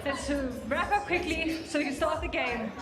Let's wrap up quickly so we can start the game.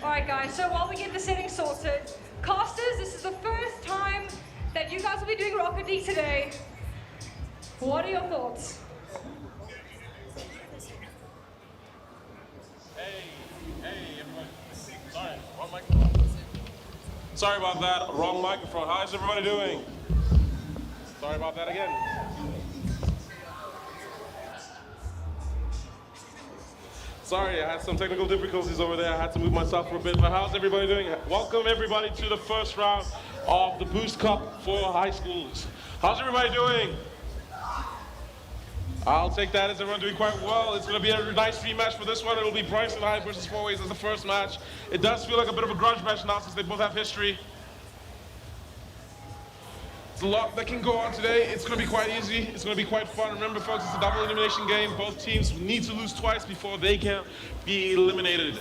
Alright guys, so while we get the settings sorted, casters, this is the first time that you guys will be doing Rocket League today. What are your thoughts? Hey, everyone. Sorry, wrong microphone. Sorry about that, wrong microphone. How's everybody doing? Sorry about that again. Sorry, I had some technical difficulties over there. I had to move myself for a bit, but how's everybody doing? Welcome everybody to the first round of the Boost Cup for high schools. How's everybody doing? I'll take that as everyone doing quite well. It's going to be a nice rematch for this one. It'll be Bryson High versus Four Ways as the first match. It does feel like a bit of a grudge match now since they both have history. It's a lot that can go on today. It's going to be quite easy. It's going to be quite fun. Remember, folks, it's a double elimination game. Both teams need to lose twice before they can be eliminated.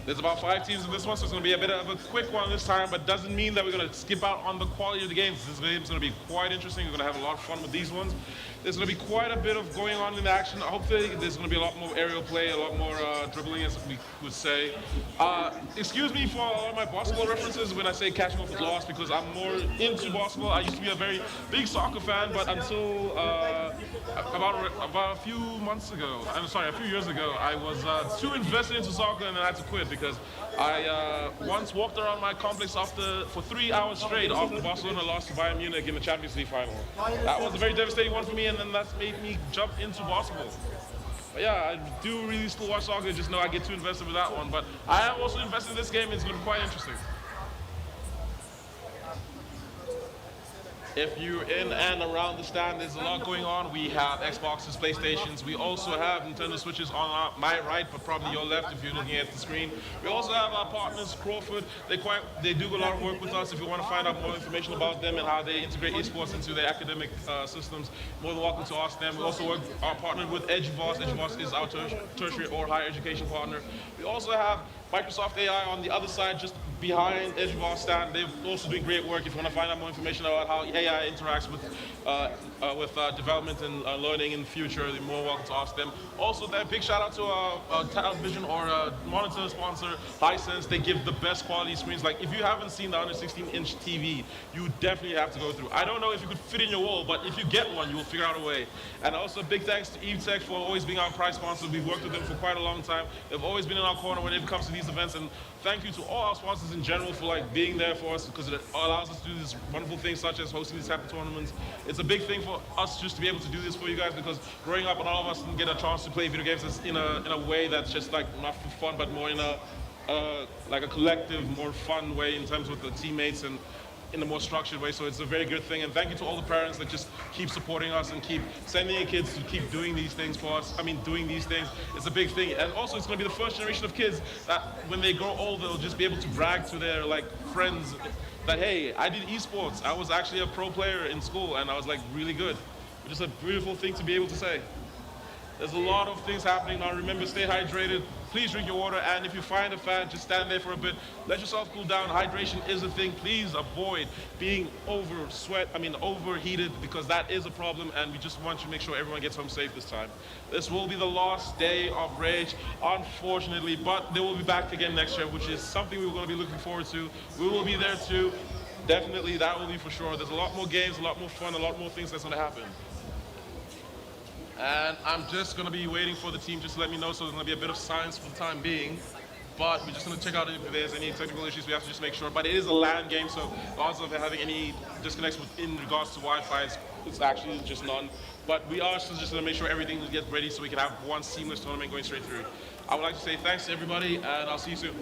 There's about 5 teams in this one, so it's going to be a bit of a quick one this time, but doesn't mean that we're going to skip out on the quality of the games. This game is going to be quite interesting. We're going to have a lot of fun with these ones. There's going to be quite a bit of going on in the action. Hopefully, there's going to be a lot more aerial play, a lot more dribbling, as we would say. Excuse me for all my basketball references when I say catching up with lost, because I'm more into basketball. I used to be a very big soccer fan, but until about a few months ago, a few years ago, I was too invested into soccer and then I had to quit because I once walked around my complex for 3 hours straight after Barcelona lost to Bayern Munich in the Champions League final. That was a very devastating one for me, and then that's made me jump into basketball. But yeah, I do really still watch soccer, just know I get too invested with that one. But I am also invested in this game, it's going to be quite interesting. If you're in and around the stand, there's a lot going on. We have Xboxes, PlayStations. We also have Nintendo Switches on my right, but probably your left if you're looking at the screen. We also have our partners, Crawford. They do a lot of work with us. If you want to find out more information about them and how they integrate esports into their academic systems, more than welcome to ask them. We also are partnered with EduVoss. EduVoss is our tertiary or higher education partner. We also have Microsoft AI on the other side, just behind EduVoss stand. They're also doing great work. If you want to find out more information about how AI interacts with development and learning in the future, you're more welcome to ask them. Also, that big shout out to a television or a monitor sponsor, Hisense. They give the best quality screens. Like, if you haven't seen the 116-inch TV, you definitely have to go through. I don't know if you could fit in your wall, but if you get one, you will figure out a way. And also, big thanks to Eve Tech for always being our prize sponsor. We've worked with them for quite a long time. They've always been in our corner when it comes to these events. And thank you to all our sponsors in general for like being there for us, because it allows us to do these wonderful things such as hosting these type of tournaments. It's a big thing for us just to be able to do this for you guys, because growing up, and all of us didn't get a chance to play video games in a way that's just like not for fun, but more in a like a collective, more fun way in terms with the teammates and in a more structured way. So it's a very good thing. And thank you to all the parents that just keep supporting us and keep sending their kids to keep doing these things for us. I mean, doing these things, it's a big thing. And also, it's going to be the first generation of kids that when they grow old, they'll just be able to brag to their like friends that, hey, I did esports. I was actually a pro player in school and I was like really good. Which is a beautiful thing to be able to say. There's a lot of things happening now. Remember, stay hydrated. Please drink your water. And if you find a fan, just stand there for a bit. Let yourself cool down. Hydration is a thing. Please avoid being overheated, because that is a problem. And we just want to make sure everyone gets home safe this time. This will be the last day of Rage, unfortunately. But they will be back again next year, which is something we're going to be looking forward to. We will be there too. Definitely, that will be for sure. There's a lot more games, a lot more fun, a lot more things that's going to happen. And I'm just going to be waiting for the team just to let me know, so there's going to be a bit of silence for the time being. But we're just going to check out if there's any technical issues. We have to just make sure. But it is a LAN game, so odds of having any disconnects in regards to Wi-Fi is actually just none. But we are still just going to make sure everything gets ready so we can have one seamless tournament going straight through. I would like to say thanks to everybody, and I'll see you soon.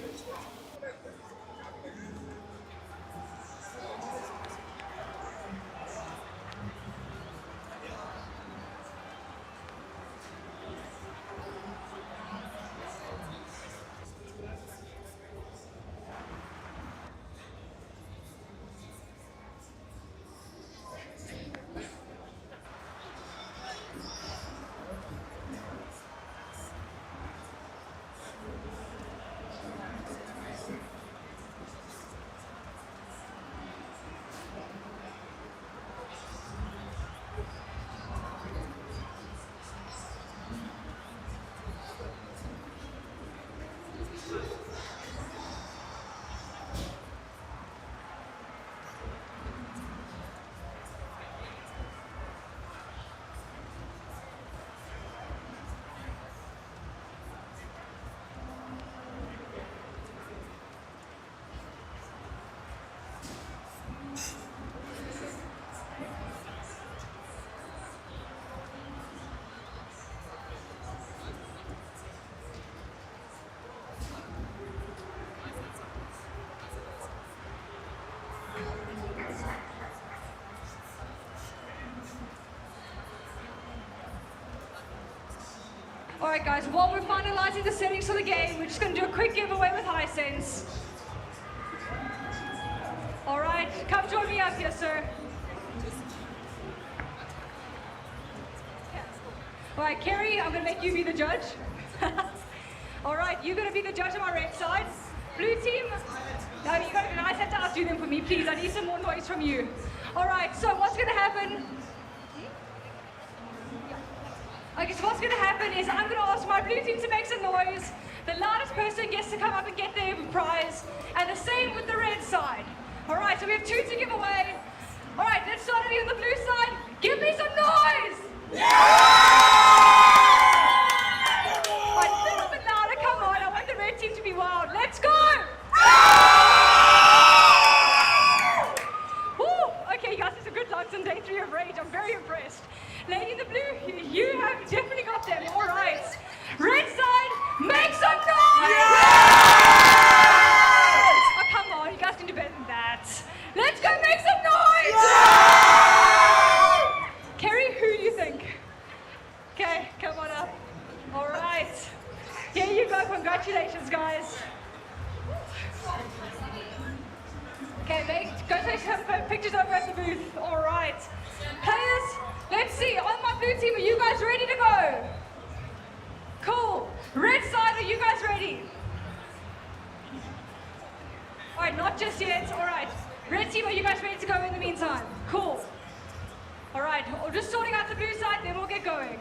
All right, guys, while we're finalizing the settings for the game, we're just going to do a quick giveaway with Hisense. All right, come join me up here, sir. All right, Kerry, I'm going to make you be the judge. All right, you're going to be the judge on my red side. Blue team, no, you got to be nice, have to outdo them for me, please. I need some more noise from you. All right, so what's going to happen? Okay, so what's going to happen is I'm going to ask my blue team to make some noise. The loudest person gets to come up and get their prize. And the same with the red side. All right, so we have two to give away. All right, let's start with you on the blue side. Give me some noise! Yeah! A little bit louder, come on. I want the red team to be wild. Let's go! Woo! Okay, guys, it's a good luck on day 3 of Rage. I'm very impressed. Lady in the blue, you have definitely got them. All right. Red side, make some noise! Yeah! Oh, come on, you guys can do better than that. Let's go make some noise! Yeah! Kerry, who do you think? Okay, come on up. All right. Here you go. Congratulations, guys. Okay, go take some pictures over at the booth. All right. Players, let's see. On my blue team, are you guys ready to go? Cool. Red side, are you guys ready? All right, not just yet. All right. Red team, are you guys ready to go in the meantime? Cool. All right, we're just sorting out the blue side, then we'll get going.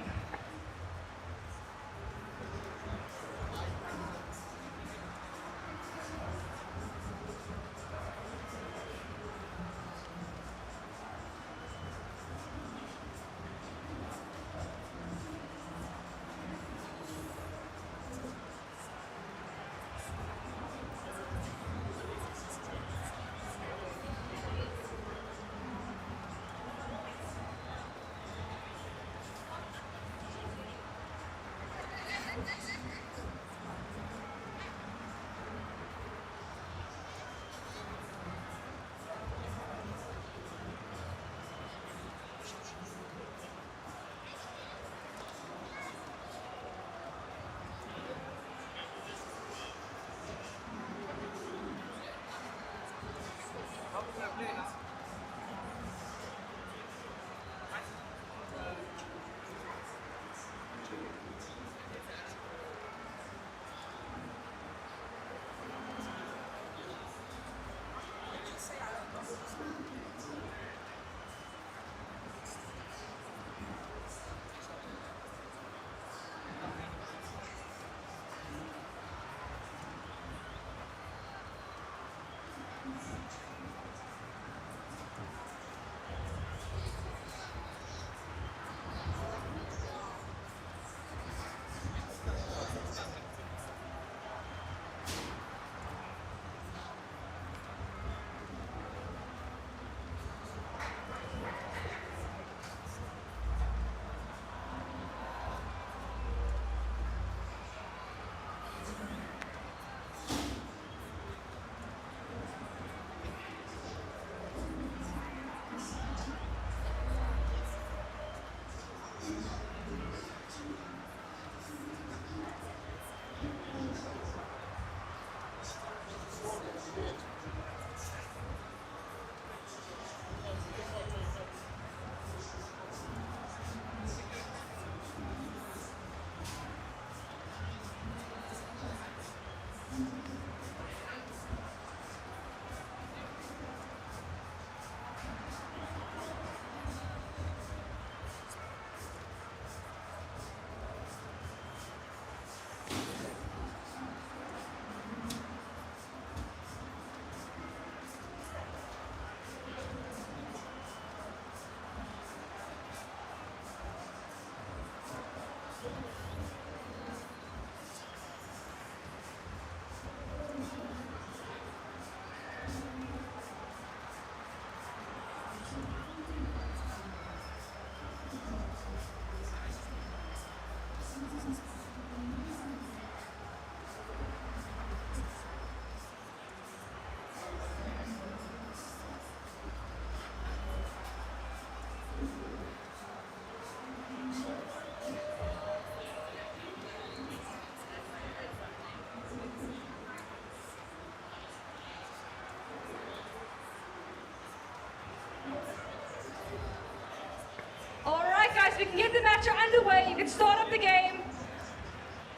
Guys, we can get the match underway. You can start up the game.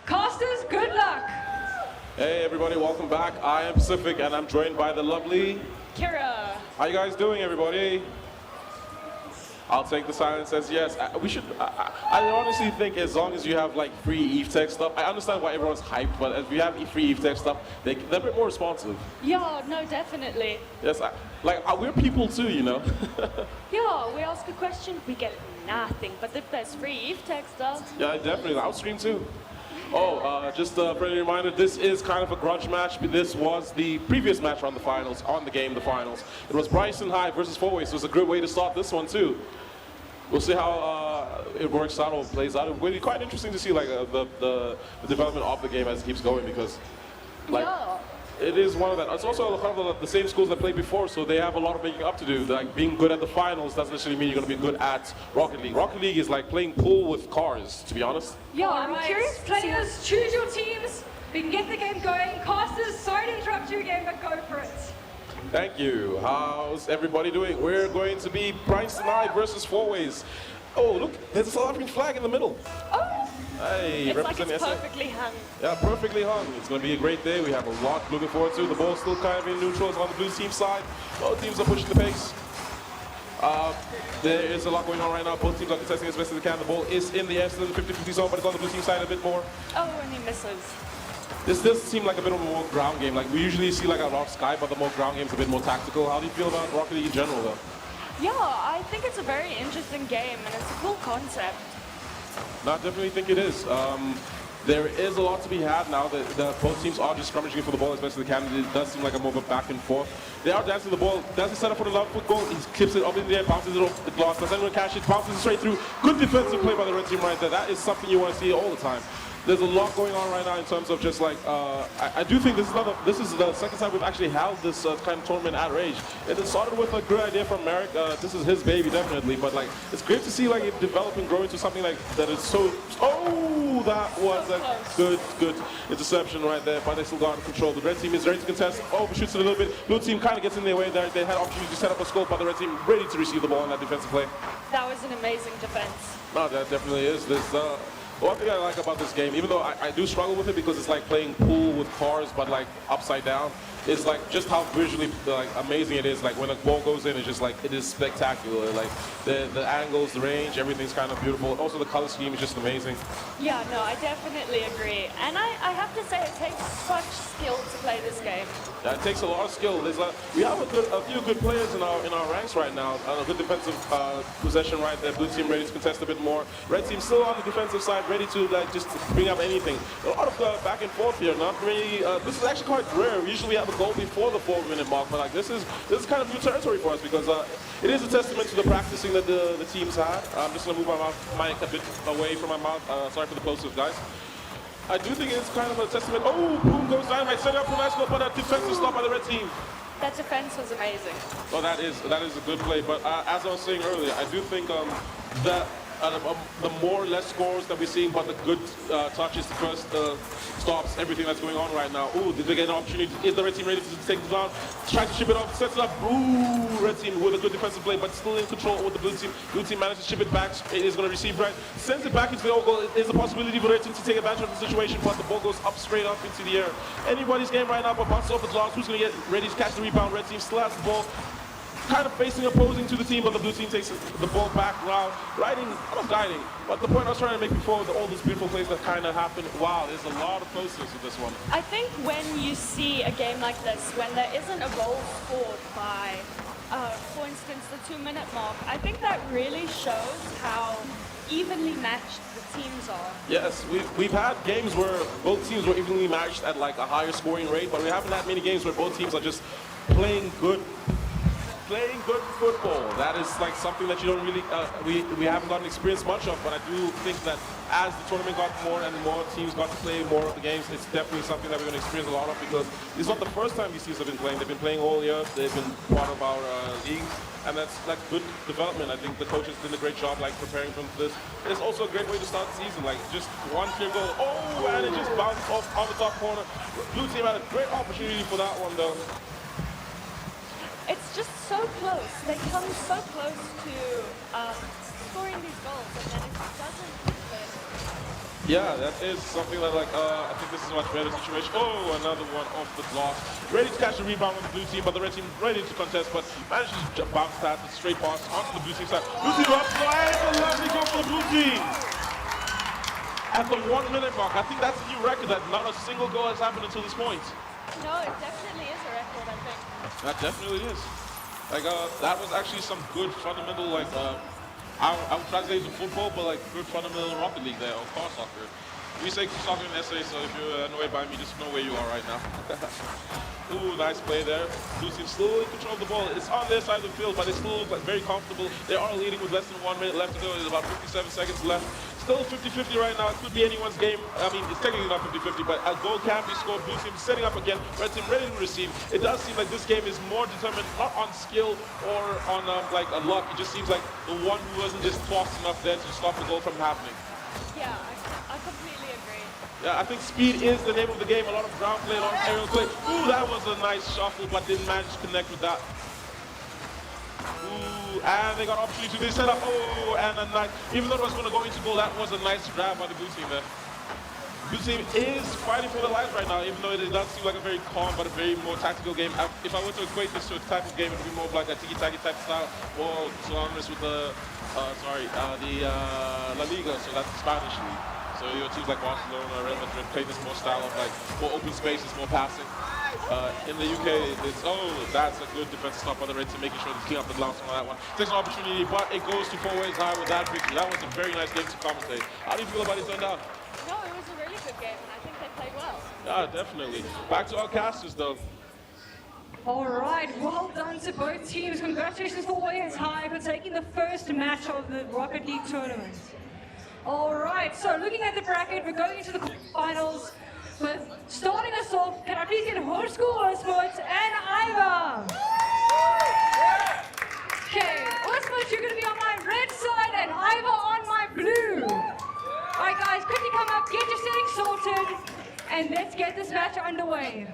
Casters, good luck. Hey everybody, welcome back. I am Pacific and I'm joined by the lovely Kira. How you guys doing, everybody? I'll take the silence as yes. I honestly think as long as you have like free Eve Tech stuff, I understand why everyone's hyped, but if you have free Eve Tech stuff, they're a bit more responsive. Yeah, no, definitely. Yes, we're people too, you know. Yeah, we ask a question, we get nothing. But if there's free Eve Tech stuff. Yeah, definitely. I'll stream too. Oh, just a friendly reminder, this is kind of a grudge match, but this was the previous match on the finals, the finals. It was Bryson High versus Fourway, so it's a good way to start this one too. We'll see how it works out or plays out. It will be quite interesting to see like the development of the game as it keeps going, because like it is one of that. It's also kind of the same schools that played before, so they have a lot of making up to do. Like being good at the finals doesn't necessarily mean you're going to be good at Rocket League. Rocket League is like playing pool with cars, to be honest. Yeah, I'm curious. Players, choose your teams. We can get the game going. Casters, sorry to interrupt you again, but go for it. Thank you. How's everybody doing? We're going to be Bryson High versus Fourways. Oh, look, there's a South African flag in the middle. Oh, hey, it's like it's SA. perfectly hung. Yeah, perfectly hung. It's going to be a great day. We have a lot looking forward to. The ball's still kind of in neutral. It's on the blue team side. Both teams are pushing the pace. There is a lot going on right now. Both teams are contesting as best as they can. The ball is in the air, still in the 50-50 zone, but it's on the blue team side a bit more. Oh, and he misses. This does seem like a bit of a more ground game. Like we usually see like a lot of Sky, but the more ground game's a bit more tactical. How do you feel about Rocket League in general, though? Yeah, I think it's a very interesting game and it's a cool concept. No, I definitely think it is. There is a lot to be had now that both teams are just scrummaging for the ball as best as they can. It does seem like a more of a back and forth. They are dancing the ball. Does he set up for the love foot goal? He clips it up in the air, bounces it off the glass. Does anyone catch it? Bounces it straight through. Good defensive play by the red team right there. That is something you want to see all the time. There's a lot going on right now in terms of just like, I do think this is the second time we've actually held this kind of tournament at Rage. It started with a good idea from Merrick. This is his baby, definitely, but like, it's great to see like it develop and grow into something like that is so, oh, that was a good interception right there, but they still got control. The red team is ready to contest, overshoots it a little bit. Blue team kind of gets in their way there. They had opportunity to set up a scope, but the red team ready to receive the ball on that defensive play. That was an amazing defense. No, that definitely is. One thing I like about this game, even though I do struggle with it because it's like playing pool with cars, but like upside down, is like just how visually like amazing it is. Like when a ball goes in, it's just like, it is spectacular. Like the angles, the range, everything's kind of beautiful. Also the color scheme is just amazing. Yeah, no, I definitely agree. And I have to say it takes such skill to play this game. Yeah, it takes a lot of skill. We have a few good players in our ranks right now. A good defensive possession right there. Blue team ready to contest a bit more. Red team still on the defensive side, ready to like just bring up anything. A lot of back and forth here. Not really. This is actually quite rare. We usually have a goal before the 4-minute mark, but like this is kind of new territory for us because it is a testament to the practicing that the teams had. I'm just gonna move my mic a bit away from my mouth. Sorry for the plosive, guys. I do think it's kind of a testament. Oh, boom goes dynamite, set up for nice goal, but a defensive stop by the red team. That defense was amazing. Well, that is a good play, but as I was saying earlier, I do think that the more less scores that we're seeing, but the good touches, the first stops, everything that's going on right now. Ooh, did they get an opportunity? Is the red team ready to take the ground? Try to ship it off, sets it up. Ooh, red team with a good defensive play, but still in control with the blue team. Blue team managed to ship it back. It is going to receive right. Sends it back into the goal. It is a possibility for the red team to take advantage of the situation, but the ball goes up straight up into the air. Anybody's game right now, but bounces off the glass. Who's going to get ready to catch the rebound? Red team still has the ball. Kind of facing opposing to the team, but the blue team takes the ball back round, not guiding. But the point I was trying to make before, all these beautiful plays that kind of happen, wow, there's a lot of closeness with this one. I think when you see a game like this, when there isn't a goal scored by, for instance, the 2-minute mark, I think that really shows how evenly matched the teams are. Yes, we've had games where both teams were evenly matched at like a higher scoring rate, but we haven't had many games where both teams are just playing good football. That is like something that you don't really, we haven't gotten experience much of, but I do think that as the tournament got more and more teams got to play more of the games, it's definitely something that we're going to experience a lot of because it's not the first time these teams have been playing. They've been playing all year. They've been part of our league, and that's like good development. I think the coaches did a great job like preparing for this. It's also a great way to start the season, like just one clear goal. Oh, and it just bounced off on the top corner. Blue team had a great opportunity for that one though. It's just so close. They come so close to scoring these goals, and then it doesn't happen. Yeah, that is something that like, I think this is a much better situation. Oh, another one off the block. Ready to catch the rebound on the blue team, but the red team ready to contest, but manages to bounce past the straight pass onto the blue team side. Blue team up, and a lovely goal for the blue team. At the 1-minute mark, I think that's a new record that not a single goal has happened until this point. No, it definitely is a record, I think. That definitely is. Like, that was actually some good fundamental, like, I would translate to football, but like good fundamental Rocket League there, or car soccer. We say soccer in SA, so if you're annoyed by me, just know where you are right now. Ooh, nice play there. Blue team still in control of the ball. It's on their side of the field, but they still look like very comfortable. They are leading with less than 1 minute left to go. There's about 57 seconds left. Still 50-50 right now. It could be anyone's game. I mean, it's technically not 50-50, but a goal can be scored. Blue team setting up again. Red team ready to receive. It does seem like this game is more determined, not on skill or on like a luck. It just seems like the one who wasn't just fast enough there to stop the goal from happening. Yeah, I completely agree. Yeah, I think speed is the name of the game. A lot of ground play, a lot of aerial play. Ooh, that was a nice shuffle, but didn't manage to connect with that. Ooh, and they got opportunity to set up. Oh, and a nice, even though it was going to go into goal, that was a nice grab by the blue team there. Blue team is fighting for their lives right now, even though it does seem like a very calm but a very more tactical game. If I were to equate this to a type of game, it would be more of like a tiki-taka type style, or synonymous with the La Liga, so that's the Spanish league. So your teams like Barcelona, Real Madrid play this more style of like more open spaces, more passing. In the UK, it's, that's a good defensive stop by the Reds, making sure to clean up the gloves on that one. Takes an opportunity, but it goes to forwards high with that victory. That was a very nice game to commentate. How do you feel about it, Sundown? No, it was a really good game, and I think they played well. Yeah, definitely. Back to our casters, though. All right, well done to both teams. Congratulations for Warriors High for taking the first match of the Rocket League tournament. All right, so looking at the bracket, we're going into the finals. But starting us off, can I please get Horschool, Osmut, and Iva? Okay, Osmut, you're going to be on my red side, and Iva on my blue. All right, guys, quickly come up, get your settings sorted, and let's get this match underway.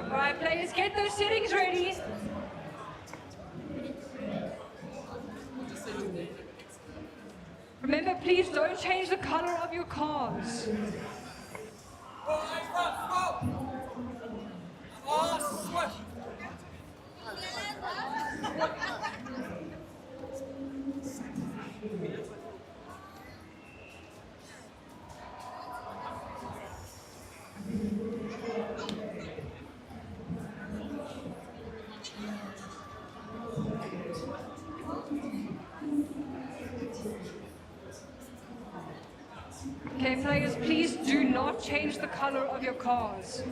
All right, players, get those settings ready. Remember, please don't change the color of your cars. Okay, players, please do not change the color of your cars.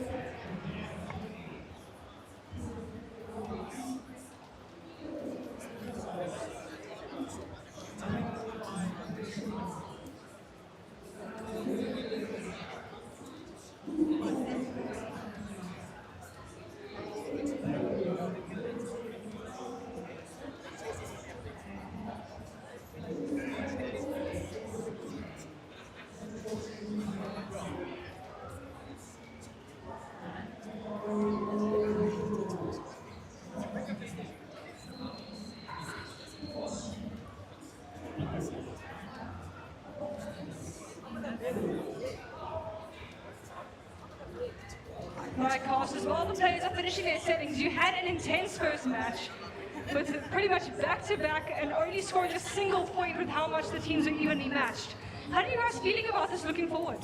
Right, casters, while the players are finishing their settings, you had an intense first match with pretty much back-to-back and only scoring a single point with how much the teams are evenly matched. How are you guys feeling about this looking forward?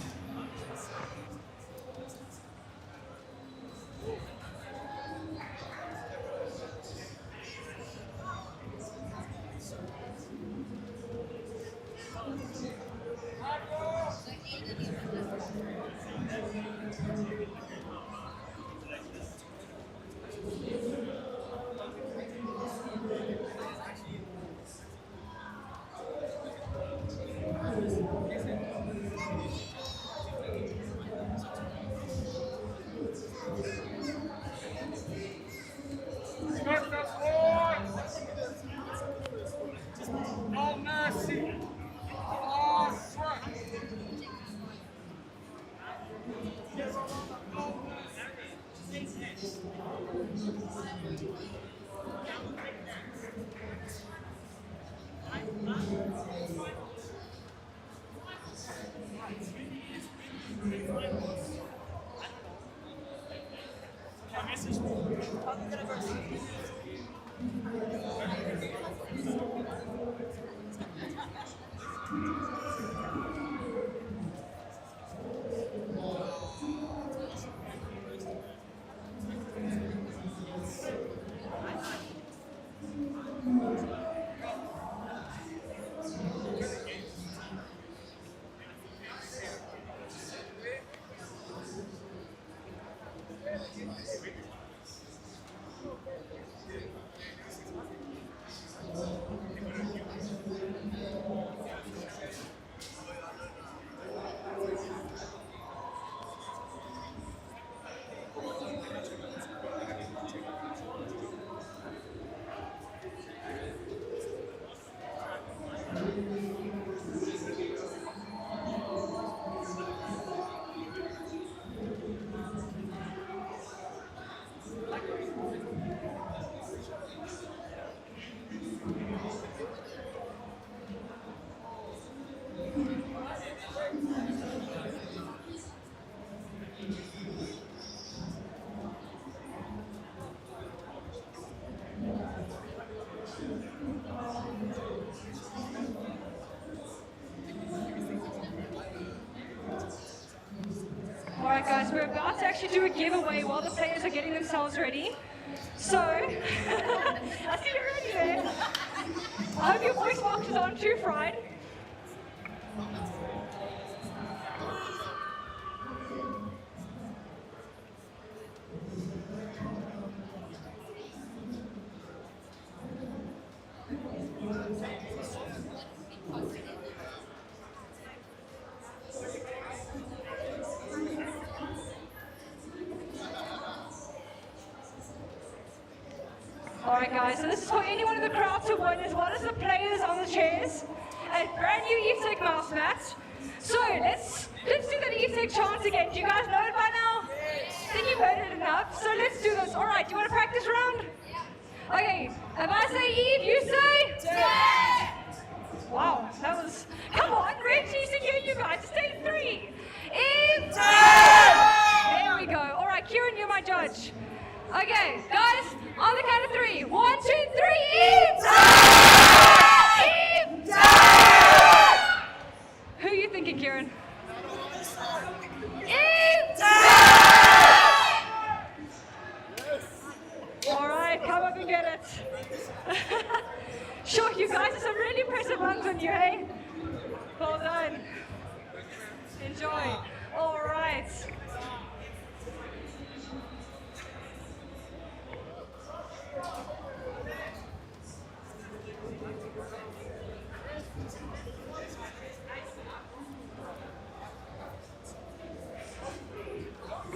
Alright guys, we're about to actually do a giveaway while the players are getting themselves ready. So, I see you're ready there. I hope your voice boxes aren't too fried. Alright guys, so this is for anyone in the crowd to win, as well as the players on the chairs. A brand new Eve-Tech mouse mat. So let's do that Eve-Tech chant again. Do you guys know it by now? I think you've heard it enough. So let's do this. Alright, do you want to practice round? Okay, if I say Eve, you say? Yeah! Wow, that was, come on, Red Cheese to hear you guys. Stay 3. Eve! Yeah! There we go. Alright, Kieran, you're my judge. Okay, guys, on the count of 3. 1, 2, 3, Eve! Eve! Who are you thinking, Kieran? Eve! Alright, come up and get it. Sure, you guys have some really impressive lungs on you, hey? Well done. Enjoy. Alright.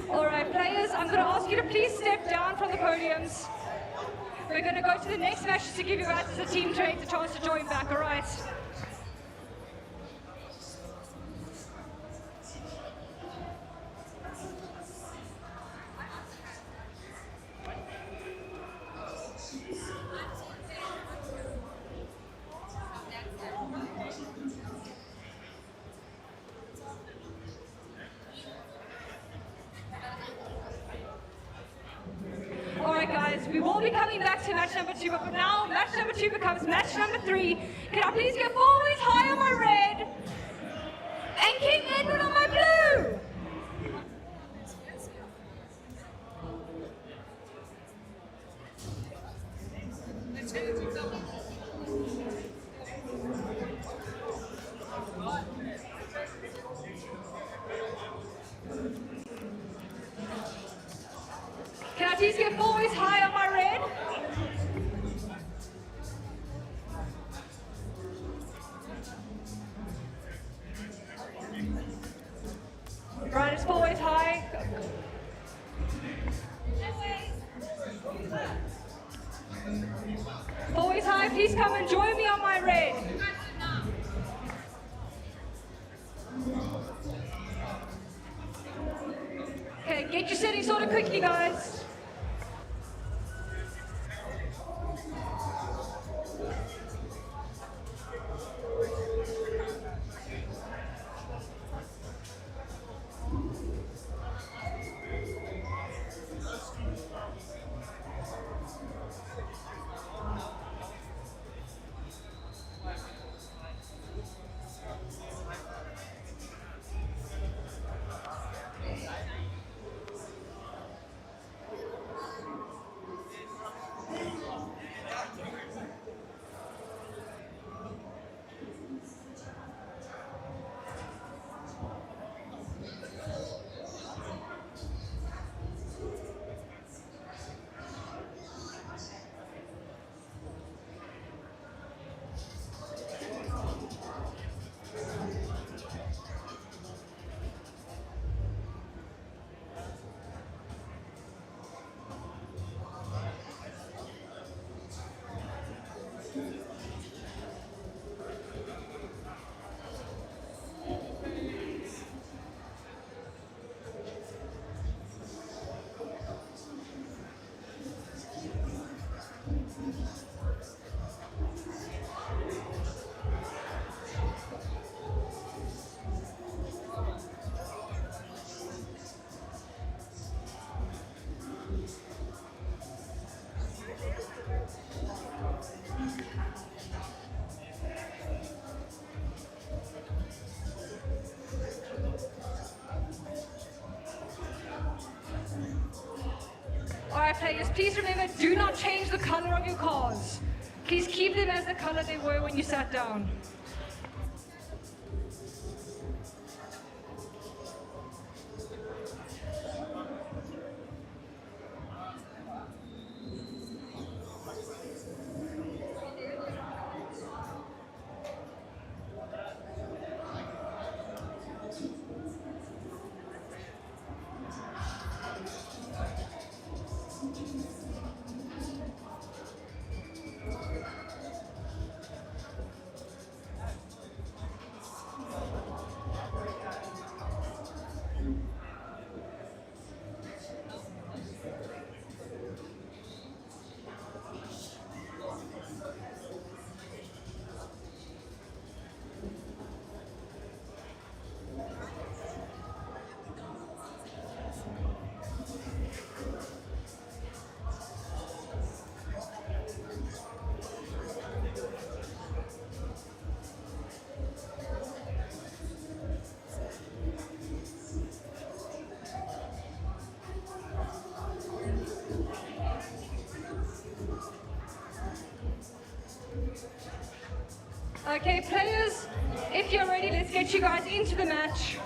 Alright, players, I'm going to ask you to please step down from the podiums. We're going to go to the next match to give you guys as a team trade the chance to join back, alright? Alright guys, we will be coming back to match number 2, but for now, match number 2 becomes match number 3. Can I please get forwards high on my red, and King Edward on my blue? Can I please get forwards high on my red? Right, it's forwards high. Forwards high, please come and join me on my red. Okay, get your settings sorted quickly, guys. players, please remember, do not change the color of your cars. Please keep them as the color they were when you sat down. Okay, players, if you're ready, let's get you guys into the match.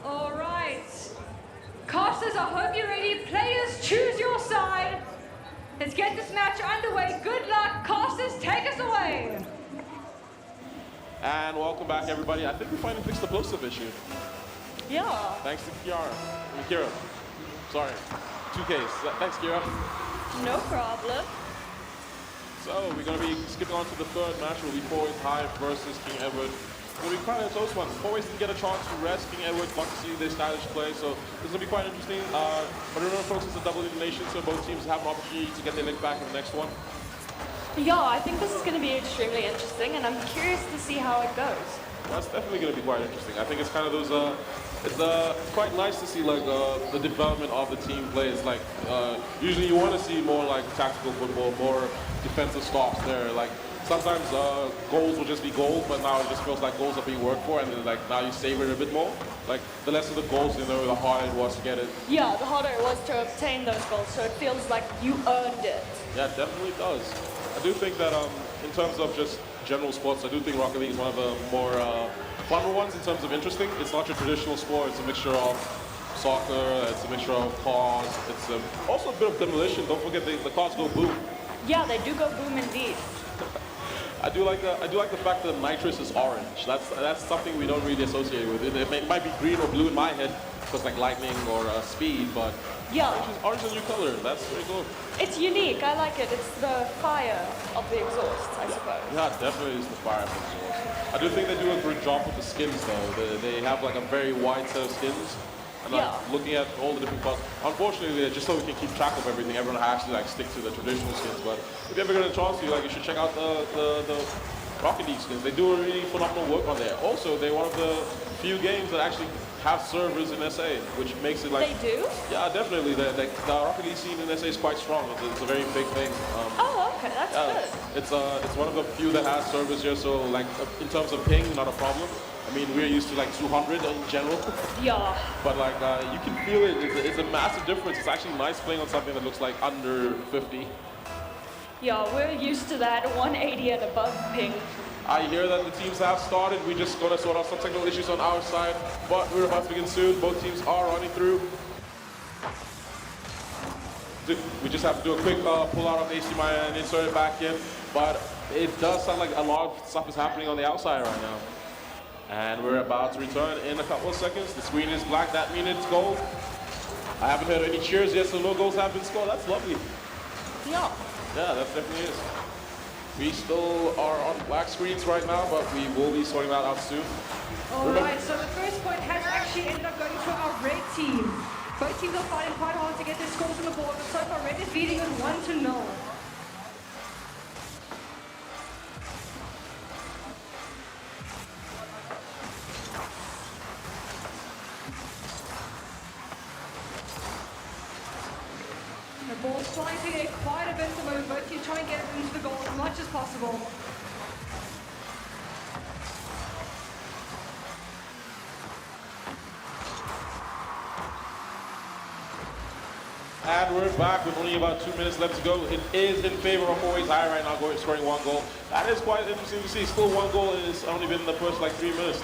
All right. Casters, I hope you're ready. Players, choose your side. Let's get this match underway. Good luck. Casters, take us away. And welcome back, everybody. I think we finally fixed the plosive issue. Yeah. Thanks to Kira. Sorry. 2Ks. Thanks, Kira. No problem. So we're going to be skipping on to the third match. Will be Poise Hive versus King Edward. It's going to be quite a close one. Poise didn't get a chance to rest. King Edward got to see their stylish play, so this is going to be quite interesting. But remember, folks, it's a double elimination, so both teams have an opportunity to get their link back in the next one. Yeah, I think this is going to be extremely interesting, and I'm curious to see how it goes. That's definitely going to be quite interesting. I think it's kind of those. It's quite nice to see like the development of the team play. It's like usually you want to see more like tactical football, more defensive stops there. Like sometimes goals will just be goals, but now it just feels like goals are being worked for, and then like now you savor it a bit more. Like the less of the goals, you know, the harder it was to get it. Yeah, the harder it was to obtain those goals, so it feels like you earned it. Yeah, it definitely does. I do think that in terms of just general sports, I do think Rocket League is one of the more fun ones in terms of interesting. It's not your traditional sport. It's a mixture of soccer. It's a mixture of cars. It's also a bit of demolition. Don't forget the cars go boom. Yeah, they do go boom indeed. I do like the fact that nitrous is orange. That's something we don't really associate with. It might be green or blue in my head because like lightning or speed, but yeah, orange is a new color. That's very cool. It's unique. I like it. It's the fire of the exhaust, I suppose. Yeah, definitely is the fire of the exhaust. I do think they do a good job with the skins though. They have like a very wide set of skins. And yeah. Looking at all the different colors. Unfortunately, just so we can keep track of everything, everyone has to like stick to the traditional skins. But if you ever get a chance to, you should check out the Rocket League skins. They do a really phenomenal work on there. Also, they're one of the few games that actually have servers in SA, which makes it like... They do? Yeah, definitely. The Rocket League scene in SA is quite strong. It's a very big thing. Oh, okay, that's good. It's one of the few that has servers here, so like in terms of ping, not a problem. I mean, we're used to like 200 in general. Yeah. But like, you can feel it. It's a massive difference. It's actually nice playing on something that looks like under 50. Yeah, we're used to that 180 and above ping. I hear that the teams have started. We're just going to sort out some technical issues on our side, but we're about to begin soon. Both teams are running through. We just have to do a quick pull out of HDMI and insert it back in, but it does sound like a lot of stuff is happening on the outside right now. And we're about to return in a couple of seconds. The screen is black, that means it's gold. I haven't heard any cheers yet, so no goals have been scored. That's lovely. Yeah. Yeah, that definitely is. We still are on black screens right now, but we will be sorting that out soon. All right, so the first point has actually ended up going to our red team. Both teams are fighting quite hard to get their scores on the board, but so far Red is leading with 1-0. The ball's flying through there quite a bit at the moment. Both teams trying to get it into the goal as much as possible. And we're back with only about 2 minutes left to go. It is in favor of Always High right now, scoring 1 goal. That is quite interesting to see. Still 1 goal, and it's only been in the first like 3 minutes.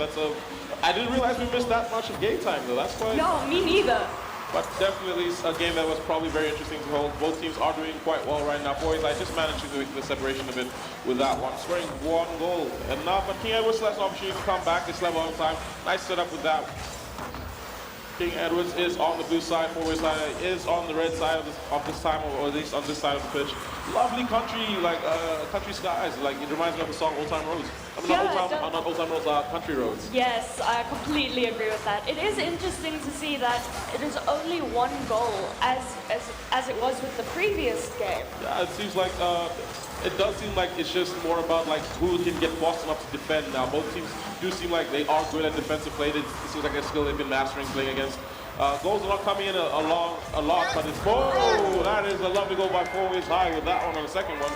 I didn't realize we missed that much of game time though. That's quite. No, me neither. But definitely a game that was probably very interesting to hold. Both teams are doing quite well right now. Boys, I just managed to make the separation a bit with that one. Scoring 1 goal. And now, but King Edwards has an opportunity to come back this level on time. Nice setup with that. King Edwards is on the blue side, forward side is on the red side of this time, or at least on this side of the pitch. Lovely country, country skies. Like, it reminds me of the song Old Time Roads. I mean, not Old Time Roads, Country Roads. Yes, I completely agree with that. It is interesting to see that it is only 1 goal, as it was with the previous game. Yeah, it seems like, it does seem like it's just more about like who can get fast enough to defend now. Both teams do seem like they are good at defensive play. It seems like a skill they've been mastering playing against. Goals are not coming in a lot, but it's that is a lovely goal by Always High with that one on the second one.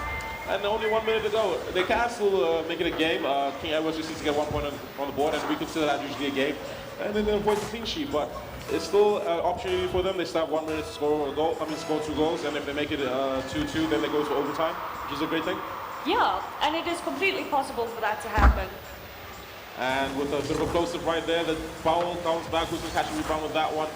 And only 1 minute to go. They can still make it a game. King Edwards just needs to get 1 point on the board, and we consider that usually a game. And then they avoid the clean sheet, but it's still an opportunity for them. They still have 1 minute to score a goal. Score 2 goals, and if they make it 2-2, then they go to overtime, which is a great thing. Yeah, and it is completely possible for that to happen. And with a bit of a close-up right there, the foul comes back. Who's going to catch a rebound with that one?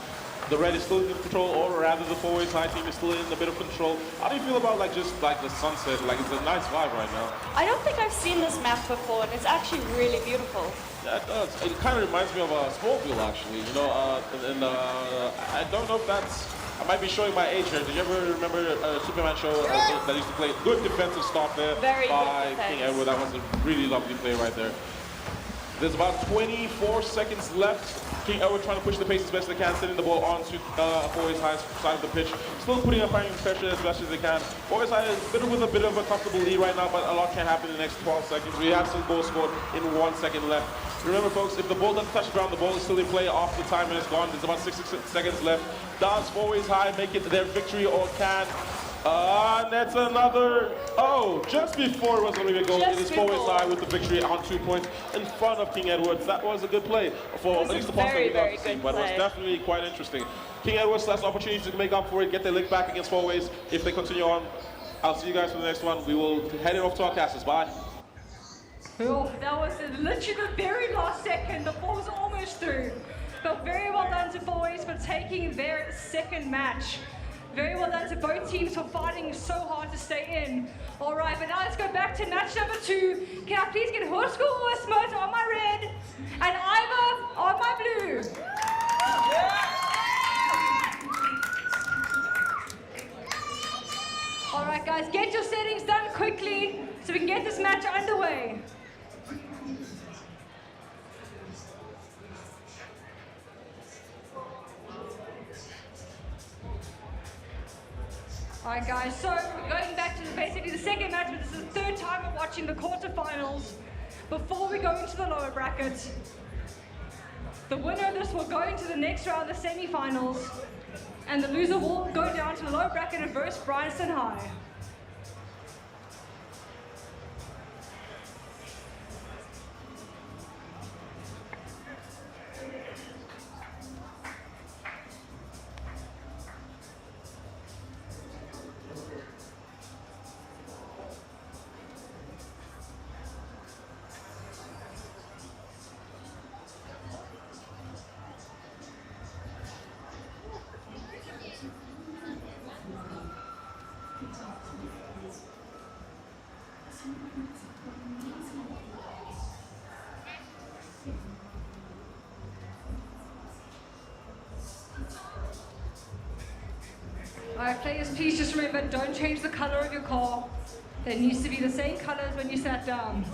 The red is still in control, or rather the Always High team is still in a bit of control. How do you feel about just the sunset? Like, it's a nice vibe right now. I don't think I've seen this map before, and it's actually really beautiful. Yeah, it does. It kind of reminds me of a Smallville, actually. You know, I don't know if that's. I might be showing my age here. Did you ever remember a Superman show that used to play? Good defensive stop there by King Edward. That was a really lovely play right there. There's about 24 seconds left. King Edward trying to push the pace as best they can, sending the ball onto Always High's side of the pitch. Still putting up fighting pressure as best as they can. Always High is with a bit of a comfortable lead right now, but a lot can happen in the next 12 seconds. We have some goals scored in 1 second left. Remember, folks, if the ball doesn't touch the ground, the ball is still in play after the time and it's gone. There's about 6 seconds left. Does Always High make it their victory, or can? And that's another, just before it was going to be a goal. It is Always High with the victory on 2 points in front of King Edwards. That was a good play for at least the part that we got to see, but it was definitely quite interesting. King Edwards last opportunity to make up for it, get their lick back against Always. If they continue on, I'll see you guys for the next one. We will head it off to our casters. Bye. Oh, that was literally the very last second. The ball was almost through. But very well done to Always for taking their second match. Very well done to both teams for fighting so hard to stay in. All right, but now let's go back to match number 2. Can I please get Hursko or Smurf on my red and Ivor on my blue? All right, guys, get your settings done quickly so we can get this match underway. Alright guys, so going back to basically the second match, but this is the 3rd time I'm watching the quarterfinals. Before we go into the lower bracket, the winner of this will go into the next round, the semi-finals, and the loser will go down to the lower bracket and verse Bryanston High. Alright, players, please just remember, don't change the color of your car. It needs to be the same color as when you sat down.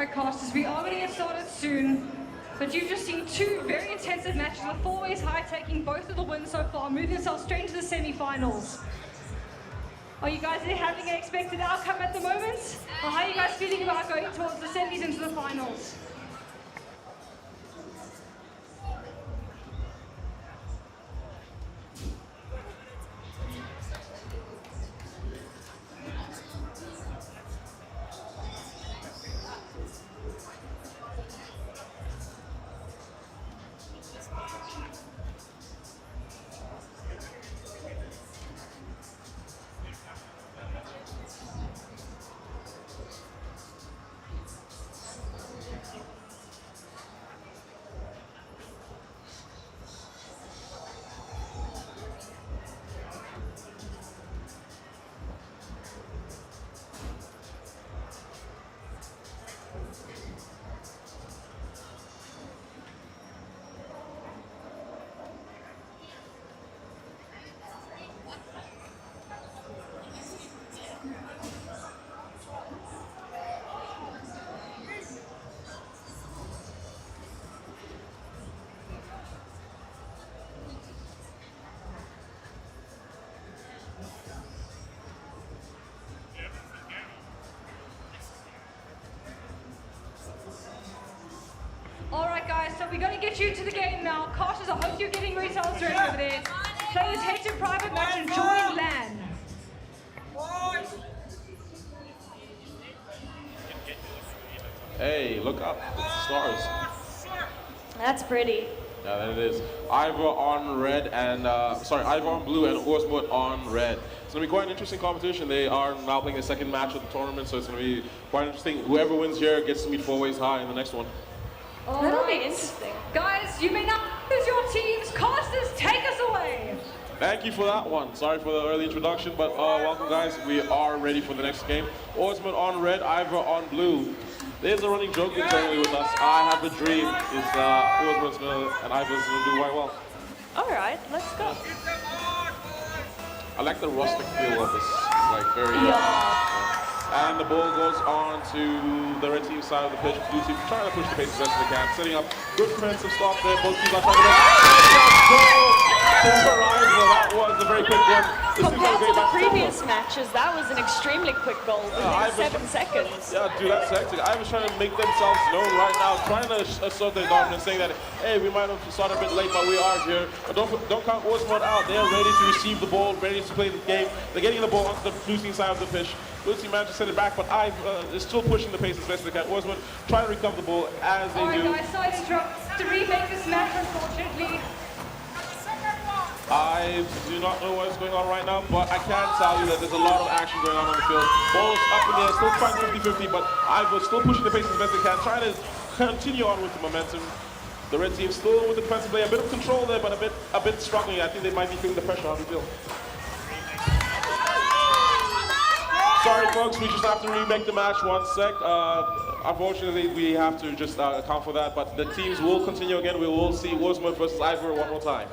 Alright, casters, we are going to get started soon. But you've just seen two very intensive matches with four ways high taking both of the wins so far, moving themselves straight into the semi-finals. Are you guys having an expected outcome at the moment? Or how are you guys feeling about going towards the semis into the finals? Alright guys, so we're going to get you into the game now. Casters, I hope you're getting results ready over there. Players head to private match and join LAN. Hey, look up. It's the stars. That's pretty. Yeah, there it is. Ivor on red and, Ivor on blue and Orsmut on red. It's going to be quite an interesting competition. They are now playing the second match of the tournament, so it's going to be quite interesting. Whoever wins here gets to meet four ways high in the next one. That'll be interesting. Guys, you may not lose your teams. Casters, take us away. Thank you for that one. Sorry for the early introduction, but welcome guys. We are ready for the next game. Orsmut on red, Ivor on blue. There's a running joke internally with us. I have a dream. Is Orsmut's and Ivor's gonna do quite well. Alright, let's go. I like the rustic feel of this. Like very And the ball goes on to the red team side of the pitch. Blue team trying to push the pace as best as they can. Setting up good defensive stop there. Both teams are trying to That was a very quick one. Compared to the previous matches, that was an extremely quick goal within 7 seconds. Yeah, dude, that's hectic. I was trying to make themselves known right now, trying to assert their dominance, saying that, hey, we might have started a bit late, but we are here. But don't count Orsmut out. They are ready to receive the ball, ready to play the game. They're getting the ball onto the blue team side of the pitch. Blue team managed to send it back, but is still pushing the pace as best they can. Orsmut trying to recover the ball as they do. Alright guys, sorry to interrupt. To remake this match, unfortunately. I do not know what's going on right now, but I can tell you that there's a lot of action going on the field. Ball's up in the air, still trying 50-50, but Ivor still pushing the pace as best they can, trying to continue on with the momentum. The red team still with the defensive play, a bit of control there, but a bit struggling. I think they might be feeling the pressure on the field. Sorry folks, we just have to remake the match 1 sec. Unfortunately, we have to just account for that, but the teams will continue again. We will see Orsmut versus Ivor one more time.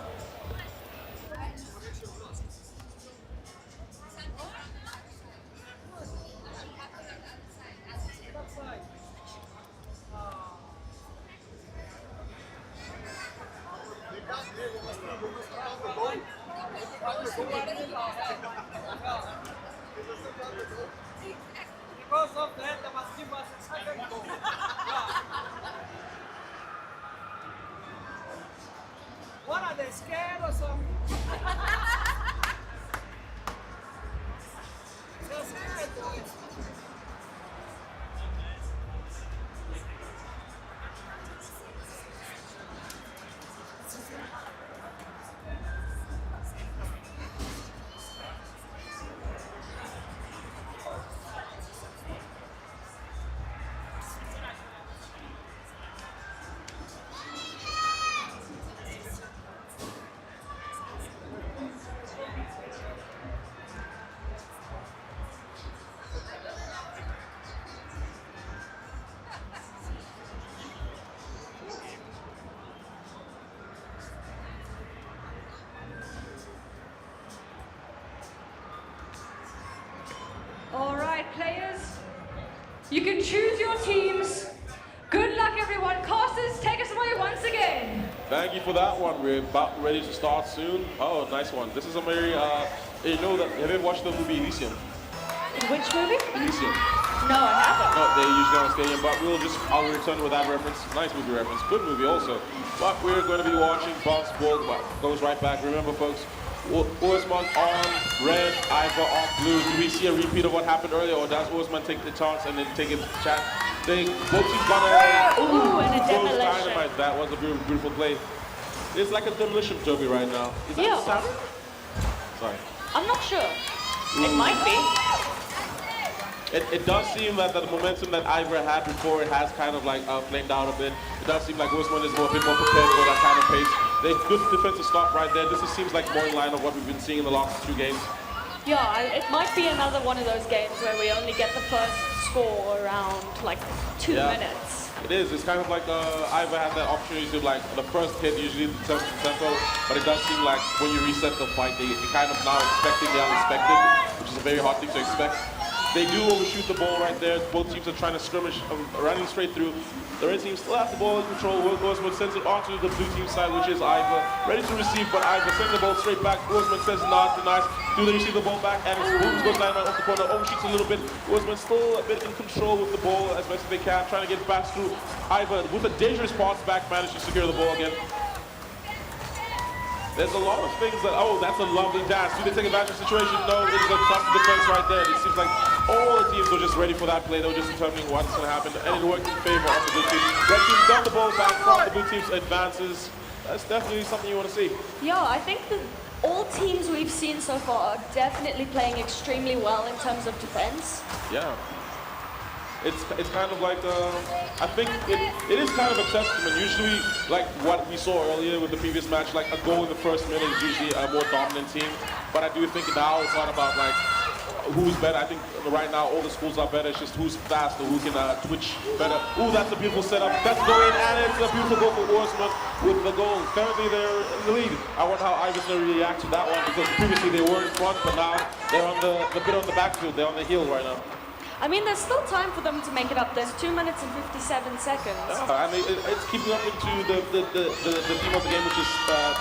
Alright players, you can choose your teams everyone. Casters, take us away once again. Thank you for that one. We're about ready to start soon. Oh, nice one. This is a very, you know that, have you ever watched the movie Elysium? Which movie? Elysium. No, I haven't. No, they usually on stadium, but I'll return with that reference. Nice movie reference. Good movie also. But we're going to be watching Bounce Ball. Goes right back. Remember, folks, Osman on red, Ivor on blue. Do we see a repeat of what happened earlier, or does Osman take the chance and then take a chat? Both teams got and a demolition. dynamite. That was a beautiful play. It's like a demolition derby right now. Is that Saturday? Sorry. I'm not sure. It might be. It does seem that the momentum that Ivor had before it has kind of like flamed out a bit. It does seem like Osman is a bit more prepared for that kind of pace. They good defensive stop right there. This seems like more in line of what we've been seeing in the last 2 games. Yeah, it might be another one of those games where we only get the first score around like 2 minutes. It is. It's kind of like Ivor had that opportunity to like the first hit usually determines the tempo, but it does seem like when you reset the fight, they kind of now expecting the unexpected, which is a very hard thing to expect. They do overshoot the ball right there. Both teams are trying to skirmish, running straight through. The red team still has the ball in control. Osman sends it onto the blue team side, which is Ivor. Ready to receive, but Ivor sends the ball straight back. Osman says not nice. Do they receive the ball back? And it's Booms goes line off the corner, overshoots a little bit. Osman still a bit in control with the ball as best as they can, trying to get back through. Ivor with a dangerous pass back, managed to secure the ball again. There's a lot of things that, oh, that's a lovely dash. Do they take advantage of the situation? No, it's a tough defense right there. It seems like all the teams were just ready for that play. They were just determining what's going to happen, and it worked in favor of the blue team. Red team got the ball back from the blue team's advances. That's definitely something you want to see. Yeah, I think that all teams we've seen so far are definitely playing extremely well in terms of defense. Yeah. It's kind of like, I think it is kind of a testament. Usually, like what we saw earlier with the previous match, like a goal in the first minute is usually a more dominant team. But I do think now it's not about like who's better. I think right now all the schools are better. It's just who's faster, who can twitch better. Ooh, that's a beautiful setup. That's going, and it's a beautiful goal for Osman with the goal. Currently they're in the lead. I wonder how Ivor's going to react to that one, because previously they were in front, but now they're on the bit on the backfield. They're on the heel right now. I mean, there's still time for them to make it up. There's 2 minutes and 57 seconds. I mean, it's keeping up into the theme of the game, which is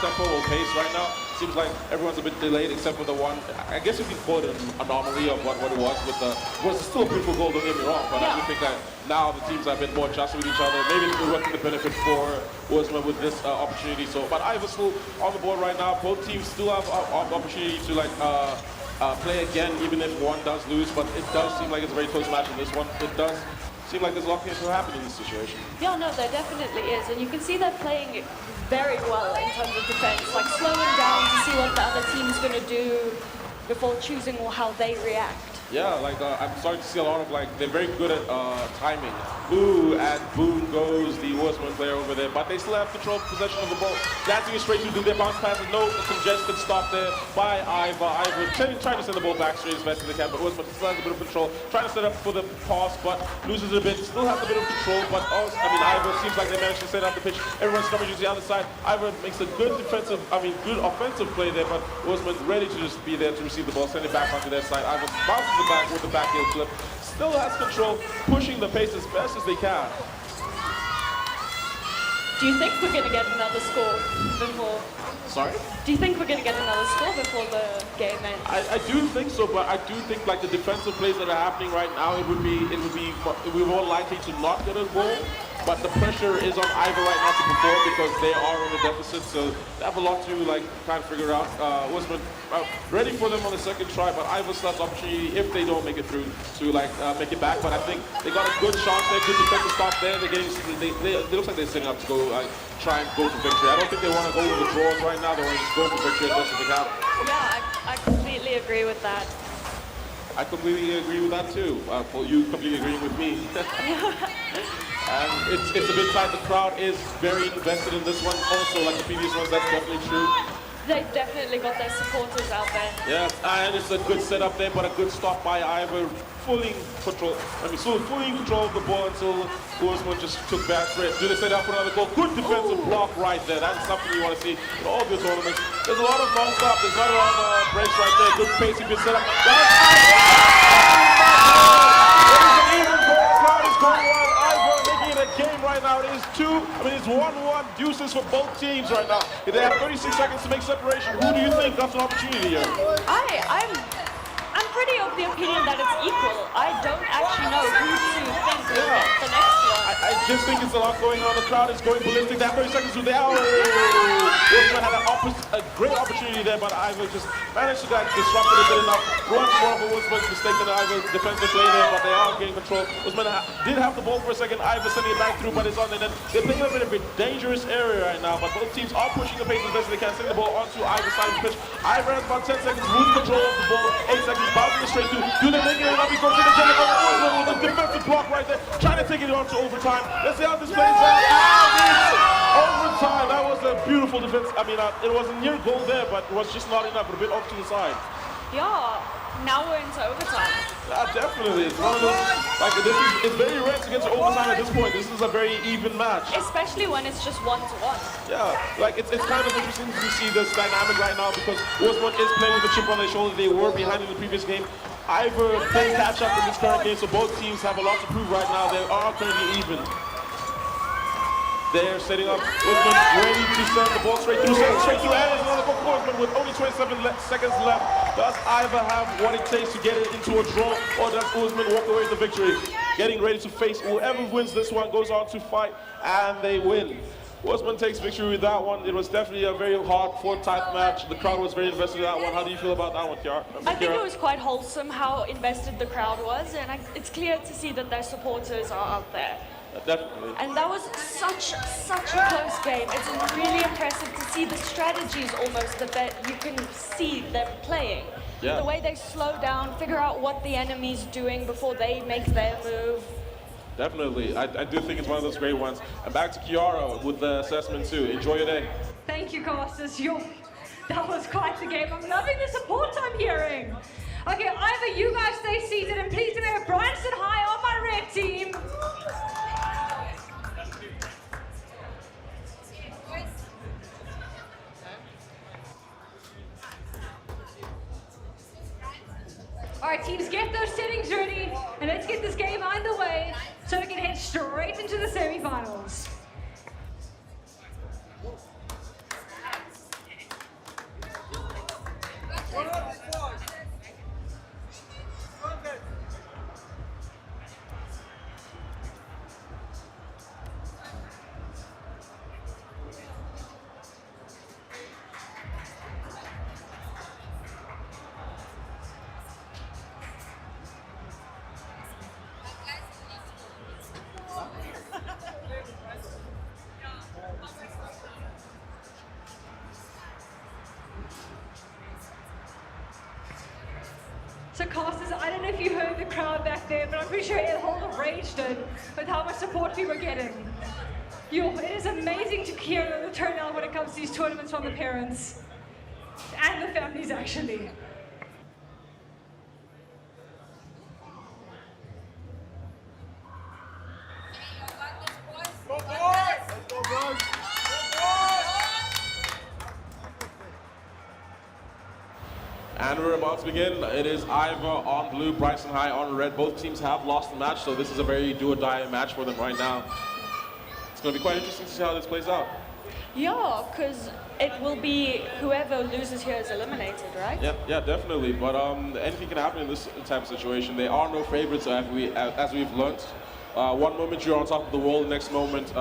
tempo or pace right now. Seems like everyone's a bit delayed, except for the one. I guess you can call it an anomaly of what it was. It was still a beautiful goal, don't get me wrong, but I do think that now the teams are a bit more adjusted with each other. Maybe it's working the benefit for Osman with this opportunity. So, but Ivor's still on the board right now. Both teams still have opportunity to like. Play again, even if one does lose, but it does seem like it's a very close match in this one. It does seem like there's a lot of things to happen in this situation. Yeah, no, there definitely is, and you can see they're playing very well in terms of defense, like slowing down to see what the other team's going to do before choosing how they react. Yeah, like I'm starting to see a lot of like, they're very good at timing. Ooh, and boom goes the Osman player over there, but they still have control of possession of the ball. Dancing it straight through, do their bounce passes, no congested stop there by Ivor. Ivor trying to send the ball back straight as best as they can, but Osman still has a bit of control, trying to set up for the pass, but loses a bit, still has a bit of control, but also, I mean, Ivor seems like they managed to set up the pitch. Everyone's coming to the other side. Ivor makes a good good offensive play there, but Osman's ready to just be there to receive the ball, send it back onto their side. Ivor bounces it back with the back heel flip. Still has control, pushing the pace as best as they can. Do you think we're going to get another score before? Sorry? Do you think we're going to get another score before the game ends? I do think so, but I do think like the defensive plays that are happening right now, it would be more likely to not get a goal. But the pressure is on Ivor right now to perform because they are in a deficit, so they have a lot to like kind of figure out. Osman ready for them on the second try, but Ivor still has opportunity if they don't make it through to like make it back. But I think they got a good shot there, good defensive stop there. They're getting, they look like they're setting up to go try and go for victory. I don't think they want to go with the draws right now. They want to just go for victory as best as they can. Yeah, I completely agree with that. I completely agree with that too. You completely agreeing with me. And it's a bit tight. The crowd is very invested in this one. Also, like the previous ones, that's definitely true. They've definitely got their supporters out there. Yeah, and it's a good setup there, but a good stop by Ivor. Fully in control of the ball until Osman just took back for it. Do they set up for another goal? Good defensive block right there. That's something you want to see in all of your tournaments. There's a lot of non-stop. There's not a lot of breaks right there. Good pace, good setup. That's even goal. Crowd is going wild. Ivor making it a game right right now. It's 1-1 deuces for both teams right now. They have 36 seconds to make separation. Who do you think got an opportunity here? I'm pretty of the opinion that it's equal. I don't actually know who to think will get the next one. I just think it's a lot going on. The crowd is going ballistic. They have 30 seconds to the hour. Wolfman had a great opportunity there, but Ivor just managed to disrupt it a bit enough. Runs more of a Wolfman's mistake than Ivor's defensive play there, but they are getting control. Wolfman did have the ball for a second. Ivor sending it back through, but it's on. And then they're playing a bit of a dangerous area right now, but both teams are pushing the pace as best they can, sending the ball onto Ivor's side of the pitch. Ivor has about 10 seconds, lose control of the ball. 8 seconds, bouncing it straight through. Do they make it enough? He goes to the Jennifer with a defensive block right there, trying to take it on to overtime. Let's see how this plays out. Overtime. That was a beautiful defense. It was a near goal there, but it was just not enough. A bit off to the side. Yeah, now we're into overtime. Yeah, definitely. It's one of those, it's very rare to get to overtime at this point. This is a very even match. Especially when it's just 1-1. Yeah, it's kind of interesting to see this dynamic right now because Wolfman is playing with a chip on their shoulder. They were behind in the previous game. Ivor playing catch up in this current game, so both teams have a lot to prove right now. They are currently even. They're setting up. Wolfman ready to send the ball straight through. And there's another goal for Wolfman with only 27 seconds left. Does Ivor have what it takes to get it into a draw, or does Wolfman walk away with the victory? Getting ready to face whoever wins this one goes on to fight, and they win. Wolfman takes victory with that one. It was definitely a very hard-fought type match. The crowd was very invested in that one. How do you feel about that one, Kiara? I think it was quite wholesome how invested the crowd was, and it's clear to see that their supporters are out there. Definitely. And that was such a close game. It's really impressive to see the strategies almost that you can see them playing. Yeah. The way they slow down, figure out what the enemy's doing before they make their move. Definitely. I do think it's one of those great ones. And back to Kiara with the assessment too. Enjoy your day. Thank you, Costas. That was quite the game. I'm loving the support I'm hearing. Okay, either you guys stay seated and please remember Bryanston High on my red team. All right, teams, get those settings ready, and let's get this game underway so we can head straight into the semifinals. So Costas, I don't know if you heard the crowd back there, but I'm pretty sure it all raged in with how much support we were getting. It is amazing to hear the turnout when it comes to these tournaments from the parents and the families, actually. And we're about to begin. It is Ivor on blue, Bryson High on red. Both teams have lost the match, so this is a very do-or-die match for them right now. It's going to be quite interesting to see how this plays out. Yeah, because it will be whoever loses here is eliminated, right? Yeah, definitely. But anything can happen in this type of situation. There are no favorites, as we've learned. One moment you're on top of the world, the next moment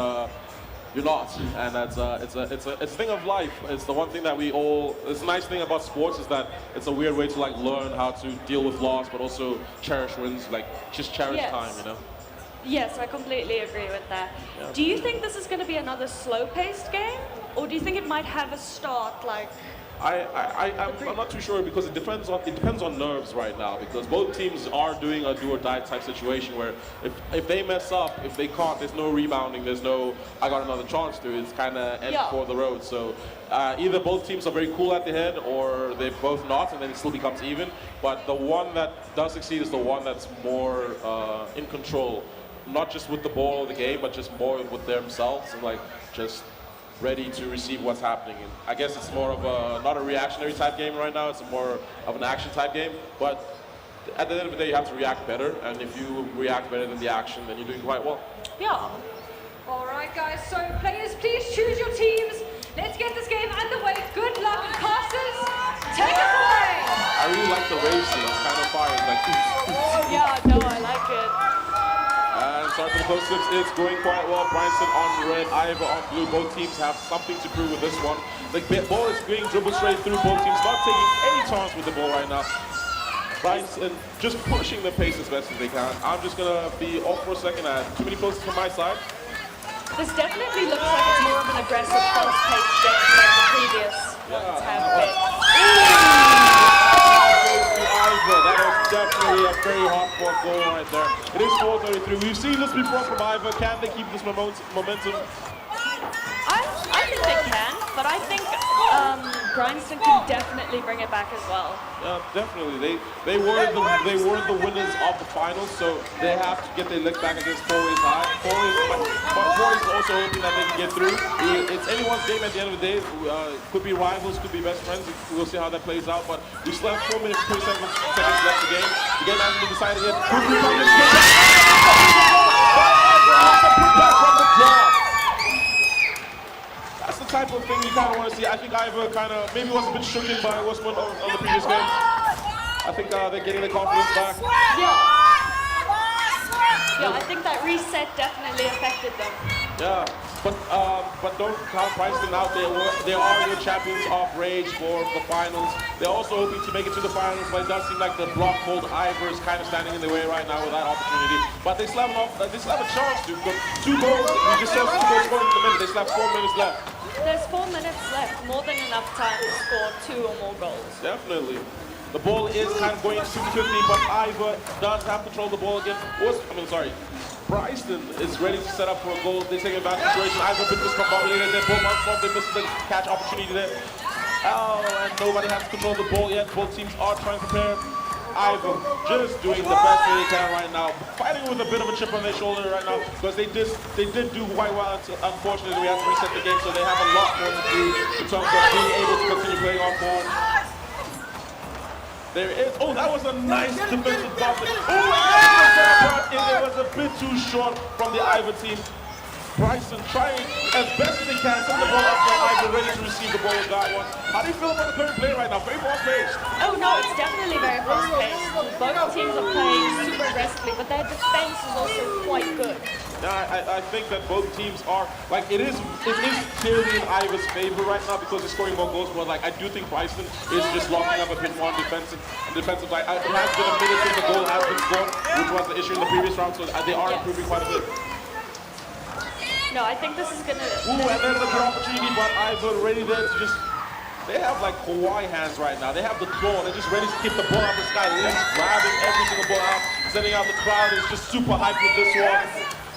you're not, and that's it's a thing of life. It's the one thing that it's a nice thing about sports is that it's a weird way to learn how to deal with loss, but also cherish wins, just cherish time, you know. Yes, I completely agree with that. Yeah. Do you think this is going to be another slow-paced game, or do you think it might have a start I'm not too sure because it depends on nerves right now, because both teams are doing a do or die type situation where if they mess up, if they can't, there's no rebounding, there's no I got another chance to. It's kind of end for the road. So either both teams are very cool at the head or they're both not, and then it still becomes even. But the one that does succeed is the one that's more in control, not just with the ball of the game, but just more with themselves and just ready to receive what's happening. And I guess it's more of not a reactionary type game right now, it's more of an action type game, but at the end of the day you have to react better, and if you react better than the action, then you're doing quite well. Yeah. All right, guys. So players, please choose your teams. Let's get this game underway. Good luck, casters. Take us away. I really like the racing. It's kind of fire. It's like oops. Yeah, no, I like it. And start for the close tips. It's going quite well. Bryson on red, Ivor on blue. Both teams have something to prove with this one. The ball is being dribbled straight through. Both teams not taking any chance with the ball right now. Bryson just pushing the pace as best as they can. I'm just going to be off for a second. Too many closes from my side. This definitely looks like it's more of an aggressive, fast-paced game like the previous ones have been. That was definitely a very hard-fought goal right there. It is 4:33. We've seen this before from Ivor. Can they keep this momentum? I think they can, but I think Bryanston can definitely bring it back as well. Yeah, definitely. They were the winners of the finals, so they have to get their leg back against Fourways High. But Fourways is also hoping that they can get through. It's anyone's game at the end of the day. Could be rivals, could be best friends. We'll see how that plays out. But we still have 4 minutes, 27 seconds left in the game. The game hasn't been decided yet. Could be from the That's the type of thing you kind of want to see. I think Ivor kind of maybe was a bit shooken by Westman on the previous game. I think they're getting their confidence back. Yeah, I think that reset definitely affected them. Yeah, but don't count Bryson out. They are your champions of Rage for the finals. They're also hoping to make it to the finals, but it does seem like the block hold Ivor is kind of standing in the way right now with that opportunity. But they still have a chance to. Because 2 goals, we just saw 2 goals scored in the minute. They still have 4 minutes left. There's 4 minutes left, more than enough time to score 2 or more goals. Definitely. The ball is kind of going 50-50, but Ivor does have control of the ball again. Bryson is ready to set up for a goal. They take advantage of the situation. Ivor been discombobulated there. Both months from they missed the catch opportunity there. Oh, and nobody has control of the ball yet. Both teams are trying to prepare. Ivor just doing the best that they can right now. Fighting with a bit of a chip on their shoulder right now because they did do quite well. Unfortunately, we have to reset the game, so they have a lot more to do in terms of being able to continue playing on board. There is, oh, that was a nice defensive block. Oh, it was a bit too short from the Ivor team. Bryson trying as best as they can, send the ball up for Ivor, ready to receive the ball. Got one. How do you feel about the current play right now? Very fast-paced. Oh no, it's definitely very fast-paced. Both teams are playing super aggressively, but their defense is also quite good. Yeah, I think that both teams are, like, it is clearly in Ivor's favor right now because they're scoring more goals, but like, I do think Bryson is just locking up a bit more on defensive side. It has been a minute since the goal has been scored, which was the issue in the previous round, so they are improving quite a bit. No, I think this is gonna... Ooh, and there's a good opportunity, but Ivor ready there to just... They have like Hawaii hands right now. They have the claw. They're just ready to keep the ball out of the sky. They're just grabbing every single ball out, sending out the crowd. Is just super hyped with this one.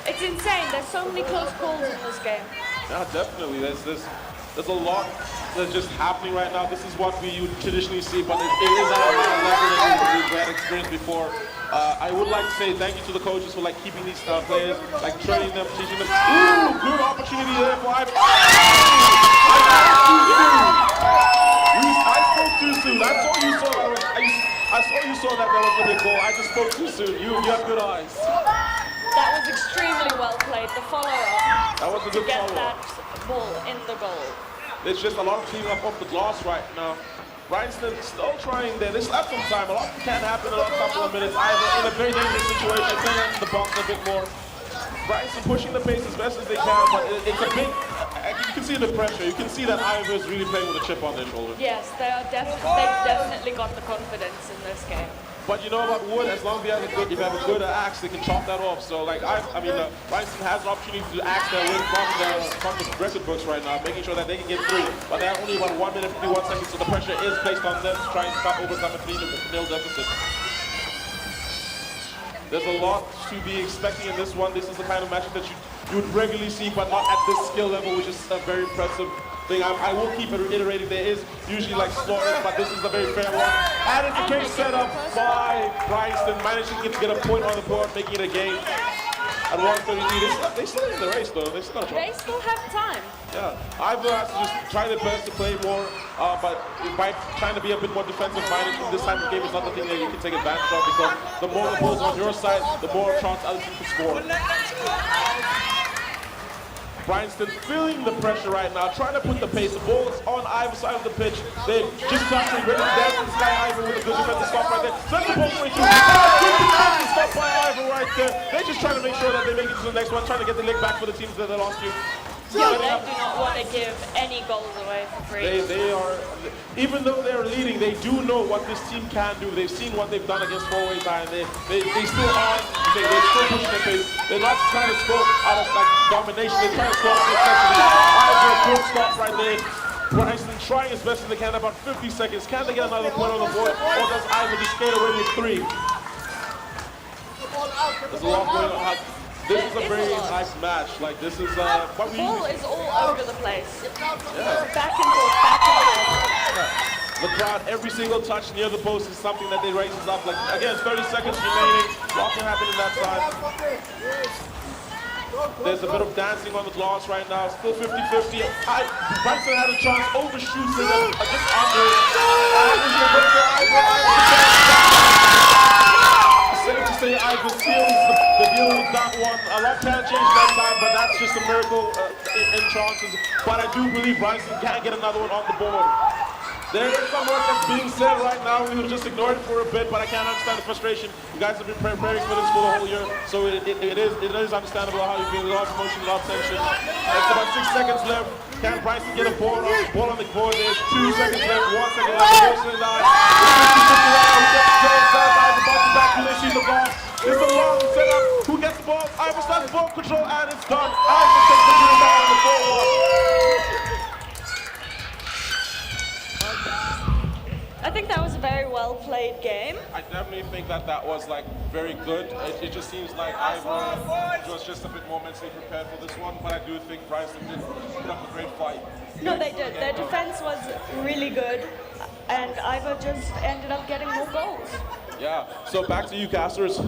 It's insane. There's so many close calls in this game. Yeah, definitely. There's a lot that's just happening right now. This is what we would traditionally see, but it is at a higher level than we've had experienced before. I would like to say thank you to the coaches for like keeping these players, like training them, teaching them. Ooh, good opportunity there for Ivor. I spoke too soon. I saw you saw that. I saw you saw that was a big goal. I just spoke too soon. You have good eyes. That was extremely well played. The follow-up. That was a good follow-up. To get that follow-up. ball in the goal. There's just a lot of cleaning up off the glass right now. Bryanston still trying there. They still have some time. A lot can happen in a couple of minutes. Ivor in a very dangerous situation. Filling in the box a bit more. Bryanston pushing the pace as best as they can, but it's a big... You can see the pressure. You can see that Ivor is really playing with a chip on their shoulder. Yes, they've definitely got the confidence in this game. But you know about wood, as long as if you have a good axe, they can chop that off. So like Bryanston has an opportunity to axe their way from the record books right now, making sure that they can get through. But they're only about 1 minute 51 seconds, so the pressure is placed on them to try and overcome a 3-0 deficit. There's a lot to be expecting in this one. This is the kind of matchup that you would regularly see, but not at this skill level, which is a very impressive thing. I will keep reiterating there is usually like slaughters, but this is a very fair one. And it's a great setup by Bryson, managing to get a point on the board, making it a game. At 1:33, they still in the race though. They still have time. Yeah, Ivor has to just try their best to play more, but by trying to be a bit more defensive minded in this type of game is not the thing that you can take advantage of, because the more the ball's on your side, the more chance other teams can score. Bryanston feeling the pressure right now, trying to put the pace. The ball is on either side of the pitch. They just touching, ready to dance in the sky. Ivor with a good defensive stop right there. Send the ball way through. Good defensive stop by Ivor right there. They're just trying to make sure that they make it to the next one, trying to get the leg back for the teams that they lost to. Yeah, they do not want to give any goals away for free. They are, even though they're leading, they do know what this team can do. They've seen what they've done against four-way tie, and they still are, they're still pushing their pace. They're not trying to score out of like domination, they're trying to score out of necessity. Ivor, good stop right there. Bryanston trying his best in the can, about 50 seconds. Can they get another point on the board, or does Ivor just skate away with 3? There's a lot going on. This is a very nice match. Like this is what we. Ball is all over the place. Yeah. Back and forth, back and forth. The crowd, every single touch near the post is something that they raises up. Like again, 30 seconds remaining. What can happen in that side? There's a bit of dancing on the glass right now. Still 50-50. Bryanston had a chance, overshoots it, just under it. Safe to say Ivor seals the deal with that one. A lot can change that time, but that's just a miracle in chances. But I do believe Bryanston can get another one on the board. There is some work that's being said right now. We will just ignore it for a bit, but I can't understand the frustration. You guys have been preparing for this for the whole year, so it is understandable how you feel. A lot of emotion, a lot of tension. It's about 6 seconds left. Can Bryanston get a ball on the board? There's 2 seconds left, 1 second left. It's 50-50 back. They see the ball. It's a long setup. Who gets the ball? Ivor starts ball control, and it's done. Ivor takes the ball down on the forward. I think that was a very well played game. I definitely think that was like very good. It just seems like Ivor was just a bit more mentally prepared for this one, but I do think Bryanston did put up a great fight. No, they did. Their defense was really good, and Ivor just ended up getting more goals. Yeah. So back to you, casters.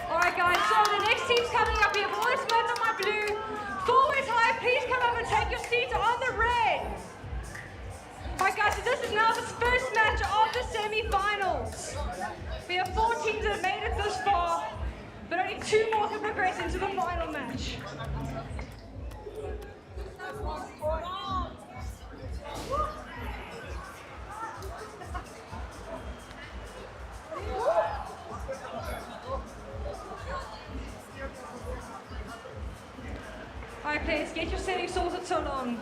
Alright guys, so the next team's coming up. We have all this men on my blue. Forward high, please come up and take your seats on the red. Alright guys, so this is now the first match of the semi-finals. We have 4 teams that have made it this far, but only 2 more can progress into the final match. Alright players, get your settings sorted so long.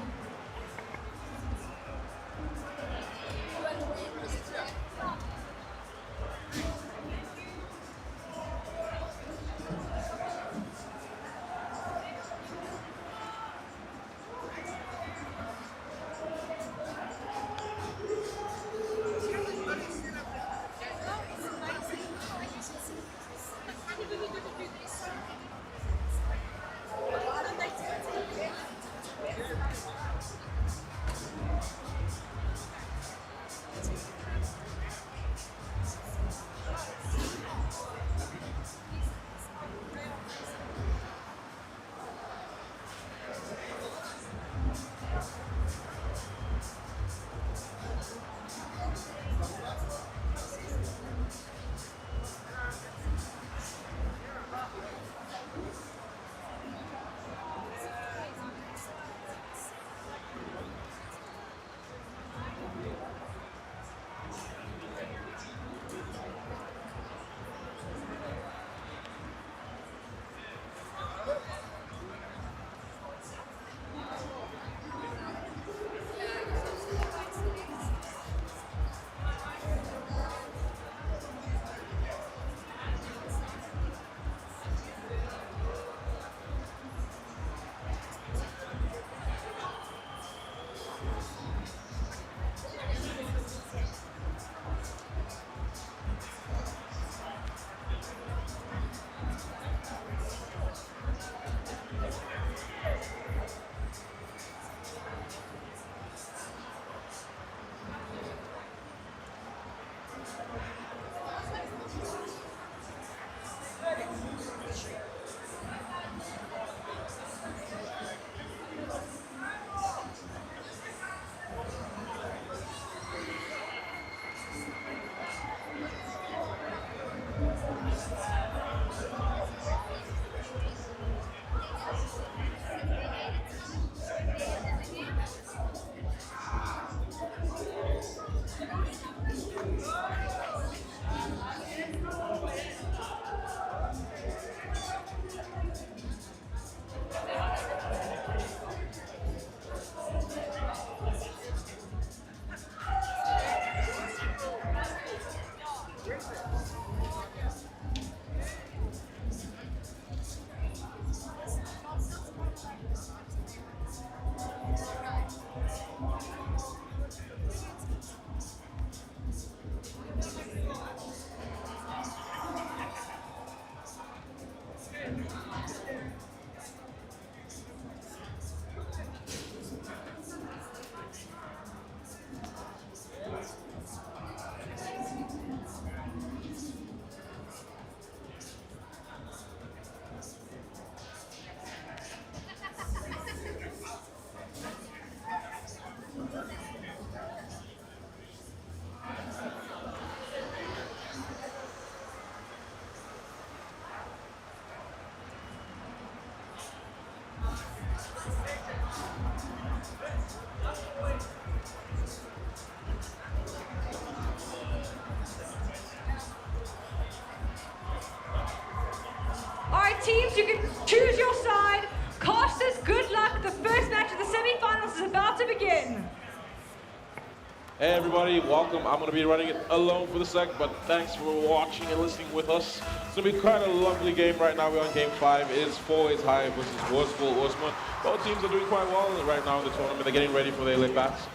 Hey everybody, welcome. I'm going to be running it alone for the sec, but thanks for watching and listening with us. It's going to be quite a lovely game right now. We're on game 5. It's 4 ways high versus Worspool Osman. Both teams are doing quite well right now in the tournament. They're getting ready for their late backs.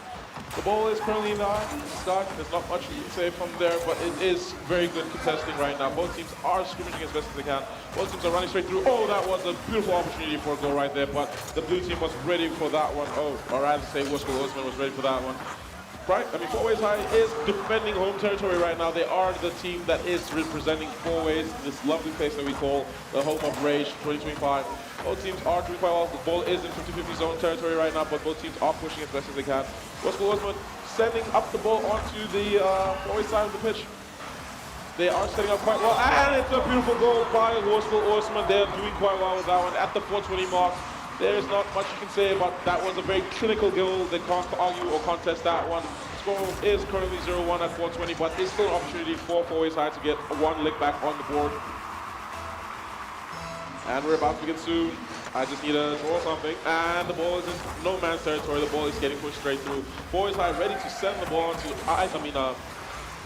The ball is currently in the start. There's not much you can say from there, but it is very good contesting right now. Both teams are scrimmaging as best as they can. Both teams are running straight through. Oh, that was a beautiful opportunity for a goal right there, but the blue team was ready for that one. Oh, or rather say Worspool Osman was ready for that one. Right, I mean, 4 ways high is defending home territory right now. They are the team that is representing 4 ways, this lovely place that we call the home of Rage 2025. Both teams are doing quite well. The ball is in 50-50 zone territory right now, but both teams are pushing as best as they can. Worspool Osman sending up the ball onto the 4 way side of the pitch. They are setting up quite well, and it's a beautiful goal by Worspool Osman. They're doing quite well with that one at the 420 mark. There's not much you can say about that. Was a very clinical goal. They can't argue or contest that one. Score is currently 0-1 at 420, but there's still an opportunity for 4 ways high to get one lick back on the board. And we're about to begin soon. I just need to draw something, and the ball is in no man's territory. The ball is getting pushed straight through. 4 ways high ready to send the ball onto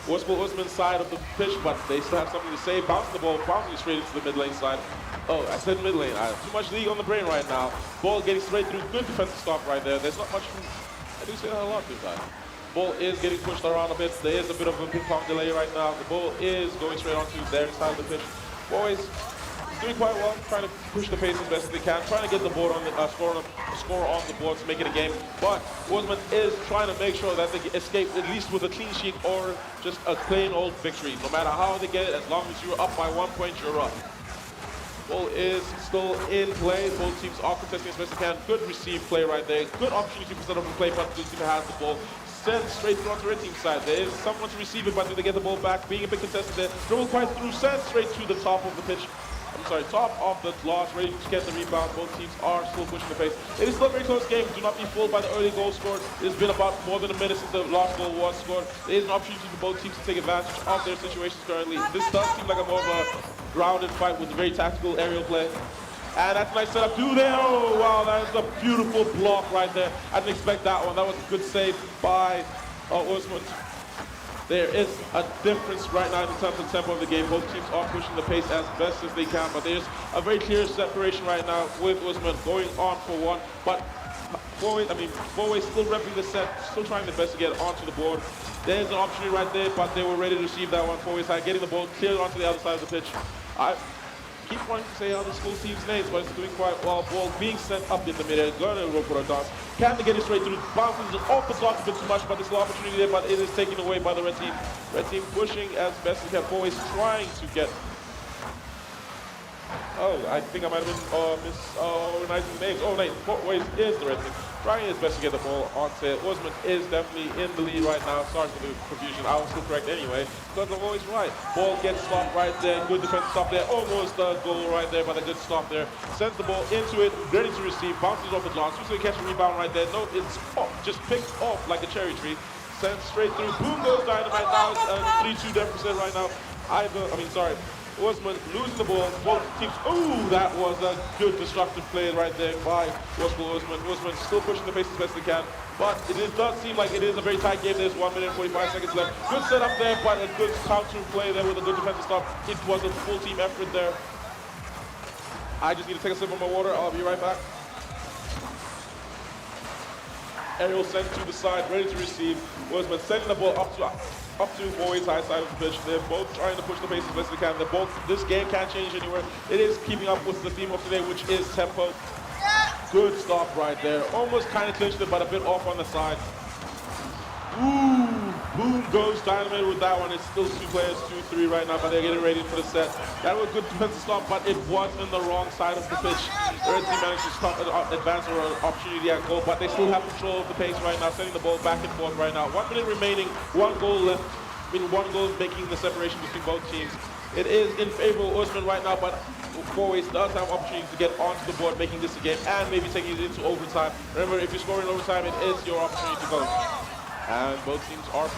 Worspool Osman's side of the pitch, but they still have something to say. Bounce the ball, bouncing straight into the mid lane side. Oh, I said mid lane. I have too much league on the brain right now. Ball getting straight through. Good defensive stop right there. There's not much. I do say that a lot this time. Ball is getting pushed around a bit. There is a bit of a ping pong delay right now. The ball is going straight onto their side of the pitch. Boys doing quite well, trying to push the pace as best as they can, trying to get the board on the score on the board to make it a game. But Osman is trying to make sure that they escape at least with a clean sheet or just a plain old victory. No matter how they get it, as long as you're up by 1 point, you're up. Ball is still in play. Both teams are contesting as best they can. Good receive play right there. Good opportunity for set up and play, but the team has the ball. Send straight through onto red team side. There is someone to receive it, but do they get the ball back? Being a bit contested there. Dribble quite through, send straight to the top of the pitch. I'm sorry, top of the loss, ready to get the rebound. Both teams are still pushing the pace. It is still a very close game. Do not be fooled by the early goal scored. It's been about more than a minute since the last goal was scored. There is an opportunity for both teams to take advantage of their situations currently. This does seem like a more of a grounded fight with a very tactical aerial play. And that's a nice setup too there. Oh, wow, that is a beautiful block right there. I didn't expect that one. That was a good save by Osman. There is a difference right now in terms of tempo of the game. Both teams are pushing the pace as best as they can, but there's a very clear separation right now with Osman going on for one. But 4 ways still repping the set, still trying their best to get onto the board. There's an opportunity right there, but they were ready to receive that one. 4 ways high, getting the ball cleared onto the other side of the pitch. I keep wanting to say other school teams' names, but it's doing quite well. Ball being sent up in the middle, gonna roll for a dance. Can they get it straight through? Bounces off the block a bit too much, but there's an opportunity there, but it is taken away by the red team. Red team pushing as best as they can. 4 ways trying to get. Oh, I think I might have been misorganizing names. Oh, no, 4 ways is the red team. Trying his best to get the ball onto it. Osman is definitely in the lead right now. Sorry for the confusion. I was still correct anyway, because I'm always right. Ball gets stopped right there. Good defensive stop there. Almost a goal right there, but a good stop there. Sends the ball into it, ready to receive. Bounces off the glass. Who's going to catch a rebound right there? No, it's just picked off like a cherry tree. Sent straight through. Boom goes Dynamite. Now it's a 3-2 deficit right now. Osman losing the ball, both teams. Ooh, that was a good destructive play right there by Worspool Osman. Osman still pushing the pace as best they can, but it does seem like it is a very tight game. There's 1 minute and 45 seconds left. Good setup there, but a good counter play there with a good defensive stop. It was a full team effort there. I just need to take a sip of my water. I'll be right back. Aerial sent to the side, ready to receive. Osman sending the ball up to 4 ways high side of the pitch. They're both trying to push the pace as best they can. This game can't change anywhere. It is keeping up with the theme of today, which is tempo. Good stop right there. Almost kind of clinched it, but a bit off on the side. Ooh, boom goes Dynamite with that one. It's still 2 players, 2-3 right now, but they're getting ready for the set. That was a good defensive stop, but it was in the wrong side of the pitch. The red team managed to stop advance or an opportunity at goal, but they still have control of the pace right now, sending the ball back and forth right now. 1 minute remaining, 1 goal left. I mean, 1 goal making the separation between both teams. It is in favor of Osman right now, but 4 ways does have opportunity to get onto the board, making this a game, and maybe taking it into overtime. Remember, if you're scoring overtime, it is your opportunity to go. And both teams are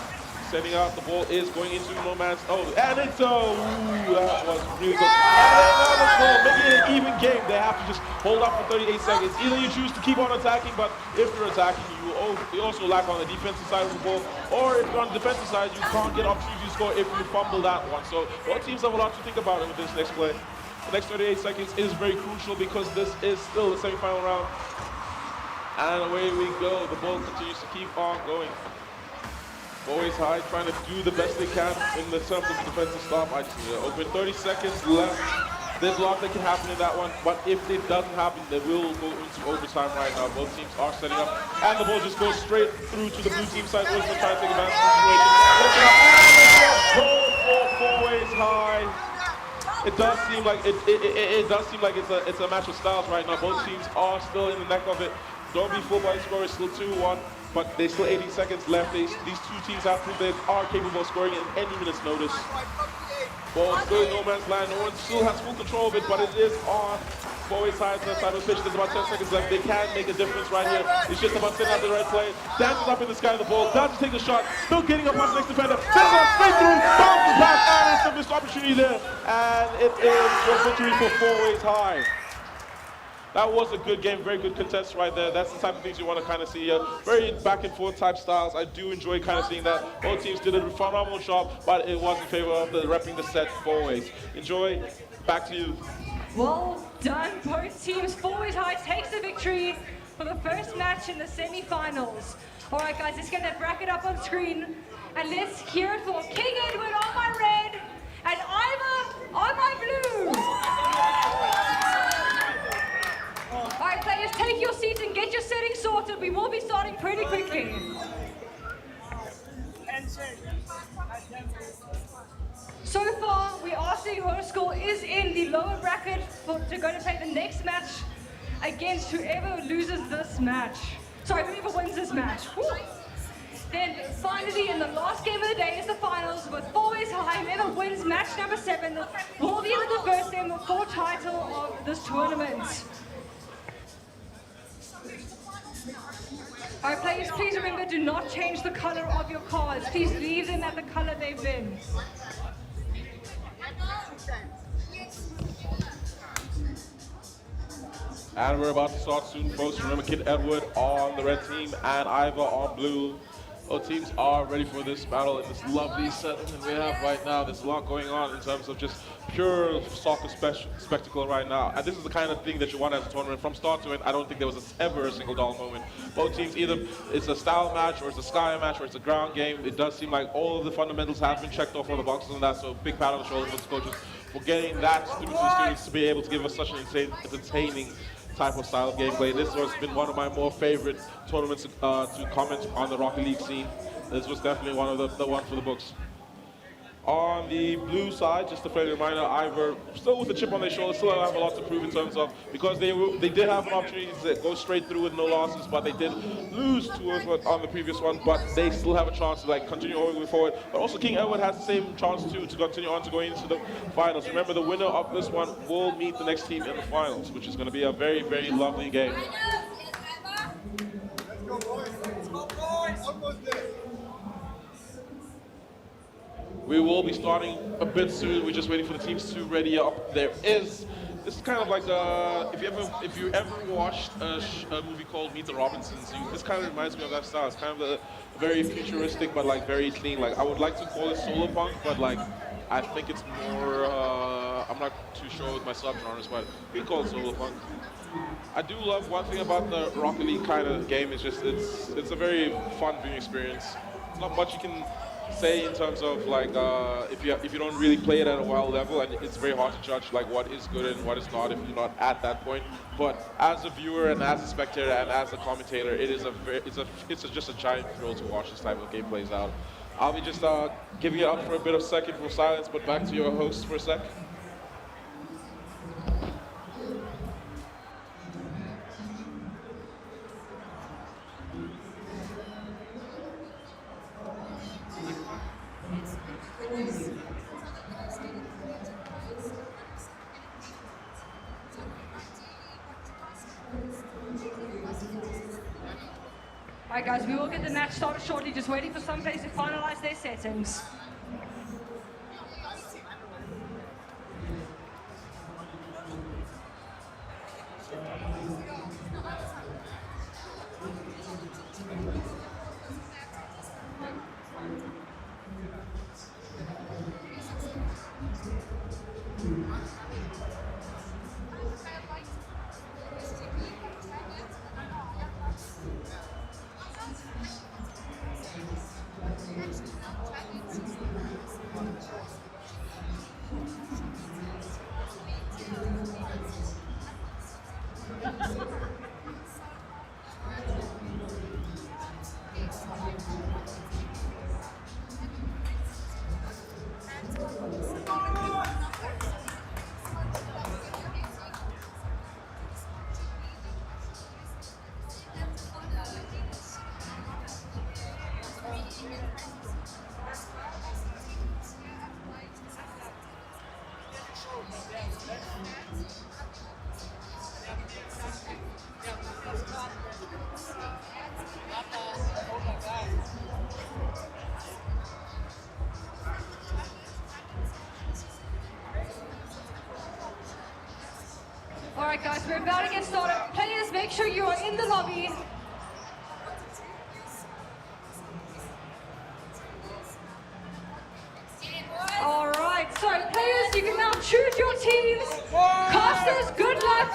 sending out. The ball is going into no man's. Oh, and it's ooh, that was really good. And then another goal, making it an even game. They have to just hold up for 38 seconds. Either you choose to keep on attacking, but if you're attacking, you also lack on the defensive side of the ball. Or if you're on the defensive side, you can't get opportunities to score if you fumble that one. So both teams have a lot to think about with this next play. The next 38 seconds is very crucial because this is still the semi-final round. And away we go. The ball continues to keep on going. Always high, trying to do the best they can in the terms of defensive stop. I just open 30 seconds left. There's a lot that can happen in that one, but if it doesn't happen, they will go into overtime right now. Both teams are setting up, and the ball just goes straight through to the blue team side. We're trying to take advantage of the situation. Looking up, and goal for four ways high. It does seem like it's a match of styles right now. Both teams are still in the neck of it. Don't be fooled by the score. It's still 2-1. But there's still 18 seconds left. These two teams have proved they are capable of scoring in any minute's notice. Ball still in no man's land. No one still has full control of it, but it is on forward side to the side of the pitch. There's about 10 seconds left. They can make a difference right here. It's just about setting out the right play. Dances up in the sky of the ball. Does to take the shot. Still getting up on the next defender. Sends it straight through. Bounces back. And it's a missed opportunity there. And it is a victory for four ways high. That was a good game, very good contest right there. That's the type of things you want to kind of see here. Very back and forth type styles. I do enjoy kind of seeing that. Both teams did a phenomenal job, but it was in favor of the repping the set four ways. Enjoy. Back to you. Well done, both teams. Four Ways High takes the victory for the first match in the semi-finals. All right, guys, let's get that bracket up on screen. And let's hear it for King Edward on my red and Ivor on my blue. All right, players, take your seats and get your settings sorted. We will be starting pretty quickly. So far, we are seeing Horror School is in the lower bracket to go to play the next match against whoever loses this match. Sorry, whoever wins this match. Woo. Then finally, in the last game of the day is the finals with Four Ways High. Whoever wins match number 7 will be able to first in the full title of this tournament. Alright, players, please remember, do not change the color of your cards. Please leave them at the color they've been. And we're about to start soon, folks. Remember, Kid Edward on the red team and Ivor on blue. Both teams are ready for this battle in this lovely setting that we have right now. There's a lot going on in terms of just pure soccer spectacle right now. And this is the kind of thing that you want as a tournament from start to end. I don't think there was ever a single dull moment. Both teams, either it's a style match or it's a sky match or it's a ground game. It does seem like all of the fundamentals have been checked off all the boxes on that. So big pat on the shoulder for the coaches for getting that through to the students to be able to give us such an entertaining type of style of gameplay. This has been one of my more favorite tournaments to comment on the Rocket League scene. This was definitely one of the one for the books. On the blue side, just a friendly reminder, Ivor still with the chip on their shoulder, still have a lot to prove in terms of, because they did have an opportunity to go straight through with no losses, but they did lose to us on the previous one, but they still have a chance to continue going forward. But also King Edward has the same chance to continue on to going into the finals. Remember, the winner of this one will meet the next team in the finals, which is going to be a very, very lovely game. We will be starting a bit soon. We're just waiting for the teams to ready up. This is kind of like if you ever watched a movie called Meet the Robinsons, this kind of reminds me of that style. It's kind of a very futuristic, but very clean. I would like to call it solar punk, but I think it's more. I'm not too sure with my subgenres, but we call it solar punk. I do love one thing about the Rocket League kind of game is just it's a very fun viewing experience. Not much you can say in terms of if you don't really play it at a wild level, and it's very hard to judge what is good and what is not if you're not at that point. But as a viewer and as a spectator and as a commentator, it's just a giant thrill to watch this type of game plays out. I'll be just giving it up for a bit of second for silence, but back to your host for a sec. Alright guys, we will get the match started shortly, just waiting for some players to finalize their settings. Alright guys, we're about to get started. Players, make sure you are in the lobby. Alright, so players, you can now choose your teams. Casters, good luck.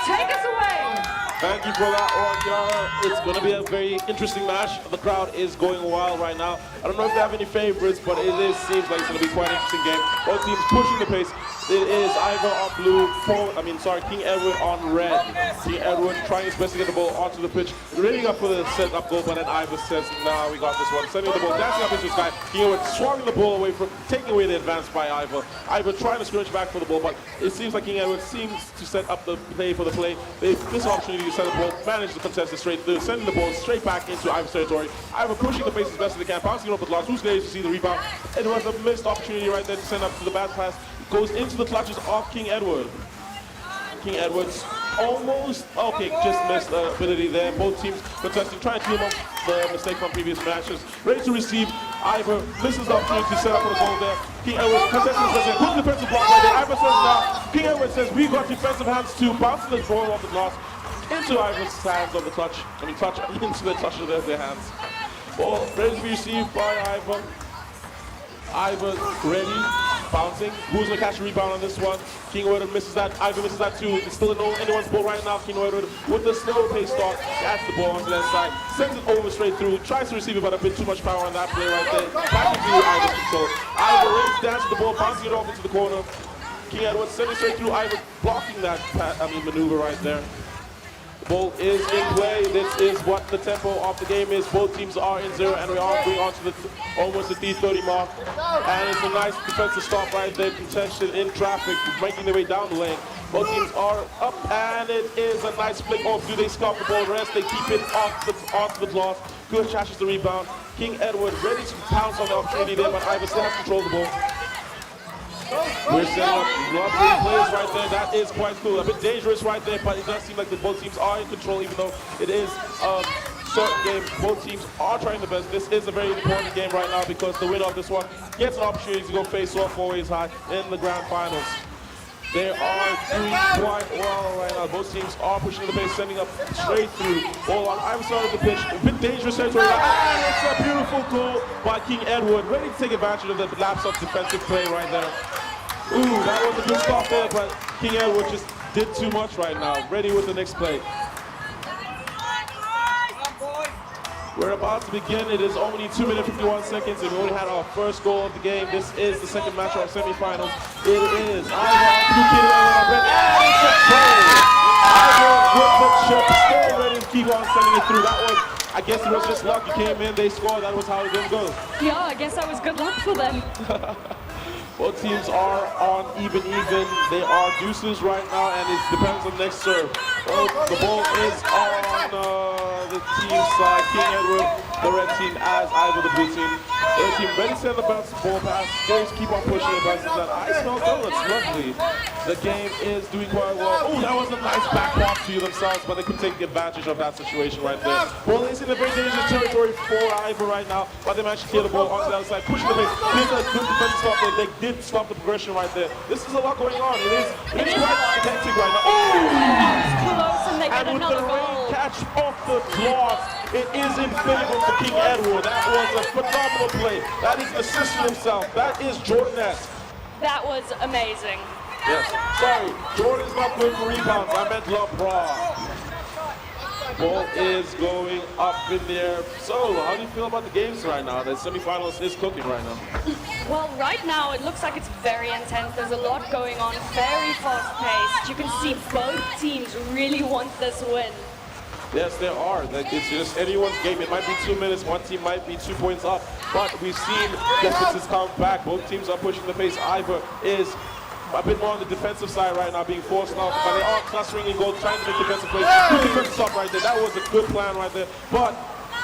Take us away. Thank you for that, Oranjara. It's going to be a very interesting match. The crowd is going wild right now. I don't know if they have any favorites, but seems like it's going to be quite an interesting game. Both teams pushing the pace. It is Ivor on blue, King Edward on red. King Edward trying his best to get the ball onto the pitch, ready up for the set-up goal, but then Ivor says, nah, we got this one. Sending the ball, dancing up into the sky. King Edward swatting the ball away from, taking away the advance by Ivor. Ivor trying to scratch back for the ball, but it seems like King Edward seems to set up the play for the play. They this opportunity to send the ball, manage to contest it straight through, sending the ball straight back into Ivor's territory. Ivor pushing the pace as best as they can, bouncing it up with lots. Who's there to see the rebound? It was a missed opportunity right there to send up to the bad pass. Goes into the clutches of King Edward. King Edward's almost, okay, just missed the ability there. Both teams contesting, trying to clean up the mistake from previous matches. Ready to receive. Ivor misses the opportunity to set up for the goal there. King Edward contesting says, good defensive block right there. Ivor says now, King Edward says, we got defensive hands too. Bouncing the ball off the glass into Ivor's hands of the clutch. Into the touch of their hands. Ball ready to be received by Ivor. Ivor ready, bouncing. Who's gonna catch a rebound on this one? King Edward misses that. Ivor misses that too. It's still anyone's ball right now. King Edward with the slow pace start, gets the ball onto that side, sends it over straight through, tries to receive it, but a bit too much power on that play right there. Back into Ivor's control. Ivor ready to dance with the ball, bouncing it off into the corner. King Edward sending it straight through. Ivor blocking that maneuver right there. Ball is in play. This is what the tempo of the game is. Both teams are in zero, and we are going on to the almost the D30 mark. And it's a nice defensive stop right there. Contention in traffic, making their way down the lane. Both teams are up, and it is a nice flick off. Do they stop the ball? Rest. They keep it off the glass. Good catches the rebound. King Edward ready to pounce on the opportunity there, but Ivor still has control of the ball. We're setting up lovely plays right there. That is quite cool. A bit dangerous right there, but it does seem like both teams are in control, even though it is a certain game. Both teams are trying the best. This is a very important game right now because the winner of this one gets an opportunity to go face off always high in the grand finals. They are doing quite well right now. Both teams are pushing the pace, sending up straight through. Ball on either side of the pitch. A bit dangerous territory. And it's a beautiful goal by King Edward. Ready to take advantage of the lapse of defensive play right there. Ooh, that was a good stop there, but King Edward just did too much right now. Ready with the next play. We're about to begin. It is only 2 minutes 51 seconds, and we only had our first goal of the game. This is the second match of our semifinals. It is Ivor with the chip, still ready to keep on sending it through. That was, I guess it was just luck. You came in, they scored. That was how it didn't go. Yeah, I guess that was good luck for them. Both teams are on even. They are deuces right now, and it depends on the next serve. The ball is on the team side. King Edward, the red team, as Ivor, the blue team. The red team ready to send the bounce ball pass. Goals keep on pushing the bounces. I smell donuts, lovely. The game is doing quite well. Oh, that was a nice back pass to themselves, but they could take advantage of that situation right there. Ball is in a very dangerous territory for Ivor right now, but they managed to clear the ball onto the other side, pushing the pace. Here's a good defensive stop there. They did stop the progression right there. This is a lot going on. It is quite hectic right now. It's close and they get And with another the rain goal. catch off the gloss, it is in favor for King Edward. That was a phenomenal play. That is assisting himself. That is Jordan-esque. That was amazing. Yes. Sorry, Jordan's not good for rebounds. I meant LeBron. Ball is going up in there. So, how do you feel about the games right now? The semifinals is cooking right now. Well, right now it looks like it's very intense. There's a lot going on, very fast-paced. You can see both teams really want this win. Yes, there are. It's just anyone's game. It might be 2 minutes. One team might be 2 points up. But we've seen differences come back. Both teams are pushing the pace. Ivor is a bit more on the defensive side right now, being forced now, but they are clustering in goal, trying to make defensive plays. Good defensive stop right there. That was a good plan right there. But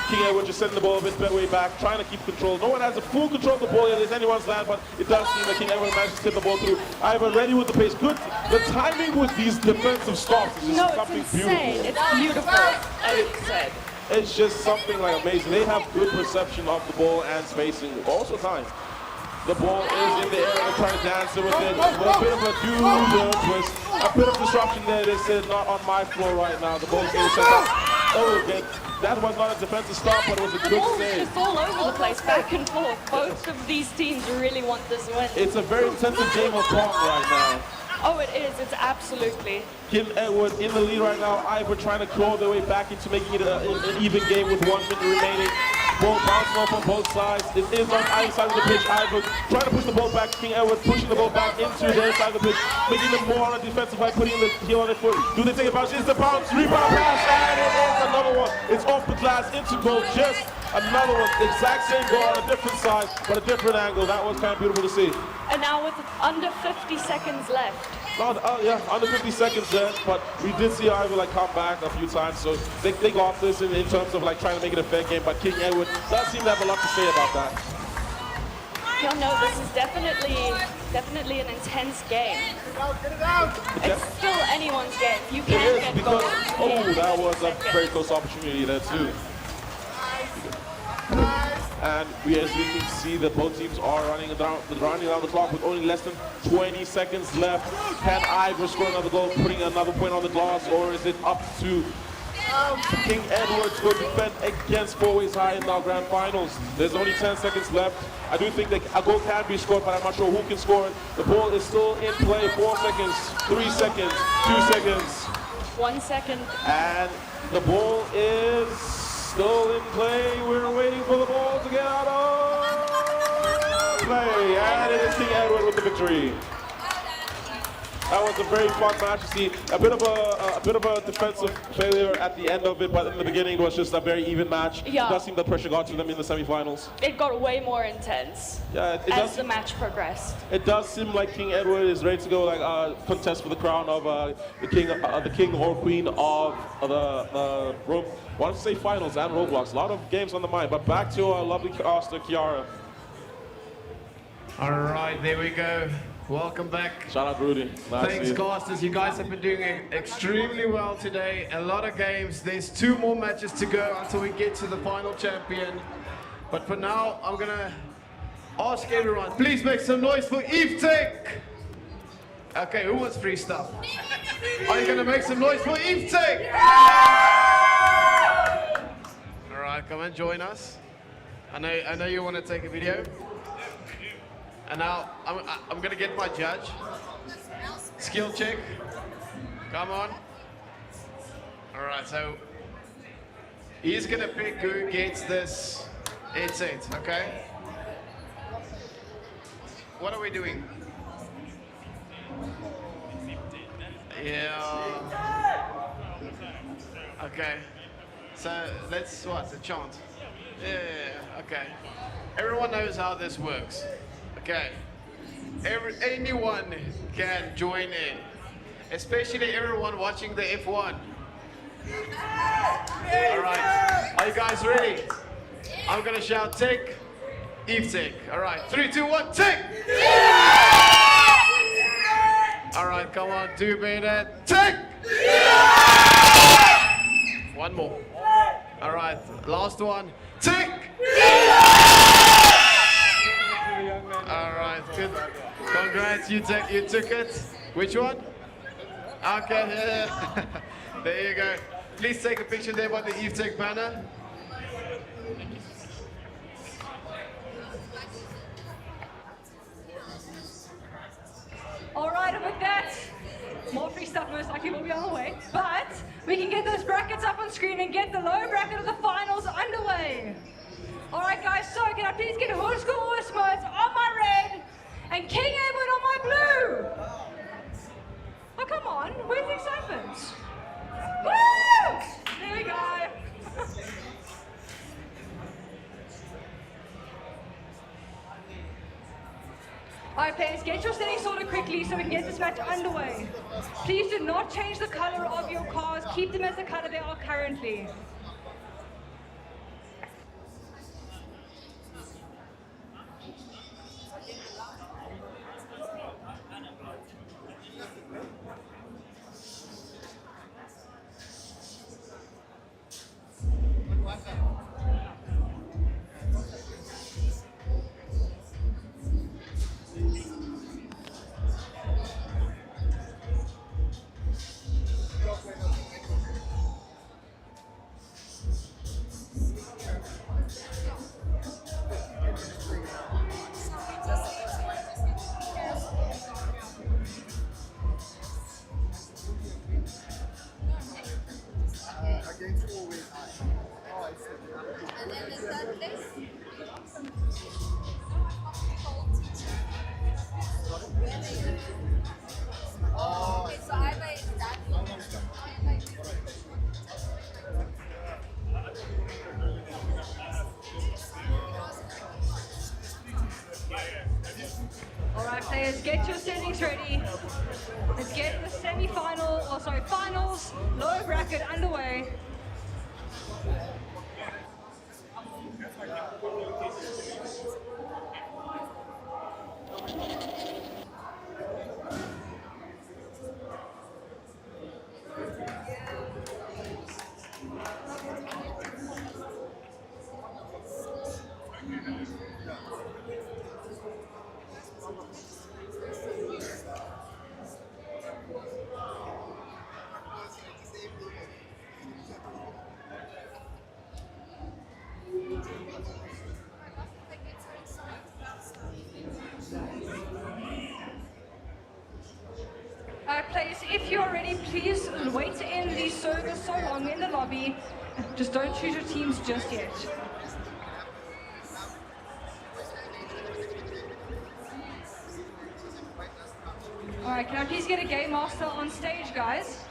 King Edward just sending the ball a bit better way back, trying to keep control. No one has a full control of the ball yet. It's anyone's land, but it does seem that King Edward managed to tip the ball through. Ivor ready with the pace. Good. The timing with these defensive stops is just something beautiful. It's beautiful, as you said. It's just something like amazing. They have good perception of the ball and spacing. Also time. The ball is in the air. They're trying to dance it with it. A bit of a twist. A bit of disruption there. They said not on my floor right now. The ball is being sent out. Oh, okay. That was not a defensive stop, but it was a good save. It's all over the place, back and forth. Both of these teams really want this win. It's a very intensive game of Pong right now. Oh, it is. It's absolutely. King Edward in the lead right now. Ivor trying to claw their way back into making it an even game with 1 minute remaining. Ball bouncing off on both sides. It is on either side of the pitch. Ivor trying to push the ball back. King Edward pushing the ball back into their side of the pitch, making them more on the defensive by putting the heel on their foot. Do they take a bounce? It's the bounce. Rebound pass, and it is another one. It's off the glass into goal. Just another one. Exact same goal on a different side, but a different angle. That was kind of beautiful to see. And now with under 50 seconds left. Yeah, under 50 seconds left, but we did see Ivor like come back a few times, so they got this in terms of like trying to make it a fair game, but King Edward does seem to have a lot to say about that. Yeah, no, this is definitely an intense game. It's still anyone's game. You can't get goals. Oh, that was a very close opportunity there too. And as we can see that both teams are running down the clock with only less than 20 seconds left. Can Ivor score another goal, putting another point on the glass, or is it up to King Edward to defend against Four Ways High in our grand finals? There's only 10 seconds left. I do think that a goal can be scored, but I'm not sure who can score it. The ball is still in play. 4 seconds, 3 seconds, 2 seconds. 1 second. And the ball is still in play. We're waiting for the ball to get out of play. And it is King Edward with the victory. That was a very fun match to see. A bit of a defensive failure at the end of it, but in the beginning it was just a very even match. Yeah. It does seem that pressure got to them in the semifinals. It got way more intense as the match progressed. It does seem like King Edward is ready to go like contest for the crown of the king or queen of the rope. Wanted to say finals and Roblox. A lot of games on the mind, but back to our lovely caster Kiara. All right, there we go. Welcome back. Shout out Rudy. Nice. Thanks, casters. You guys have been doing extremely well today. A lot of games. There's 2 more matches to go until we get to the final champion. But for now, I'm gonna ask everyone, please make some noise for Eve Tech. Okay, who wants free stuff? Are you gonna make some noise for Eve Tech? All right, come and join us. I know you want to take a video. And now I'm gonna get my judge. Skill check. Come on. All right, so he's gonna pick who gets this headset, okay? What are we doing? Yeah. Okay. So let's a chant. Yeah. Okay. Everyone knows how this works. Okay, anyone can join in, especially everyone watching the F1. All right, are you guys ready? I'm gonna shout take, Eve take. All right, 3, 2, 1, take! All right, come on, 2 minutes. Tick! One more. All right, last one. Tick! All right, good. Congrats, you took it. Which one? Okay, yeah. There you go. Please take a picture there by the Eve Tech banner. All right, and with that, more free stuff most likely will be on the way, but we can get those brackets up on screen and get the lower bracket of the finals underway. All right, guys, so can I please get Hood School All-Smarts on my red and King Edward on my blue? Oh, come on, where's the excitement? Woo! There we go. Alright players, get your settings sorted quickly so we can get this match underway. Please do not change the color of your cars, keep them as the color they are currently. Alright players, get your settings ready. Let's get the finals, lower bracket underway. Players, if you're ready, please wait in the server so long in the lobby. Just don't choose your teams just yet. Alright, can I please get a Game Master on stage, guys?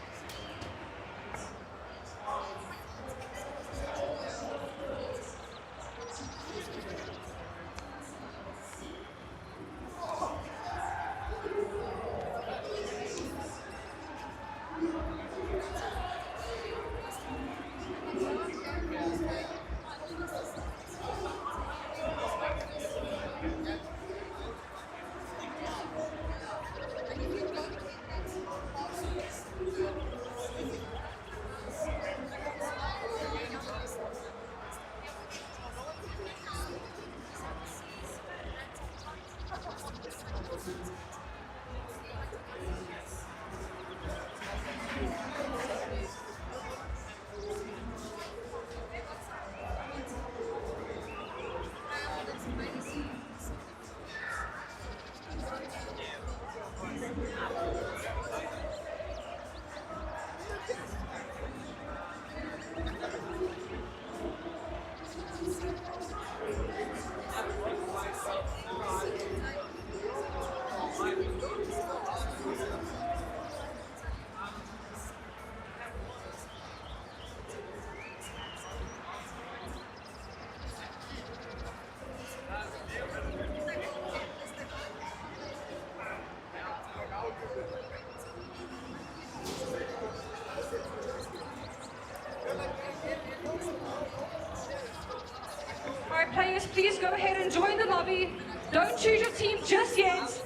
Players, please go ahead and join the lobby. Don't choose your team just yet.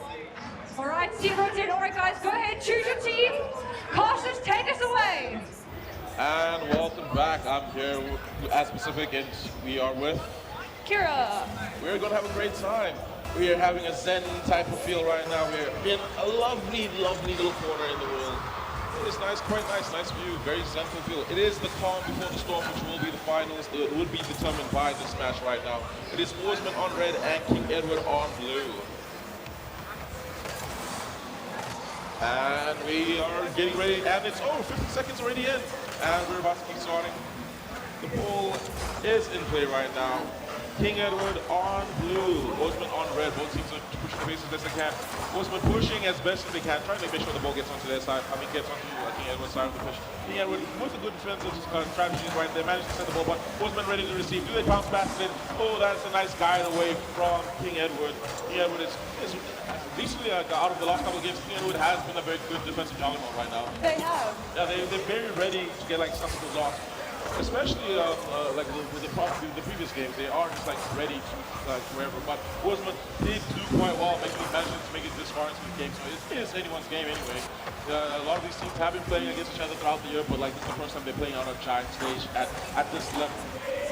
All All right, Steve Rotin. All right, guys, go ahead, choose your team. Casters, take us away. And welcome back. I'm here at Pacific, and we are with Kira. We're going to have a great time. We are having a zen type of feel right now. We're in a lovely, lovely little corner in the world. It's nice, quite nice view, very zenful feel. It is the calm before the storm, which will be the finals. It would be determined by this match right now. It is Oarsman on red and King Edward on blue. And we are getting ready, and it's 50 seconds already in. And we're about to keep starting. The ball is in play right now. King Edward on blue, Oarsman on red. Both teams are pushing the base as best they can. Oarsman pushing as best as they can, trying to make sure the ball gets onto their side. Gets onto King Edward's side of the push. King Edward with a good defensive strategies right there, managed to send the ball, but Oarsman ready to receive. Do they bounce back it? Oh, that's a nice guide away from King Edward. King Edward is recently, out of the last couple of games, King Edward has been a very good defensive juggernaut right now. They have. Yeah, they're very ready to get like something lost. Especially like with the previous games, they are just like ready to wherever. But Oarsman did do quite well, managing to make it this far into the game. So it is anyone's game anyway. A lot of these teams have been playing against each other throughout the year, but like this is the first time they're playing on a giant stage at this level.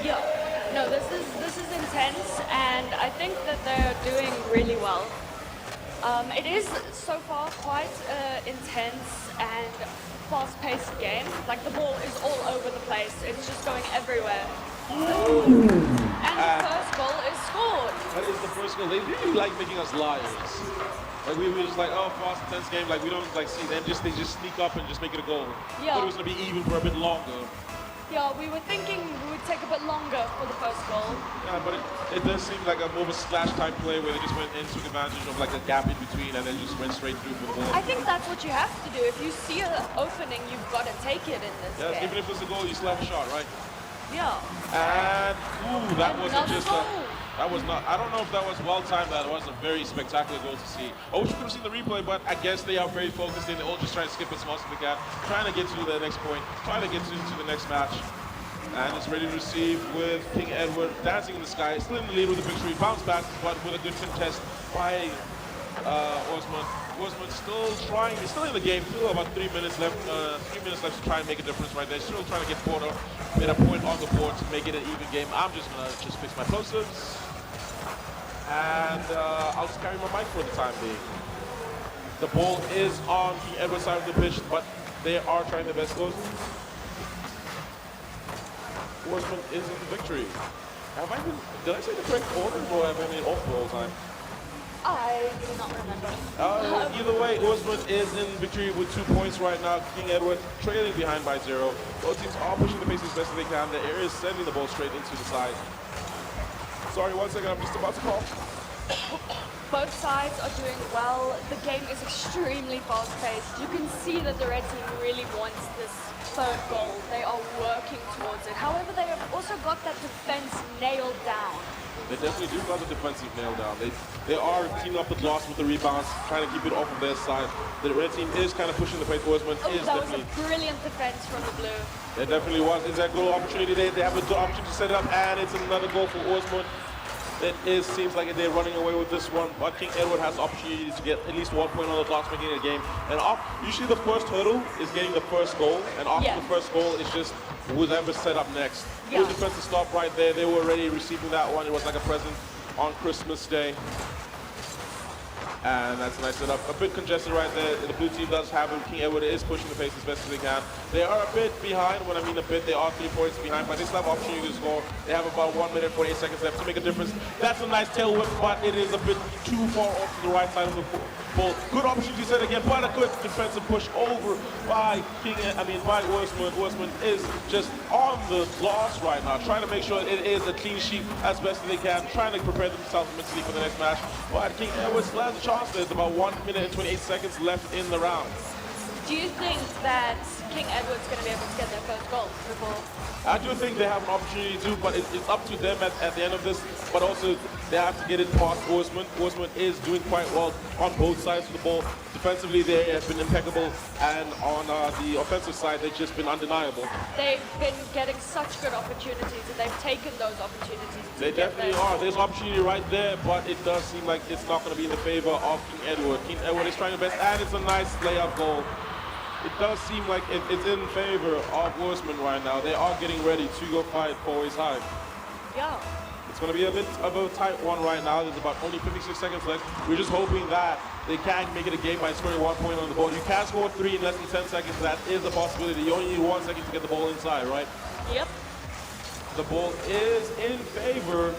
Yeah. No, this is intense, and I think that they're doing really well. It is so far quite intense and fast-paced game. Like the ball is all over the place. It's just going everywhere. And the first goal is scored. That is the first goal. They really like making us liars. Like we were just like, oh, fast, intense game. Like we don't like see them. They just sneak up and just make it a goal. Yeah. But it was gonna be even for a bit longer. Yeah, we were thinking we would take a bit longer for the first goal. Yeah, but it does seem like a more of a slash type play where they just went in, took advantage of like a gap in between, and then just went straight through for the ball. I think that's what you have to do. If you see an opening, you've got to take it in this game. Even if it's a goal, you still have a shot, right? Yeah. And ooh, that wasn't Another just goal. that was not. I don't know if that was well timed. That was a very spectacular goal to see. I wish you could have seen the replay, but I guess they are very focused. They're all just trying to skip as much as they can, trying to get to the next point, trying to get to the next match. And it's ready to receive with King Edward dancing in the sky, still in the lead with the victory. Bounce back, but with a good contest by Oarsman. Oarsman still trying, he's still in the game, still about 3 minutes left. 3 minutes left to try and make a difference right there. Still trying to get quarter, get a point on the board to make it an even game. I'm just gonna fix my plosives. And I'll just carry my mic for the time being. The ball is on King Edward's side of the pitch, but they are trying their best. Oarsman is in the victory. Did I say the correct order, or have I been off the whole time? I do not remember. Either way, Oarsman is in victory with 2 points right now. King Edward trailing behind by 0. Both teams are pushing the pace as best as they can. The air is sending the ball straight into the side. Sorry, 1 second, I'm just about to call. Both sides are doing well. The game is extremely fast-paced. You can see that the red team really wants this third goal. They are working towards it. However, they have also got that defense nailed down. They definitely do got the defensive nailed down. They are teaming up the glass with the rebounds, trying to keep it off of their side. The red team is kind of pushing the pace. Oarsman is that was definitely... a brilliant defense from the blue. There definitely was. Is that goal opportunity there? They have a good opportunity to set it up, and it's another goal for Oarsman. Seems like they're running away with this one, but King Edward has the opportunity to get at least 1 point on the clock, making it a game. And usually the first hurdle is getting the first goal, and after the first goal, it's just whoever set up next. Good defensive stop right there. They were already receiving that one. It was like a present on Christmas Day. And that's a nice setup. A bit congested right there. The blue team does have it. King Edward is pushing the pace as best as they can. They are a bit behind. When I mean a bit, they are 3 points behind, but they still have opportunity to score. They have about 1 minute, 48 seconds left to make a difference. That's a nice tail whip, but it is a bit too far off to the right side of the ball. Good opportunity set again, but a good defensive push over by Oarsman. Oarsman is just on the glass right now, trying to make sure it is a clean sheet as best as they can, trying to prepare themselves mentally for the next match. But King Edward still has a chance. There's about 1 minute and 28 seconds left in the round. Do you think that King Edward's going to be able to get their first goal before. I do think they have an opportunity to, but it's up to them at the end of this. But also, they have to get it past Horseman. Horseman is doing quite well on both sides of the ball. Defensively, they have been impeccable, and on the offensive side, they've just been undeniable. They've been getting such good opportunities, and they've taken those opportunities. They definitely are. There's opportunity right there, but it does seem like it's not going to be in the favor of King Edward. King Edward is trying their best, and it's a nice layup goal. It does seem like it's in favor of Horseman right now. They are getting ready to go fight for his high. Yeah. It's going to be a bit of a tight one right now. There's about only 56 seconds left. We're just hoping that they can make it a game by scoring 1 point on the board. You can score 3 in less than 10 seconds. That is a possibility. You only need 1 second to get the ball inside, right? Yep. The ball is in favor.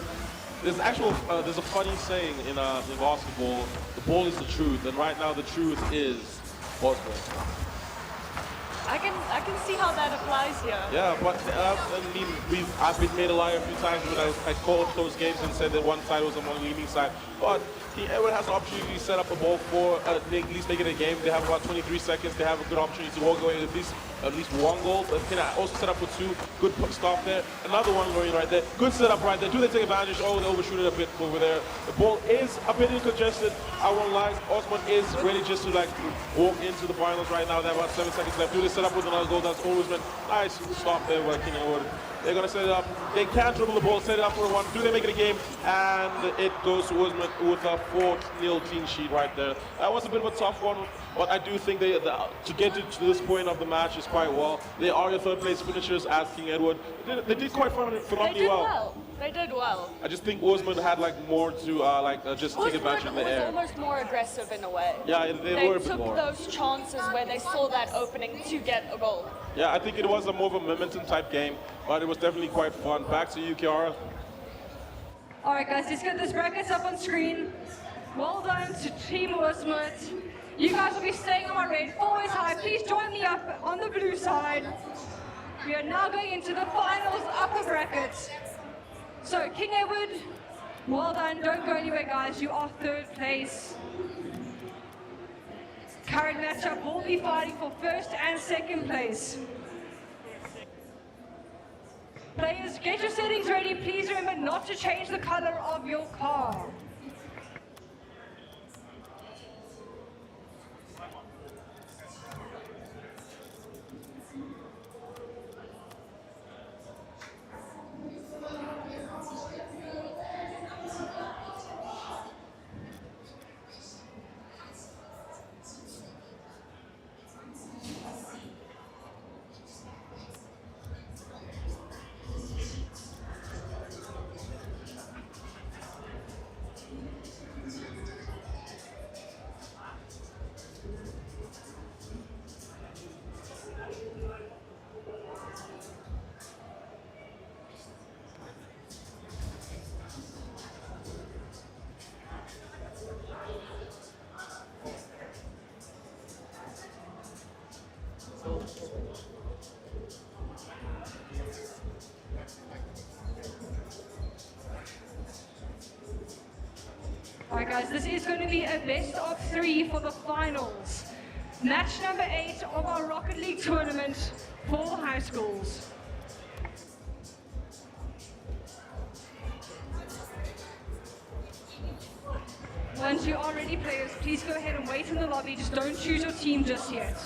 There's a funny saying in basketball, the ball is the truth, and right now the truth is Horseman. I can see how that applies here. Yeah, but I mean, I've been made a liar a few times when I called those games and said that one side was on one leaning side. But King Edward has the opportunity to set up a ball for at least make it a game. They have about 23 seconds. They have a good opportunity to walk away with at least 1 goal. But can also set up for 2. Good stop there. Another one going right there. Good setup right there. Do they take advantage? Oh, they overshoot it a bit over there. The ball is a bit congested. I won't lie. Osman is ready just to like walk into the finals right now. They have about 7 seconds left. Do they set up with another goal? That's always been nice stop there by King Edward. They're going to set it up. They can dribble the ball, set it up for 1. Do they make it a game? And it goes to Usman with a 4-0 clean sheet right there. That was a bit of a tough one, but I do think to get to this point of the match is quite well. They are your third place finishers as King Edward. They did quite phenomenally well. They did well. I just think Usman had like more to just take advantage in the air. Was almost more aggressive in a way. Yeah, they were a bit took more. those chances where they saw that opening to get a goal. Yeah, I think it was more of a momentum type game, but it was definitely quite fun. Back to you, Kiara. All right, guys, let's get this brackets up on screen. Well done to Team Osmut. You guys will be staying on my red. Always high. Please join me up on the blue side. We are now going into the finals upper brackets. So, King Edward, well done. Don't go anywhere, guys. You are third place. Current matchup will be fighting for first and second place. Players, get your settings ready. Please remember not to change the color of your car. Alright guys, this is going to be a best of 3 for the finals. Match number 8 of our Rocket League tournament for high schools. Once you are ready, players, please go ahead and wait in the lobby. Just don't choose your team just yet.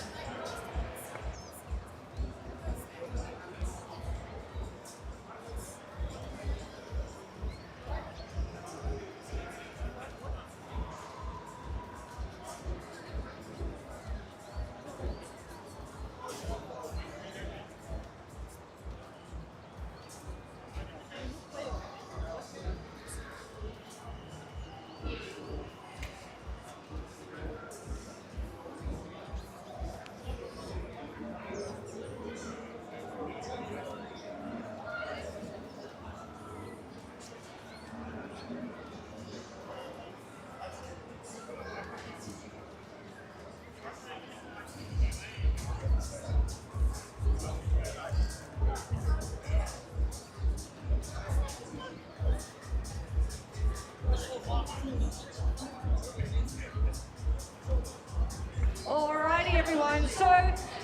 Alrighty everyone, so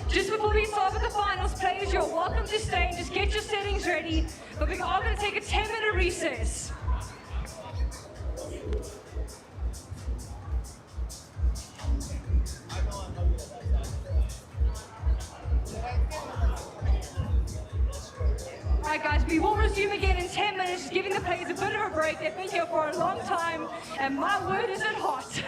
Just before we start with the finals, players, you're welcome to stay and just get your settings ready. But we are going to take a 10-minute recess. Alright guys, we will resume again in 10 minutes, just giving the players a bit of a break. They've been here for a long time, and my word is it hot.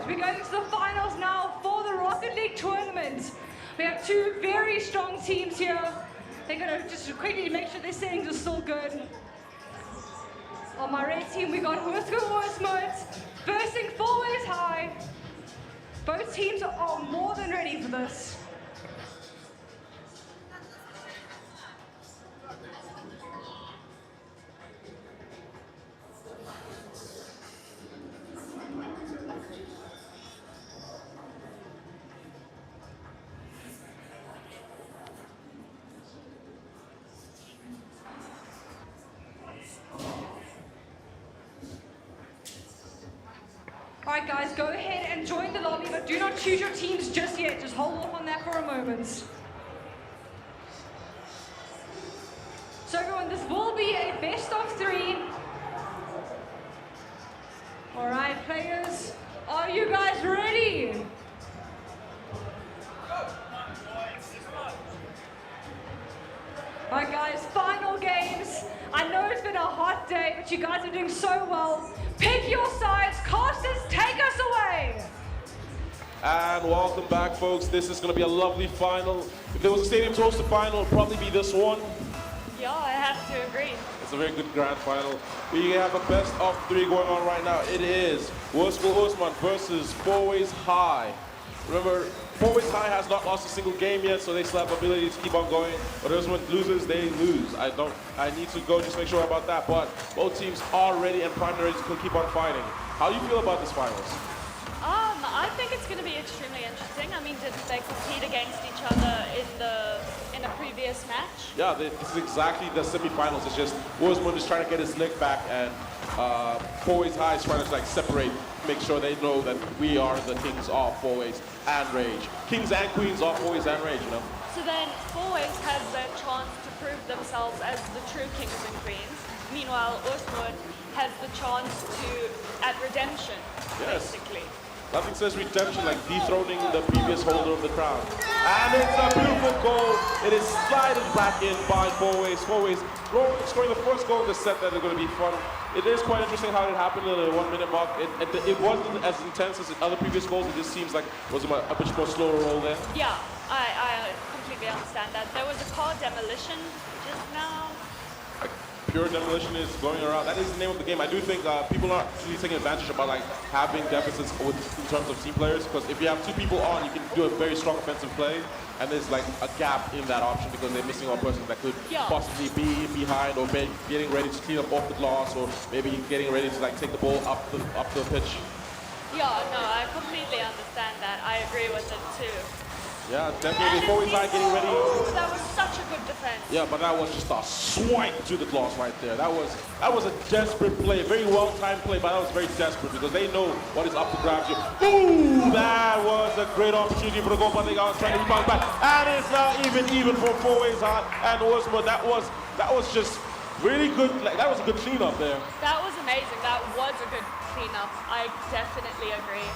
We're going to the finals now for the Rocket League tournament. We have two very strong teams here. They're going to just quickly make sure their settings are still good. On my red team, we got Whisker Worsmut bursting forward high. Both teams are more than ready for this. Alright guys, go ahead and join the lobby, but do not choose your teams just yet. Just hold off on that for a moment. So everyone, this will be a best of 3. Alright players, are you guys ready? Alright guys, final games. I know it's been a hot day, but you guys are doing so well. Pick your sides, casters, take us away! And welcome back, folks. This is going to be a lovely final. If there was a stadium to host the final, it'd probably be this one. Yeah, I have to agree. It's a very good grand final. We have a best of 3 going on right now. It is Wolfsburg Osman versus Fourways High. Remember, Fourways High has not lost a single game yet, so they still have ability to keep on going. But Osman loses, they lose. I need to go just make sure about that. But both teams are ready and primed and ready to keep on fighting. How do you feel about this finals? I think it's going to be extremely interesting. I mean, didn't they compete against each other in a previous match? Yeah, this is exactly the semifinals. It's just Osman is trying to get his leg back, and Fourways High is trying to like separate, make sure they know that we are the kings of Fourways and Rage. Kings and queens of Fourways and Rage, you know? So then, Fourways has their chance to prove themselves as the true kings and queens. Meanwhile, Osman has the chance to, at redemption, Yes. basically. Nothing says redemption like dethroning the previous holder of the crown. And it's a beautiful goal. It is slided back in by Fourways. Fourways scoring the first goal in the set that are going to be fun. It is quite interesting how it happened in the 1 minute mark. It wasn't as intense as the other previous goals. It just seems like it was a bit more slower roll there. Yeah, I completely understand that. There was a car demolition just now. Pure demolition is going around. That is the name of the game. I do think people are really taking advantage about like having deficits in terms of team players, because if you have 2 people on, you can do a very strong offensive play, and there's like a gap in that option because they're missing one person that could possibly be behind or getting ready to clean up off the glass, or maybe getting ready to like take the ball up the pitch. Yeah, no, I completely understand that. I agree with it too. Yeah, definitely. Fourways High getting ready. Oh, that was such a good defense. Yeah, but that was just a swipe to the glass right there. That was a desperate play, very well-timed play, but that was very desperate because they know what is up to grab you. Ooh, that was a great opportunity for the goal, but they got trying to rebound back. And it's now even for Fourways High and Osman. That was just really good. Like, that was a good cleanup there. That was amazing. That was a good cleanup. I definitely agree.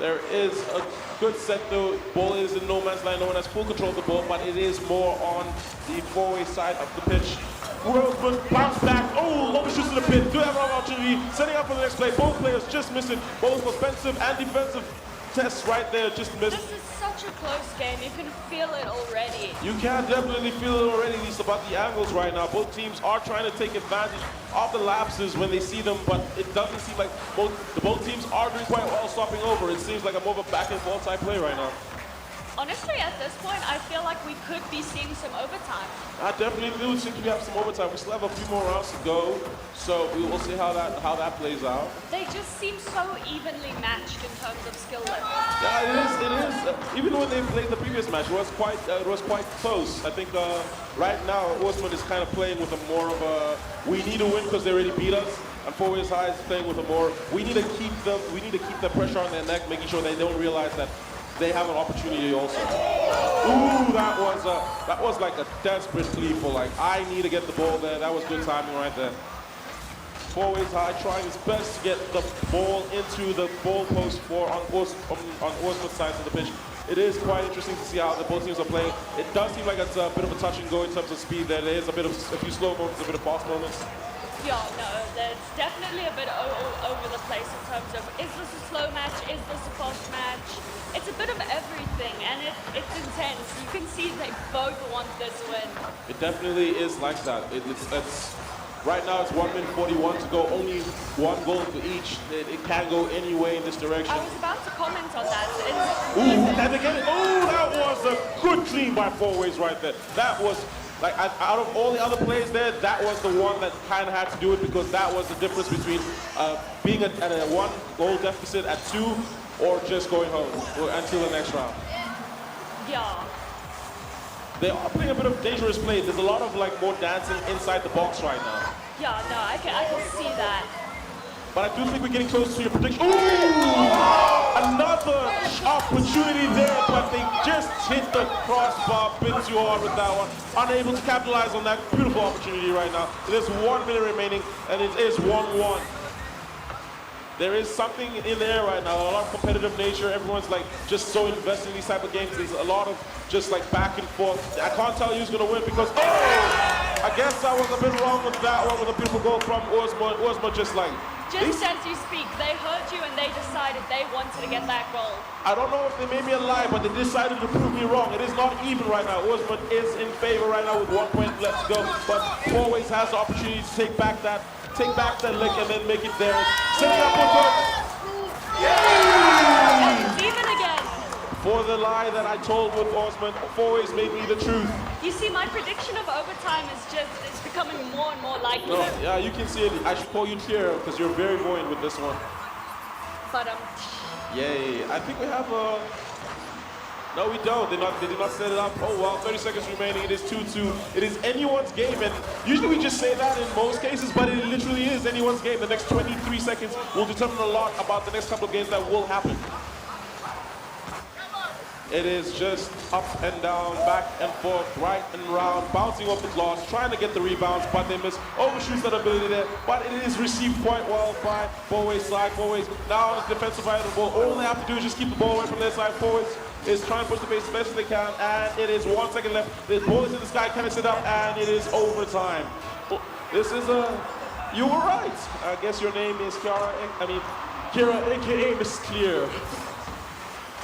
There is a good set though. Ball is in no man's line. No one has full control of the ball, but it is more on the Fourways side of the pitch. Roseman bounce back. Oh, Lobby shoots to the pin. Do have an opportunity. Setting up for the next play. Both players just missing. Both offensive and defensive tests right there just missed. This is such a close game. You can feel it already. You can definitely feel it already, at least about the angles right now. Both teams are trying to take advantage of the lapses when they see them, but it doesn't seem like both teams are doing quite well stopping over. It seems like a more of a back and forth type play right now. Honestly, at this point, I feel like we could be seeing some overtime. I definitely do think we have some overtime. We still have a few more rounds to go, so we will see how that plays out. They just seem so evenly matched in terms of skill level. Yeah, it is. Even when they played the previous match, it was quite close. I think right now Osman is kind of playing with a more of a we need to win because they already beat us. And Fourways High is playing with a more we need to keep the pressure on their neck, making sure they don't realize that they have an opportunity also. Ooh, that was like a desperate plea for like, I need to get the ball there. That was good timing right there. Fourways High trying his best to get the ball into the ball post on Osman's side of the pitch. It is quite interesting to see how the both teams are playing. It does seem like it's a bit of a touch and go in terms of speed there. There is a few slow moments, a bit of fast moments. Yeah, no, there's definitely a bit over the place in terms of, is this a slow match, is this a fast match? It's a bit of everything, and it's intense. You can see they both want this win. It definitely is like that. It's right now it's 1 minute 41 to go, only one goal for each. It can go any way in this direction. I was about to comment on that. Ooh, and again, that was a good clean by Fourways right there. That was, like, out of all the other plays there, that was the one that kind of had to do it because that was the difference between being at a 1 goal deficit at 2 or just going home until the next round. Yeah. They are playing a bit of dangerous play. There's a lot of like more dancing inside the box right now. Yeah, no, I can see that. But I do think we're getting close to your prediction. Ooh! Another opportunity there, but they just hit the crossbar a bit too hard with that one. Unable to capitalize on that beautiful opportunity right now. There's 1 minute remaining, and it is 1-1. There is something in the air right now, a lot of competitive nature. Everyone's like just so invested in these type of games. There's a lot of just like back and forth. I can't tell you who's gonna win because, I guess I was a bit wrong with that one with a beautiful goal from Osman. Osman just like, Just as you speak, they heard you and they decided they wanted to get that goal. I don't know if they made me a lie, but they decided to prove me wrong. It is not even right now. Osman is in favor right now with 1 point left to go, but always has the opportunity to take back that lick and then make it theirs. Setting up It's even again. for the lie that I told with Osman, always made me the truth. You see, my prediction of overtime is becoming more and more likely. No, yeah, you can see it. I should call you Tier because you're very buoyant with this one. But Yay. I think we have a... No, we don't. They did not set it up. Oh, well, 30 seconds remaining. It is 2-2. It is anyone's game, and usually we just say that in most cases, but it literally is anyone's game. The next 23 seconds will determine a lot about the next couple of games that will happen. It is just up and down, back and forth, right and round, bouncing off the glass, trying to get the rebounds, but they miss. Overshoots that ability there, but it is received quite well by Fourways side. Fourways now on the defensive side of the ball. All they have to do is just keep the ball away from their side. Fourways is trying to push the pace as best as they can, and it is 1 second left. The ball is in the sky, can it sit up, and it is overtime. This is you were right. I guess your name is Kira, aka Miss Clear.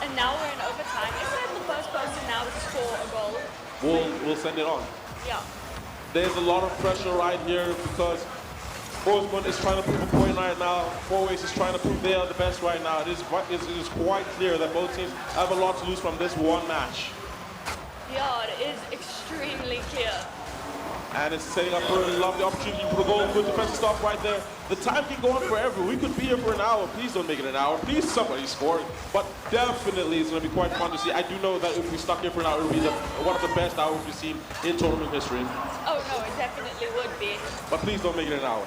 and now we're in overtime. Isn't it the first person now to score a goal? We'll send it on. Yeah. There's a lot of pressure right here because Osman is trying to prove a point right now. Fourways is trying to prove they are the best right now. It is quite clear that both teams have a lot to lose from this one match. Yeah, it is extremely clear. And it's setting up for a lovely opportunity for the goal. Good defensive stop right there. The time can go on forever. We could be here for an hour. Please don't make it an hour. Please somebody score. But definitely it's going to be quite fun to see. I do know that if we stuck here for an hour, it would be one of the best hours we've seen in tournament history. Oh no, it definitely would be. But please don't make it an hour.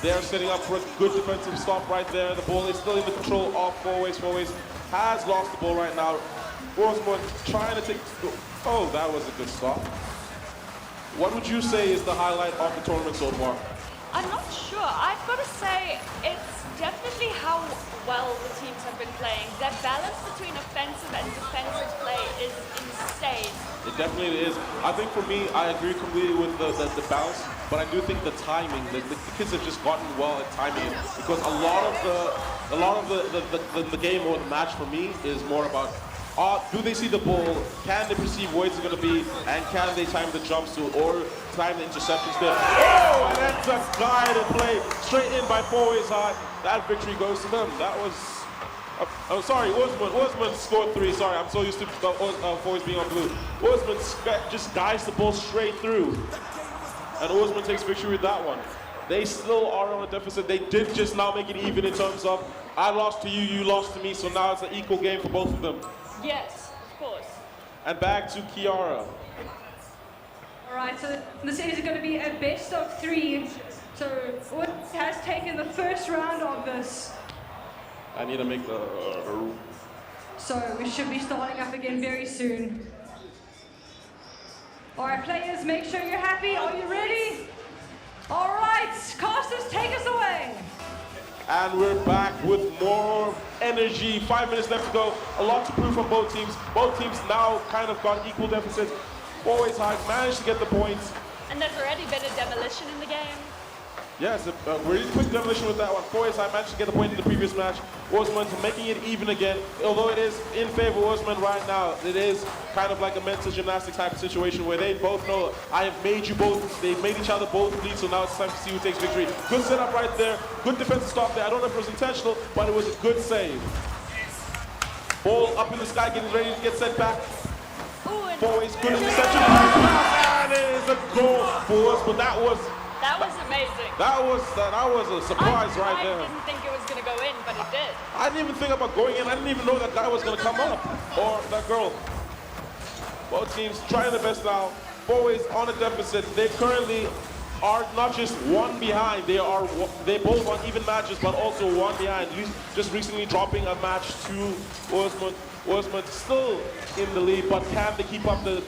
They're setting up for a good defensive stop right there. The ball is still in the control of Fourways. Fourways has lost the ball right now. Osman trying to take... Oh, that was a good stop. What would you say is the highlight of the tournament so far? I'm not sure. I've got to say it's definitely how well the teams have been playing. Their balance between offensive and defensive play is insane. It definitely is. I think for me, I agree completely with the balance, but I do think the timing, the kids have just gotten well at timing it, because a lot of the game or the match for me is more about do they see the ball, can they perceive where it's going to be, and can they time the jumps to or time the interceptions there. Oh, and that's a guided play straight in by Fourways High. That victory goes to them. That was... I'm sorry, Osman scored 3. Sorry, I'm so used to Fourways being on blue. Osman just guides the ball straight through. And Osman takes victory with that one. They still are on a deficit. They did just now make it even in terms of I lost to you, you lost to me, so now it's an equal game for both of them. Yes, of course. And back to Kiara. All right, so this is going to be a best of 3. So what has taken the first round of this? I need to make the... So we should be starting up again very soon. All right, players, make sure you're happy. Are you ready? All right, casters, take us away. And we're back with more energy. 5 minutes left to go. A lot to prove from both teams. Both teams now kind of got equal deficits. Fourways High managed to get the points. And there's already been a demolition in the game. Yes, a really quick demolition with that one. Fourways High managed to get the point in the previous match. Osman making it even again. Although it is in favor of Osman right now, it is kind of like a mental gymnastics type of situation where they both know I have made you both, they've made each other both lead, so now it's time to see who takes victory. Good setup right there, good defensive stop there. I don't know if it was intentional, but it was a good save. Ball up in the sky, getting ready to get sent back. Fourways, good interception. And it is a goal for us, but that was amazing. That was a surprise right there. I didn't think it was going to go in, but it did. I didn't even think about going in. I didn't even know that guy was going to come up. Or that girl. Both teams trying their best now. Fourways on a deficit. They currently are not just one behind, they both on even matches, but also one behind. Just recently dropping a match to Osman. Osman still in the lead, but can they keep up the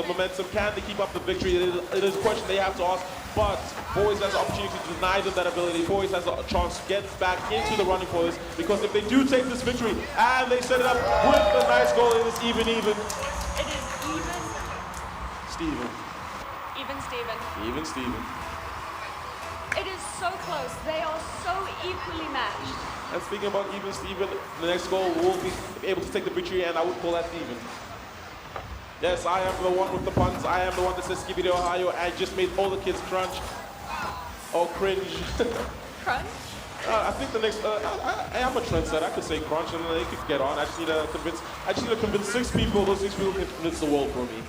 momentum? Can they keep up the victory? It is a question they have to ask, but Boys has the opportunity to deny them that ability. Boys has a chance to get back into the running for this, because if they do take this victory, and they set it up with a nice goal, it is even. It is even. Steven. Even Steven. It is so close. They are so equally matched. And speaking about even Steven, the next goal will be able to take the victory, and I would call that even. Yes, I am the one with the puns. I am the one that says Skibidi Ohio. I just made all the kids crunch. Oh, cringe. Crunch? I think the next, I am a trendsetter. I could say crunch and they could get on. I just need to convince 6 people. Those 6 people can convince the world for me.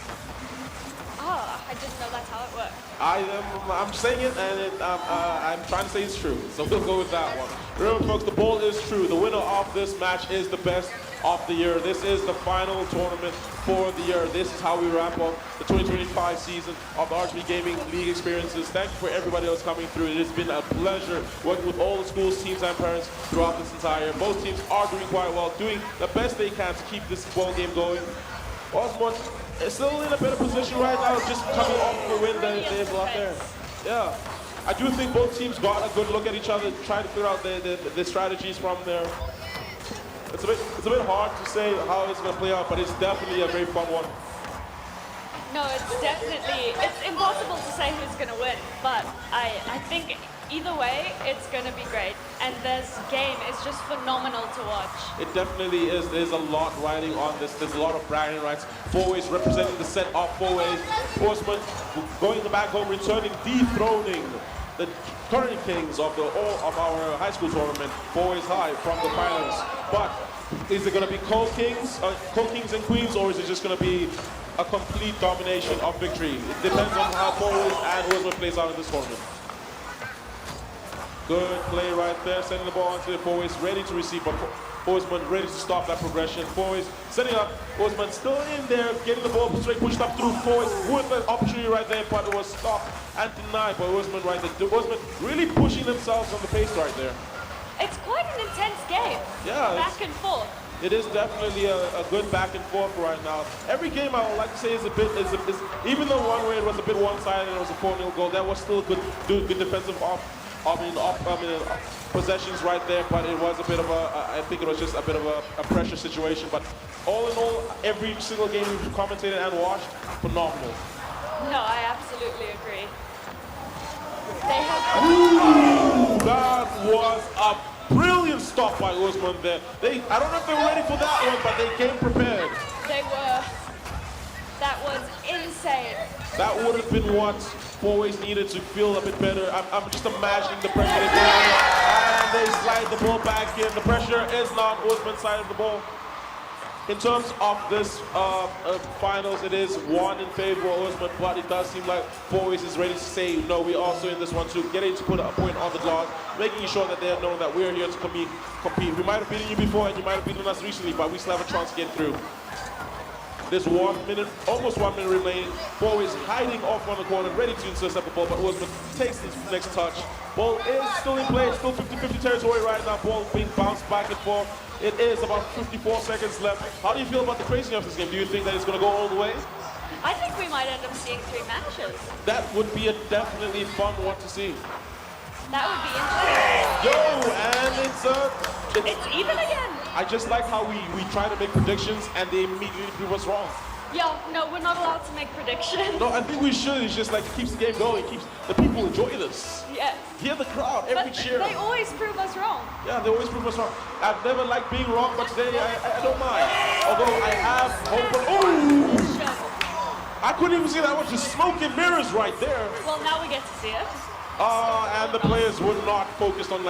Oh, I didn't know that's how it worked. I'm saying it, and I'm trying to say it's true. So we'll go with that one. Remember, folks, the ball is true. The winner of this match is the best of the year. This is the final tournament for the year. This is how we wrap up the 2025 season of the RGB Gaming League experiences. Thank you for everybody else coming through. It has been a pleasure working with all the schools, teams, and parents throughout this entire year. Both teams are doing quite well, doing the best they can to keep this ball game going. Osmond is still in a better position right now, just coming off the win. There's a lot there. Yeah. I do think both teams got a good look at each other, trying to figure out their strategies from there. It's a bit hard to say how it's going to play out, but it's definitely a very fun one. No, it's impossible to say who's going to win, but I think either way, it's going to be great. And this game is just phenomenal to watch. It definitely is. There's a lot riding on this. There's a lot of bragging rights. 4ways representing the set of 4ways. Horseman going back home, returning, dethroning the current kings of our high school tournament, 4ways High, from the finals. But is it going to be co-kings and queens, or is it just going to be a complete domination of victory? It depends on how 4ways and Horseman plays out in this tournament. Good play right there, sending the ball onto the 4ways, ready to receive, but Osman ready to stop that progression. 4ways setting up, Osman still in there, getting the ball straight pushed up through 4ways with an opportunity right there, but it was stopped and denied by Osman right there. Osman really pushing themselves on the pace right there. It's quite an intense game. Yeah. Back and forth. It is definitely a good back and forth right now. Every game I would like to say is even though one way it was a bit one-sided and it was a 4-0 goal, that was still good defensive possessions right there, but it was a bit of I think it was just a bit of a pressure situation. But all in all, every single game we've commentated and watched, phenomenal. No, I absolutely agree. Ooh, that was a brilliant stop by Osman there. I don't know if they were ready for that one, but they came prepared. They were. That was insane. That would have been what 4ways needed to feel a bit better. I'm just imagining the pressure they put on it, and they slide the ball back in. The pressure is not Osman's side of the ball. In terms of this finals, it is one in favor of Osman, but it does seem like 4ways is ready to say, no, we're also in this one too. Getting to put a point on the clock, making sure that they're knowing that we're here to compete. We might have beaten you before, and you might have beaten us recently, but we still have a chance to get through. There's 1 minute, almost 1 minute remaining. 4ways hiding off on the corner, ready to intercept the ball, but Osman takes his next touch. Ball is still in play, still 50-50 territory right now. Ball being bounced back and forth. It is about 54 seconds left. How do you feel about the craziness of this game? Do you think that it's going to go all the way? I think we might end up seeing 3 matches. That would be a definitely fun one to see. That would be interesting. Yo, and it's even again. I just like how we try to make predictions and they immediately prove us wrong. Yeah, no, we're not allowed to make predictions. No, I think we should. It's just like it keeps the game going. It keeps the people enjoy this. Yes. Hear the crowd, every cheer. They always prove us wrong. Yeah, they always prove us wrong. I've never liked being wrong, but today I don't mind. Although I have hope for... Oh! I couldn't even see that. I was just smoke and mirrors right there. Well, now we get to see it. And the players were not focused on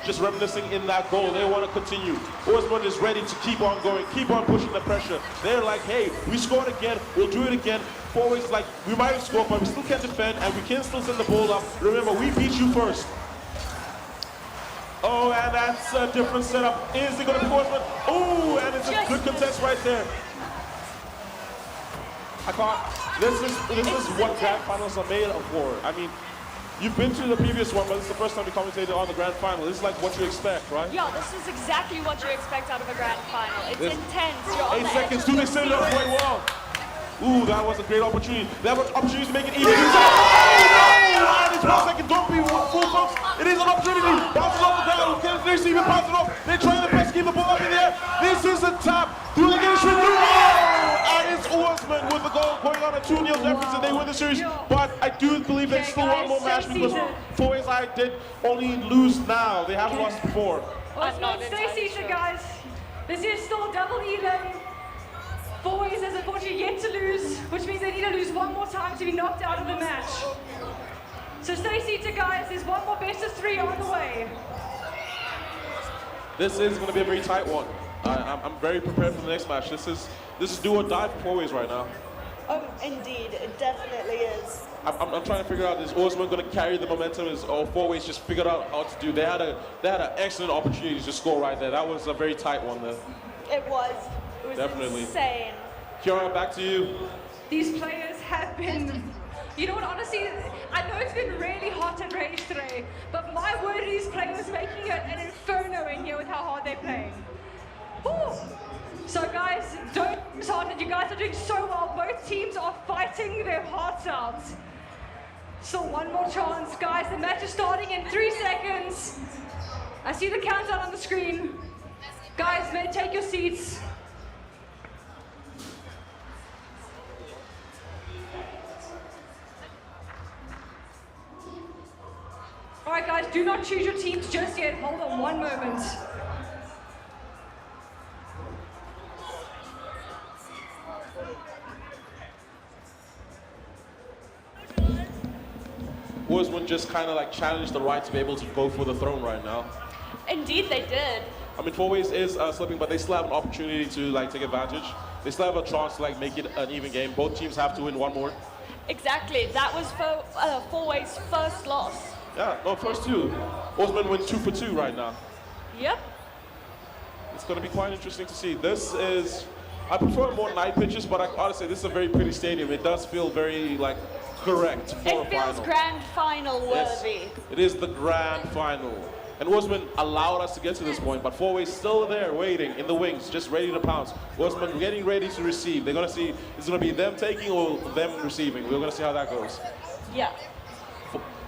just reminiscing in that goal. They want to continue. Osman is ready to keep on going, keep on pushing the pressure. They're like, hey, we scored again, we'll do it again. 4ways like, we might have scored, but we still can defend, and we can still send the ball up. Remember, we beat you first. Oh, and that's a different setup. Is it going to be Osman? Oh, and it's a good contest right there. I can't. This is what grand finals are made for. I mean, You've been to the previous one, but this is the first time you commentated on the grand final. This is like what you expect, right? Yeah, this is exactly what you expect out of a grand final. It's intense. You're on 8 the seconds. edge Do of they your set it up seat. quite well? Ooh, that was a great opportunity. They have an opportunity to make it even. Oh, no! And it's 1 second. Don't be fool, folks. It is an opportunity. Bounces off the ground. Can they even bounce it off? They're trying their best to keep the ball up in the air. This is a tap. Do they get a straight through? Oh! And it's Orsman with the goal going on a 2-0 deficit. They win the series. But I do believe there's still one more match because Fourways I did only lose now. They haven't lost before. I'm not Stay entirely seated, sure. guys. This is still double Elan. Fourways has unfortunately yet to lose, which means they need to lose one more time to be knocked out of the match. So stay seated, guys. There's one more best of 3 on the way. This is going to be a very tight one. I'm very prepared for the next match. This is do or die for Fourways right now. Oh, indeed. It definitely is. I'm trying to figure out, is Orsman going to carry the momentum? Is Fourways just figured out how to do? They had an excellent opportunity to score right there. That was a very tight one there. It was. It was Definitely. insane. Kiara, back to you. These players have been, you know what, honestly, I know it's been really hot and rainy today, but my word, these players making it an inferno in here with how hard they're playing. Whew. So guys, don't be disheartened. You guys are doing so well. Both teams are fighting their hearts out. So one more chance, guys. The match is starting in 3 seconds. I see the countdown on the screen. Guys, may take your seats. All right, guys, do not choose your teams just yet. Hold on one moment. Orsman just kind of like challenged the right to be able to go for the throne right now. Indeed, they did. I mean, Fourways is slipping, but they still have an opportunity to like take advantage. They still have a chance to like make it an even game. Both teams have to win one more. Exactly. That was Fourways' first loss. Yeah, no, first two. Orsman went 2 for 2 right now. Yep. It's going to be quite interesting to see. This is, I prefer more night pitches, but I gotta say this is a very pretty stadium. It does feel very like correct for a It feels final. grand final Yes, worthy. it is the grand final. And Orsman allowed us to get to this point, but Fourways still there waiting in the wings, just ready to pounce. Orsman getting ready to receive. They're gonna see, it's gonna be them taking or them receiving. We're gonna see how that goes. Yeah.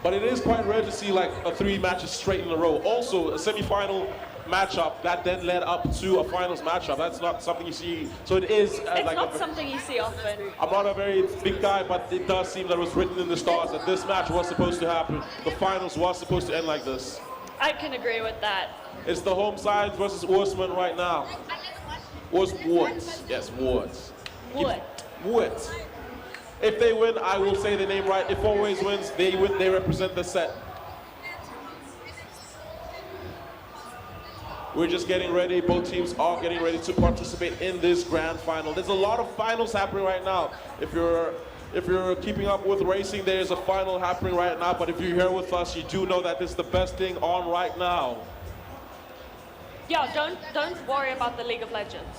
But it is quite rare to see like 3 matches straight in a row. Also, a semi-final matchup that then led up to a finals matchup. That's not something you see. So it is It's like not something you see often. I'm not a very big guy, but it does seem that it was written in the stars that this match was supposed to happen. The finals was supposed to end like this. I can agree with that. It's the home side versus Orsman right now. Woods. Yes, Woods. Wood. Woods. If they win, I will say the name right. If Fourways wins, they win. They represent the set. We're just getting ready. Both teams are getting ready to participate in this grand final. There's a lot of finals happening right now. If you're keeping up with racing, there's a final happening right now. But if you're here with us, you do know that this is the best thing on right now. Yeah, don't worry about the League of Legends.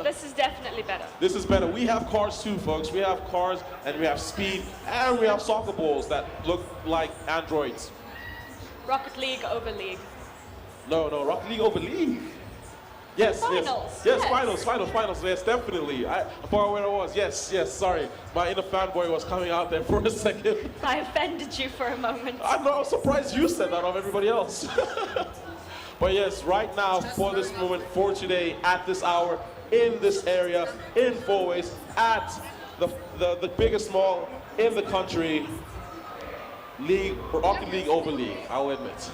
This is definitely better. This is better. We have cars too, folks. We have cars and we have speed and we have soccer balls that look like androids. Rocket League over League. No, Rocket League over League. Yes, Finals, yes, yes. finals. Yes, definitely. I forgot where I was. Yes, sorry. My inner fanboy was coming out there for a second. I offended you for a moment. I'm not surprised you said that of everybody else. But yes, right now, for this moment, for today, at this hour, in this area, in Fourways, at the biggest mall in the country, Rocket League over League, I'll admit.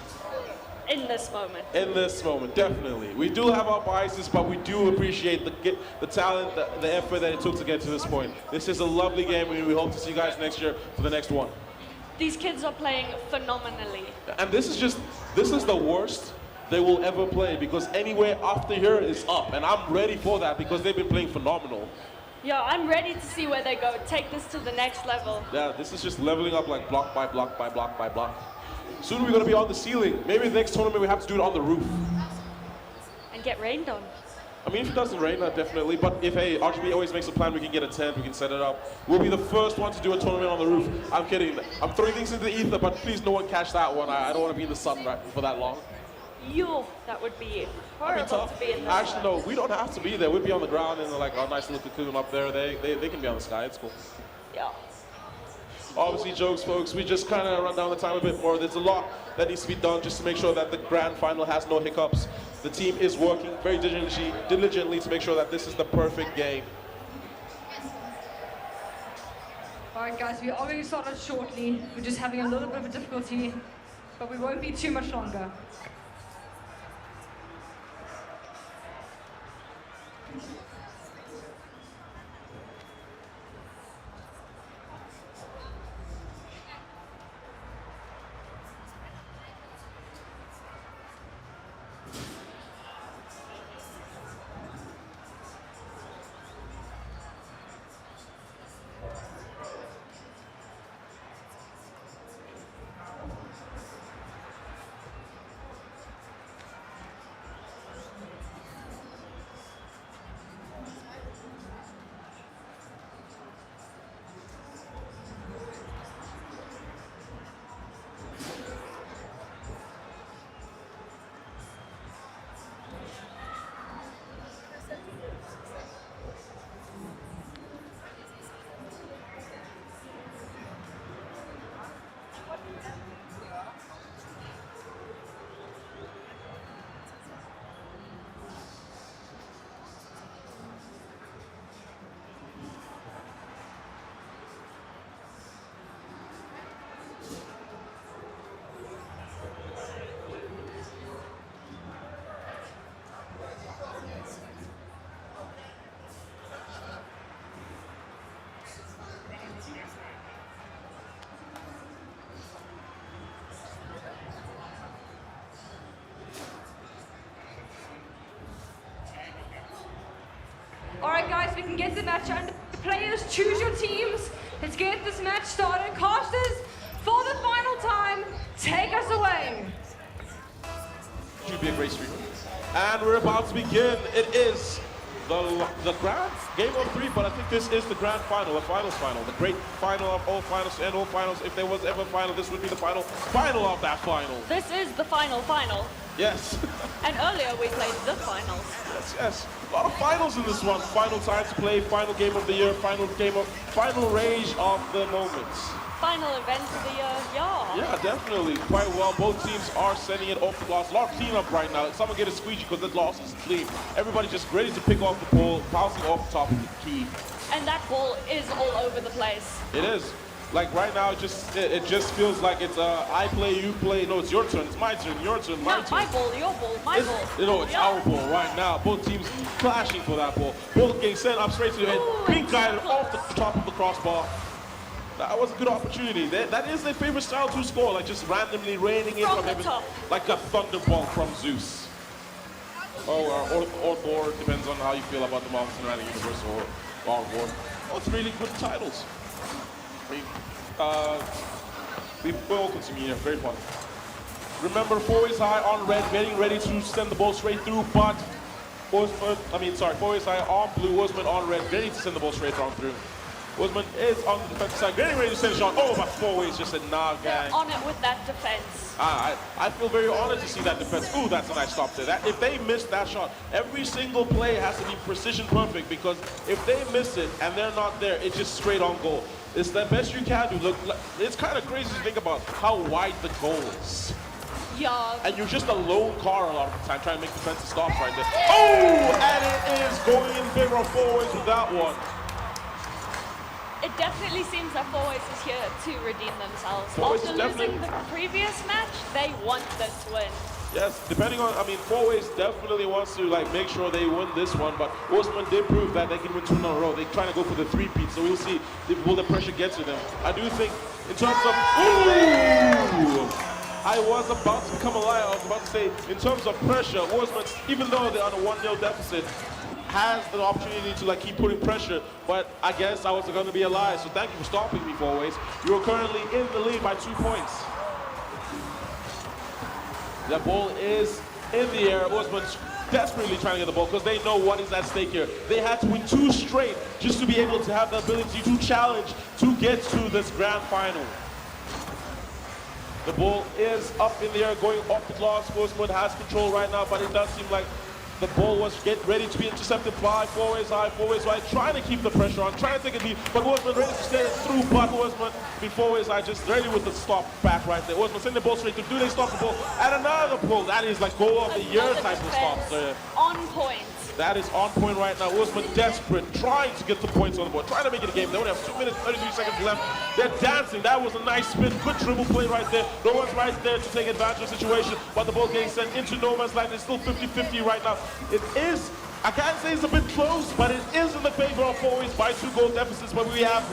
In this moment. In this moment, definitely. We do have our biases, but we do appreciate the talent, the effort that it took to get to this point. This is a lovely game, and we hope to see you guys next year for the next one. These kids are playing phenomenally. And this is the worst they will ever play, because anywhere after here is up, and I'm ready for that because they've been playing phenomenal. Yeah, I'm ready to see where they go. Take this to the next level. Yeah, this is just leveling up like block by block by block by block. Soon we're going to be on the ceiling. Maybe the next tournament we have to do it on the roof. And get rained on. I mean, if it doesn't rain, definitely. But if RGB always makes a plan, we can get a tent, we can set it up. We'll be the first one to do a tournament on the roof. I'm kidding. I'm throwing things into the ether, but please no one catch that one. I don't want to be in the sun for that long. That would be That'd horrible be tough. to be in the Actually, sun. no, we don't have to be there. We'd be on the ground in like our nice little cocoon up there. They can be on the sky. It's cool. Yeah. Obviously, jokes, folks. We just kind of run down the time a bit more. There's a lot that needs to be done just to make sure that the grand final has no hiccups. The team is working very diligently to make sure that this is the perfect game. All right, guys, we are going to start it shortly. We're just having a little bit of a difficulty, but we won't be too much longer. All right, guys, we can get the match under. Players, choose your teams. Let's get this match started. Casters, for the final time, take us away. Should be a great stream. And we're about to begin. It is the grand game of 3, but I think this is the grand final, the finals final, the great final of all finals and all finals. If there was ever a final, this would be the final of that final. This is the final. Yes. And earlier we played the finals. Yes. A lot of finals in this one. Final time to play, final game of the year, final rage of the moments. Final event of the year, yeah. Yeah, definitely. Quite well. Both teams are sending it off the glass. A lot of cleanup right now. Someone get a squeegee because the glass is clean. Everybody just ready to pick off the ball, bouncing off the top of the key. And that ball is all over the place. It is. Like right now, it just feels like it's I play, you play. No, it's your turn. It's my turn. Your turn. My No, turn. my ball, your ball, my ball. You know, it's our ball right now. Both teams clashing for that ball. Both getting sent up straight to the head. Ooh, Pink it's guy so off the close. top of the crossbar. That was a good opportunity. That is their favorite style to score, like just randomly raining in From from the heaven, top. like a thunderbolt from Zeus. Or Thor, depends on how you feel about the Marvel Cinematic Universe or God of War. Both really good titles. We will continue here, very fun. Remember, 4 ways high on red, getting ready to send the ball straight through, but 4 ways high on blue, Wolfsman on red, ready to send the ball straight on through. Wolfsman is on the defensive side, getting ready to send a shot. Oh, but 4 ways just said, nah, gang. They're on it with that defense. I feel very honored to see that defense. Ooh, that's a nice stop there. If they miss that shot, every single play has to be precision perfect, because if they miss it and they're not there, it's just straight on goal. It's the best you can do. Look, it's kind of crazy to think about how wide the goal is. Yeah. And you're just a lone car a lot of the time trying to make defensive stops right there. Oh, and it is going in favor of 4 ways with that one. It definitely seems that 4 ways is here to redeem themselves. 4 ways After is definitely- losing the previous match, they want this win. Yes, depending on, 4 ways definitely wants to make sure they win this one, but Wolfsman did prove that they can win 2 in a row. They're trying to go for the 3-peat, so we'll see will the pressure get to them. I do think in terms of, ooh! I was about to become a liar. I was about to say, in terms of pressure, Wolfsman, even though they're on a 1-0 deficit, has the opportunity to keep putting pressure, but I guess I was going to be a lie, so thank you for stopping me, 4 ways. You are currently in the lead by 2 points. The ball is in the air. Wolfsman desperately trying to get the ball because they know what is at stake here. They had to win 2 straight just to be able to have the ability to challenge to get to this grand final. The ball is up in the air, going off the glass. Sportsman has control right now, but it does seem like the ball was ready to be intercepted by Fourways High, trying to keep the pressure on, trying to take a lead, but Osman ready to stay through, but Osman before Fourways High just ready with the stop back right there. Osman sending the ball straight through. Do they stop the ball? And another pull. That is like goal of the year type of stop there. On point. That is on point right now. Osman desperate, trying to get the points on the board, trying to make it a game. They only have 2 minutes, 33 seconds left. They're dancing. That was a nice spin. Good dribble play right there. No one's right there to take advantage of the situation, but the ball getting sent into no man's land. It's still 50-50 right now. It is, I can't say it's a bit close, but it is in the favor of Fourways by 2 goal deficits, but we have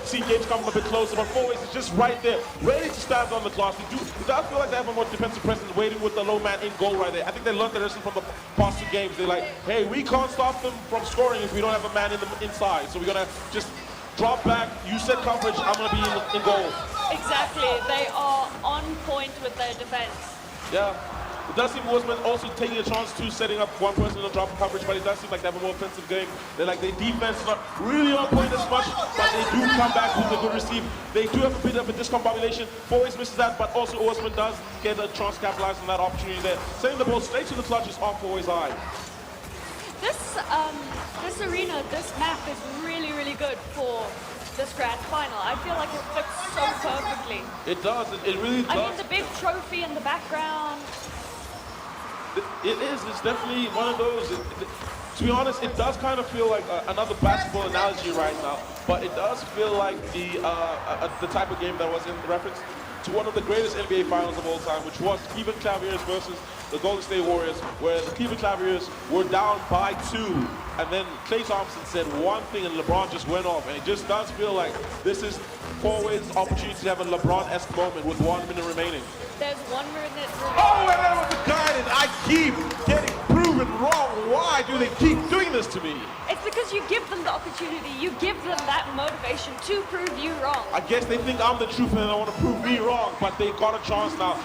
seen games coming a bit closer, but Fourways is just right there, ready to stand on the glass. It does feel like they have a more defensive presence waiting with the low man in goal right there. I think they learned their lesson from the past 2 games. They're like, hey, we can't stop them from scoring if we don't have a man in the inside, so we're gonna just drop back, you set coverage, I'm gonna be in goal. Exactly, they are on point with their defense. Yeah. It does seem Wolfsman also taking a chance to setting up one person in a drop coverage, but it does seem like they have a more offensive game. They're like, their defense is not really on point as much, but they do come back with a good receive. They do have a bit of a discombobulation. Fourways misses that, but also Wolfsman does get a chance to capitalize on that opportunity there. Sending the ball straight to the clutches off Fourways High. This arena, this map is really, really good for this grand final. I feel like it fits so perfectly. It does, it really does. I mean, the big trophy in the background. It is. It's definitely one of those. To be honest, it does kind of feel like another basketball analogy right now, but it does feel like the type of game that was in reference to one of the greatest NBA finals of all time, which was Cleveland Cavaliers versus the Golden State Warriors, where the Cleveland Cavaliers were down by 2, and then Klay Thompson said one thing and LeBron just went off, and it just does feel like this is Fourways' opportunity to have a LeBron-esque moment with 1 minute remaining. There's 1 minute remaining. Oh, and that was the guidance. I keep getting proven wrong. Why do they keep doing this to me? It's because you give them the opportunity, you give them that motivation to prove you wrong. I guess they think I'm the truth and they want to prove me wrong, but they got a chance now.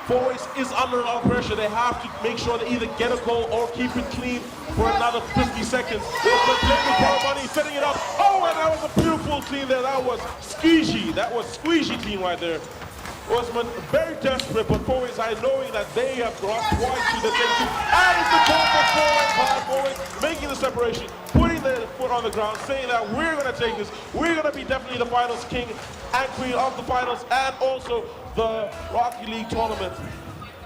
Fourways is under a lot of pressure. They have to make sure they either get a goal or keep it clean for another 50 seconds. But playing with power money, setting it up. Oh, and that was a beautiful clean there. That was squeegee. That was squeegee clean right there. Osman very desperate, but Fourways High knowing that they have dropped twice to the same team. And it's the goal for Fourways High. Fourways making the separation, putting their foot on the ground, saying that we're going to take this. We're going to be definitely the finals king and queen of the finals and also the Rocky League tournament.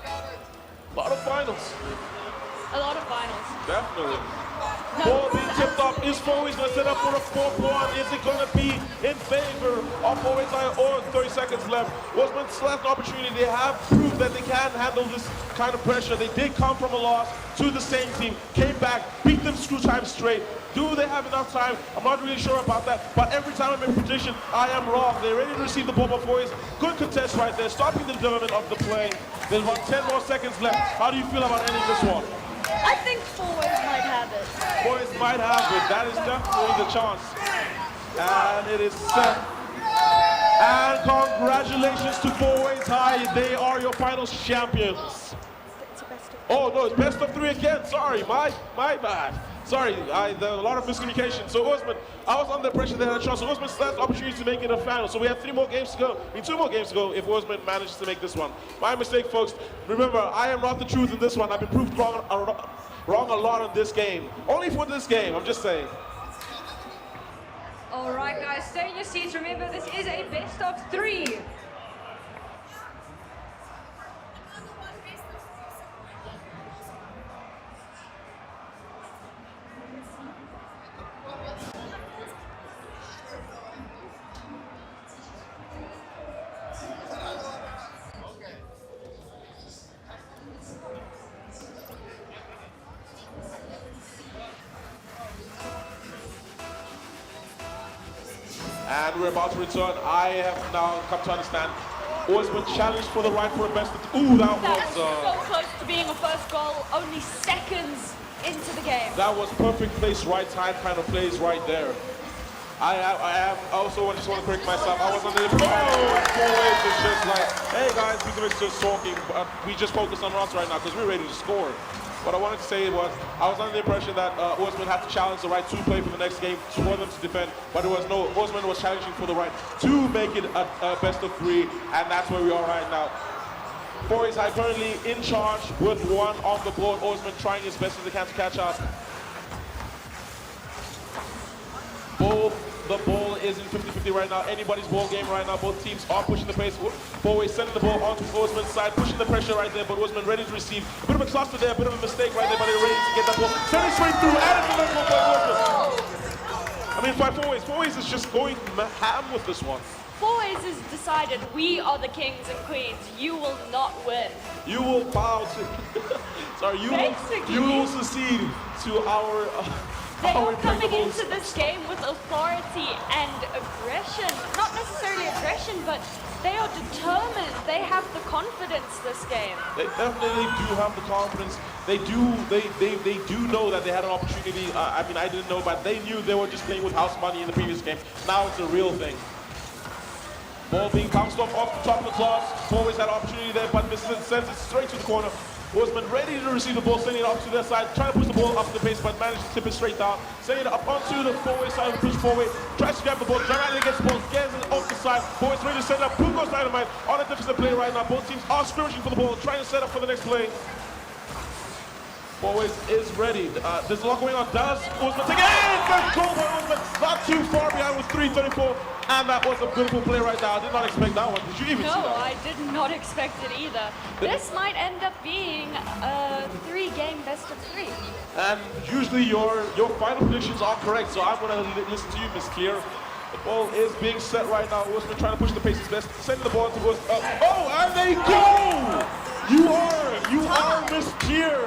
A lot of finals. A lot of finals. Definitely. No, Ball being tipped up. Is Fourways going to set up for a 4-1? Is it going to be in favor of Fourways High or 30 seconds left? Osman still has an opportunity. They have proved that they can handle this kind of pressure. They did come from a loss to the same team, came back, beat them 2 times straight. Do they have enough time? I'm not really sure about that, but every time I make a prediction, I am wrong. They're ready to receive the ball by Fourways. Good contest right there, stopping the development of the play. There's about 10 more seconds left. How do you feel about ending this one? I think Fourways might have it. Fourways might have it. That is definitely the chance. And it is set. And congratulations to Fourways High. They are your finals champions. Oh no, it's best of 3 again. Sorry, my bad. Sorry, there was a lot of miscommunication. So Osman, I was under pressure. They had a chance. So Osman still has the opportunity to make it a final. So we have 3 more games to go. 2 more games to go if Osman manages to make this one. My mistake, folks. Remember, I am not the truth in this one. I've been proved wrong a lot on this game. Only for this game, I'm just saying. All right, guys, stay in your seats. Remember, this is a best of 3. And we're about to return. I have now come to understand Osman challenged for the right for a best of... Ooh, that That's was... so close to being a first goal, only seconds into the game. That was perfect place, right time kind of plays right there. I also just want to correct myself. I was on the Fourways is just like, hey guys, we can just talking, but we just focus on us right now because we're ready to score. What I wanted to say was, I was under the impression that Osman had to challenge the right to play for the next game for them to defend, but it was no, Osman was challenging for the right to make it a best of 3, and that's where we are right now. Boys are currently in charge with 1 on the board. Osman trying his best as they can to catch up. The ball is in 50-50 right now. Anybody's ball game right now. Both teams are pushing the pace. Always sending the ball onto Osman's side, pushing the pressure right there, but Osman ready to receive. A bit of a cluster there, a bit of a mistake right there, but they're ready to get that ball. Sending straight through, and it's a nice ball by Osman. I mean, by Fourways is just going ham with this one. Fourways has decided we are the kings and queens. You will not win. You will bow to... Sorry, you will secede to our... They are coming into this game with authority and aggression. Not necessarily aggression, but they are determined. They have the confidence this game. They definitely do have the confidence. They do know that they had an opportunity. I mean, I didn't know, but they knew they were just playing with house money in the previous game. Now it's a real thing. Ball being bounced off the top of the claws. Always had an opportunity there, but misses it, sends it straight to the corner. Osman ready to receive the ball, sending it up to their side, trying to push the ball up the pace, but managed to tip it straight down. Sending it up onto the Fourway side, push forward, tries to grab the ball, dramatically gets the ball, gets it off the side. Fourway's ready to set up. Boom goes Dynamite on a deficit play right now. Both teams are skirmishing for the ball, trying to set up for the next play. Fourways is ready. There's a lot going on. Does Osman take it? First goal by Osman. Not too far behind with 3:34. And that was a beautiful play right now. I did not expect that one. Did you even see that? No, I did not expect it either. This might end up being a 3-game best of 3. And usually your final predictions are correct, so I'm going to listen to you, Miss Clear. The ball is being set right now. Osman trying to push the pace his best. Sending the ball to Osman. Oh, and they go! You are Miss Clear.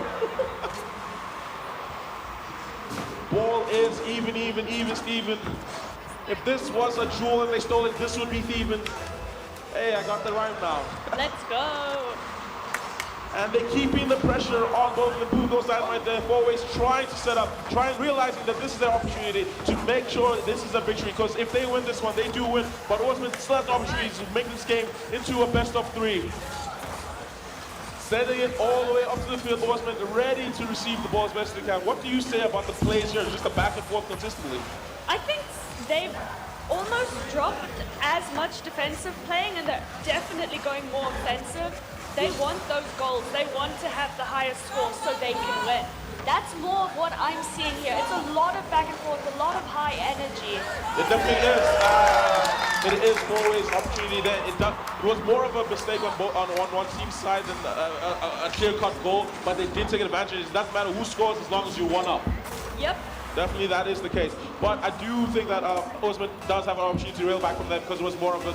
Ball is even, Steven. If this was a jewel and they stole it, this would be thieving. Hey, I got the rhyme now. Let's go. And they're keeping the pressure on both of them. Boom goes Dynamite there. Fourways trying to set up, realizing that this is their opportunity to make sure this is a victory. Because if they win this one, they do win. But Osman still has the opportunity to make this game into a best of 3. Sending it all the way up to the field. Osman ready to receive the ball as best they can. What do you say about the plays here? Just a back and forth consistently. I think they've almost dropped as much defensive playing, and they're definitely going more offensive. They want those goals. They want to have the highest score so they can win. That's more of what I'm seeing here. It's a lot of back and forth, a lot of high energy. It definitely is. It is Fourways' opportunity there. It was more of a mistake on one team's side than a clear-cut goal, but they did take advantage. It doesn't matter who scores as long as you one up. Yep. Definitely that is the case. But I do think that Osman does have an opportunity to reel back from that because it was more of a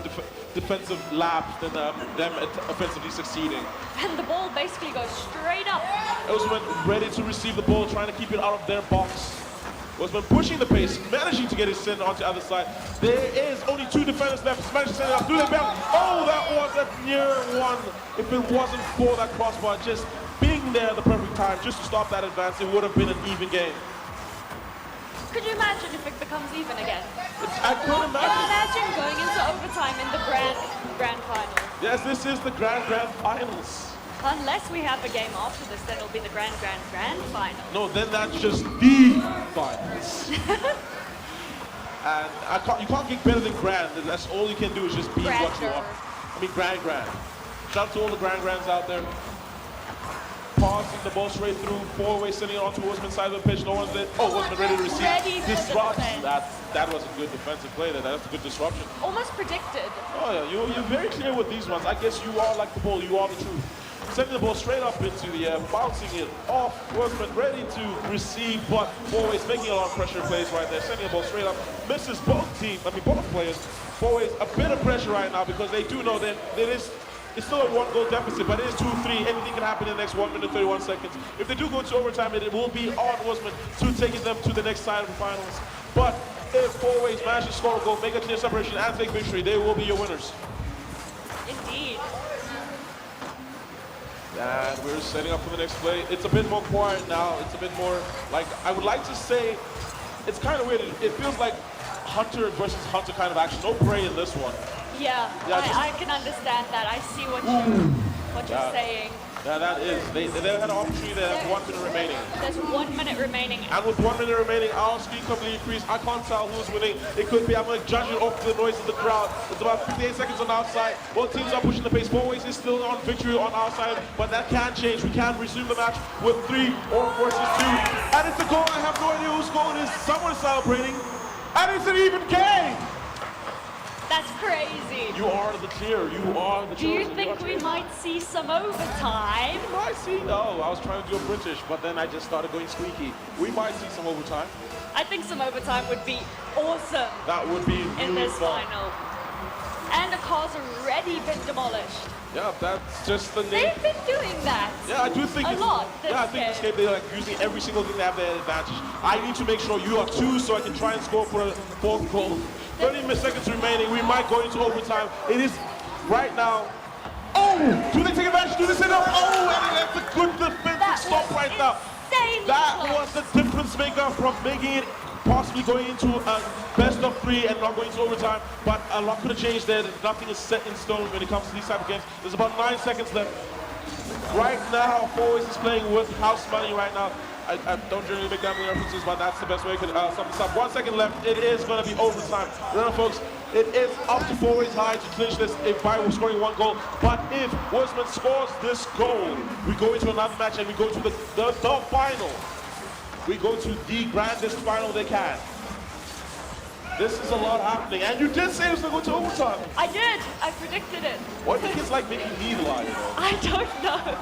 defensive lap than them offensively succeeding. And the ball basically goes straight up. Osman ready to receive the ball, trying to keep it out of their box. Osman pushing the pace, managing to get his send onto the other side. There is only 2 defenders left. Managed to send it up through the belt. Oh, that was a near one. If it wasn't for that crossbar just being there at the perfect time just to stop that advance, it would have been an even game. Could you imagine if it becomes even again? I could imagine. Imagine going into overtime in the grand final. Yes, this is the grand finals. Unless we have a game after this, then it'll be the grand final. No, then that's just the finals. And you can't get better than grand. That's all you can do is just be what you are. I mean, grand. Shout out to all the grands out there. Passing the ball straight through, Fourway sending it onto Osman's side of the pitch. No one's there. Oh, Osman ready to receive. Disrupts. That was a good defensive play there. That's a good disruption. Almost predicted. Oh yeah, you're very clear with these ones. I guess you are like the ball. You are the truth. Sending the ball straight up into the air, bouncing it off. Osman ready to receive, but Fourway's making a lot of pressure plays right there. Sending the ball straight up, misses both players. Fourway's a bit of pressure right now because they do know that it's still a 1-goal deficit, but it is 2-3. Anything can happen in the next 1 minute, 31 seconds. If they do go into overtime, it will be on Osman to taking them to the next side of the finals. But if Fourways manage to score a goal, make a clear separation, and take victory, they will be your winners. Indeed. And we're setting up for the next play. It's a bit more quiet now. It's a bit more like, I would like to say, it's kind of weird. It feels like Hunter versus Hunter kind of action. No Prey in this one. Yeah, I can understand that. I see what you're saying. Yeah, that is. They had an opportunity there. 1 minute remaining. There's 1 minute remaining. And with 1 minute remaining, our screen completely increased. I can't tell who's winning. It could be, I'm going to judge it off the noise of the crowd. It's about 58 seconds on our side. Both teams are pushing the pace. Fourways is still on victory on our side, but that can change. We can resume the match with 3 or versus 2. And it's a goal. I have no idea whose goal it is. Someone is celebrating. And it's an even game. That's crazy. You are the tier. You are the Do you chosen. think we might see some overtime? We might see. No, I was trying to do a British, but then I just started going squeaky. We might see some overtime. I think some overtime would be awesome That would be in really this fun. final. And the car's already been demolished. Yeah, that's just the name. They've been doing that. Yeah, I do think a lot. I think this game they're like using every single thing to have their advantage. I need to make sure you are 2 so I can try and score for a 4th goal. 30 seconds remaining. We might go into overtime. It is right now. Oh! Do they take advantage? Do they set up? Oh, and that's a good defensive stop right now. That was the difference maker from making it possibly going into a best of 3 and not going to overtime. But a lot could have changed there. Nothing is set in stone when it comes to these type of games. There's about 9 seconds left. Right now, Fourways is playing with house money right now. I don't generally make that many references, but that's the best way I could sum this up. 1 second left. It is going to be overtime. Remember, folks, it is up to Fourways High to finish this if by scoring 1 goal. But if Wolfsman scores this goal, we go into another match and we go to the final. We go to the grandest final they can. This is a lot happening. And you did say it was going to go to overtime. I did. I predicted it. Why do kids like making me lie? I don't know.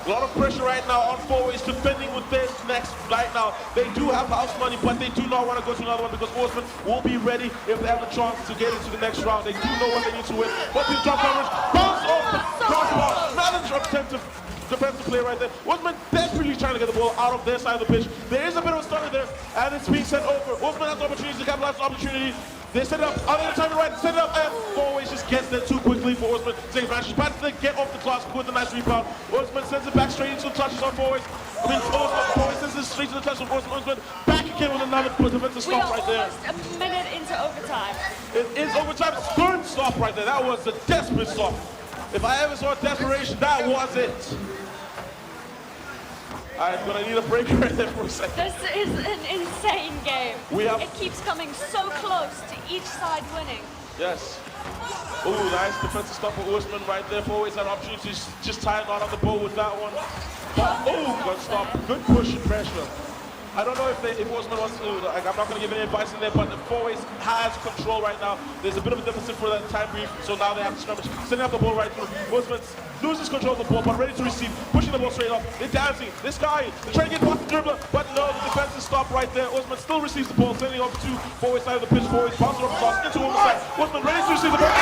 A lot of pressure right now on Fourways defending with this next right now. They do have house money, but they do not want to go to another one because Wolfsman will be ready if they have a chance to get into the next round. They do know what they need to win. But this drop coverage, bounce off the crossbar. Another defensive play right there. Wolfsman desperately trying to get the ball out of their side of the pitch. There is a bit of a stutter there, and it's being sent over. Wolfsman has the opportunity to capitalize on the opportunity. They set it up, on the other time to right, set it up, and Fourways just gets there too quickly for Wolfsman to take advantage. But they get off the glass with a nice rebound. Wolfsman sends it back straight into the touches on Fourways. Fourways sends it straight to the touches on Wolfsman. Back again with another defensive stop right there. We are almost a minute into overtime. It is overtime. Third stop right there. That was a desperate stop. If I ever saw desperation, that was it. I'm gonna need a break right there for a second. This is an insane game. It keeps coming so close to each side winning. Yes. Ooh, nice defensive stop for Usman right there. Fourways had an opportunity to just tie a knot on the ball with that one. But, good stop. Good push and pressure. I don't know if Usman wants to, I'm not going to give any advice in there, but the Fourways has control right now. There's a bit of a deficit for that time brief, so now they have to scrummage. Sending up the ball right through. Usman loses control of the ball, but ready to receive. Pushing the ball straight off. They're dancing. This guy, they're trying to get past the dribbler, but no, the defense is stopped right there. Usman still receives the ball, sending off to Fourways side of the pitch. Fourways bounces off the cross into Usman's side. Usman ready to receive the ball.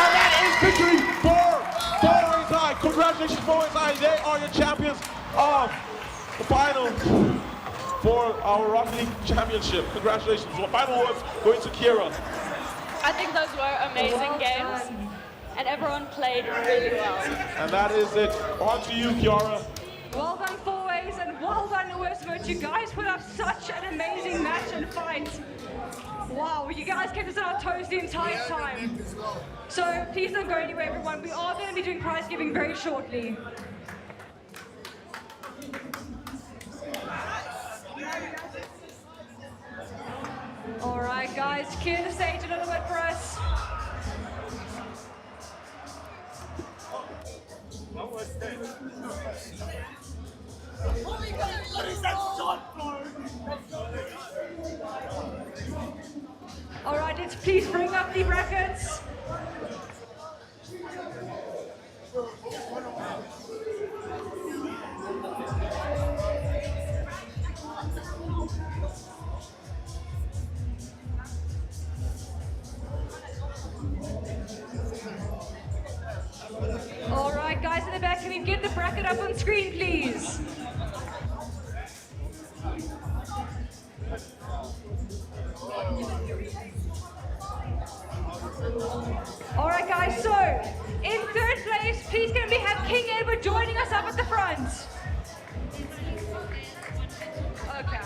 And that is victory for Fourways High. Congratulations, Fourways High. They are your champions of the final for our Rocket League Championship. Congratulations. The final words going to Kira. I think those were amazing games, and everyone played really well. And that is it. On to you, Kiara. Well done, Fourways, and well done, Westwood. You guys put up such an amazing match and fight. Wow, you guys kept us on our toes the entire time. So please don't go anywhere, everyone. We are going to be doing prize giving very shortly. All right, guys, clear the stage a little bit for us. All right, let's please bring up the brackets. All right, guys in the back, can we get the bracket up on screen, please? All right, guys, so in third place, please can we have King Edward joining us up at the front? Okay.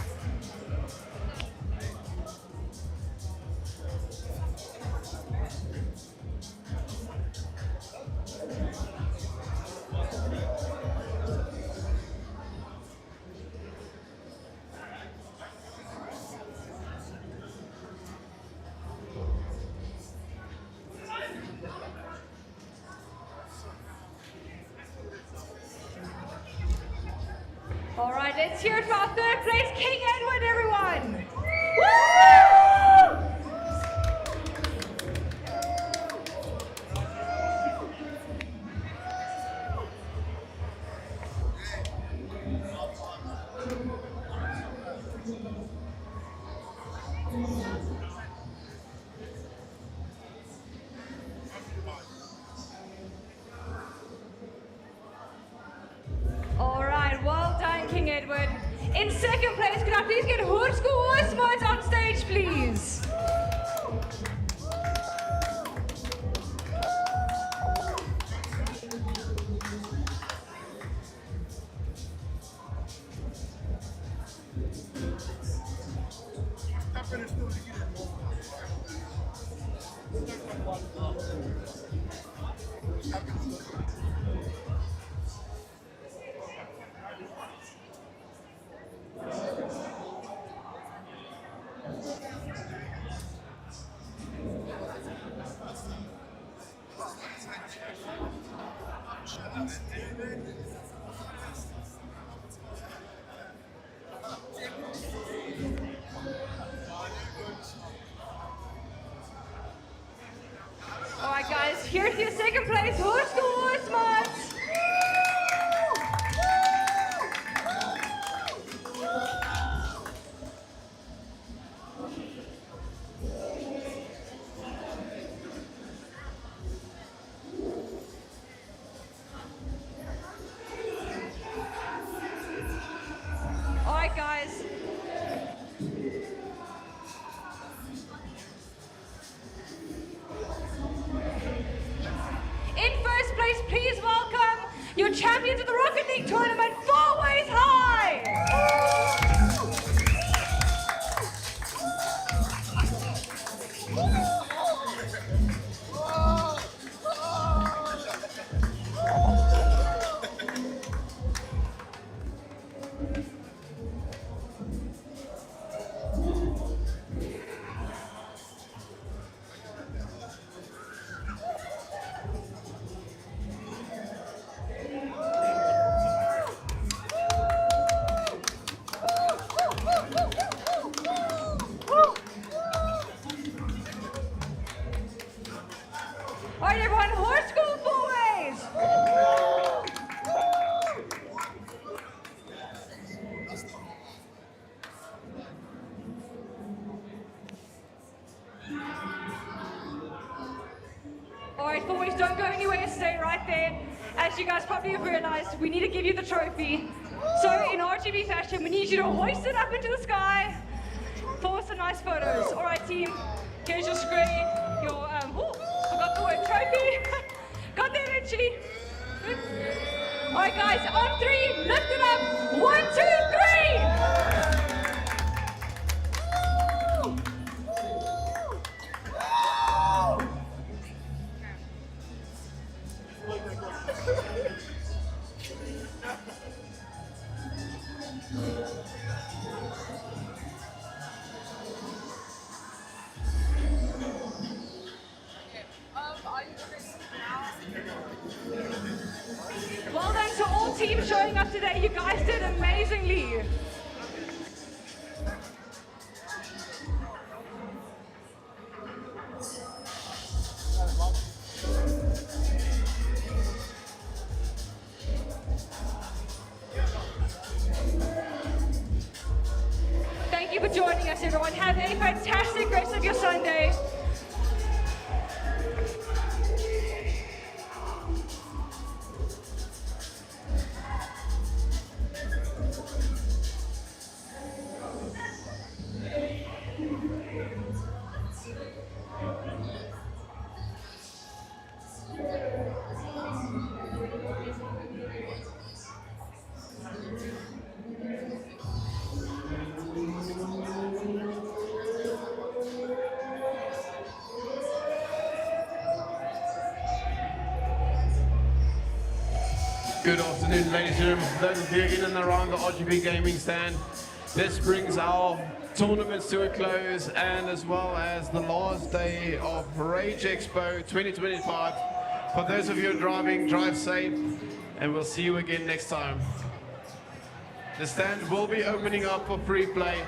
All right, let's hear it for our third place, King Edward, everyone. All right, well done, King Edward. In second place, could I please get Hoorskoe Horsmoot on stage, please? All right, guys, here's your second place, Hoorskoe Horsmoot. All right, guys. In first place, please welcome your champions of the Rocket League tournament, Four Ways High. All right, everyone, Hoorskoe Four Ways. All right, Four Ways, don't go anywhere, stay right there. As you guys probably have realized, we need to give you the trophy. So in RGB fashion, we need you to hoist it up into the sky for some nice photos. All right, team, here's your screen, your, forgot the word trophy. Got there eventually. All right, guys, on three, lift it up. 1, 2, 3. Well done to all teams showing up today. You guys did amazingly. Thank you for joining us, everyone. Have a fantastic rest of your Sunday. Good afternoon, ladies and gentlemen. For those of you in and around the RGB Gaming stand, this brings our tournaments to a close, and as well as the last day of Rage Expo 2025. For those of you driving, drive safe, and we'll see you again next time. The stand will be opening up for free play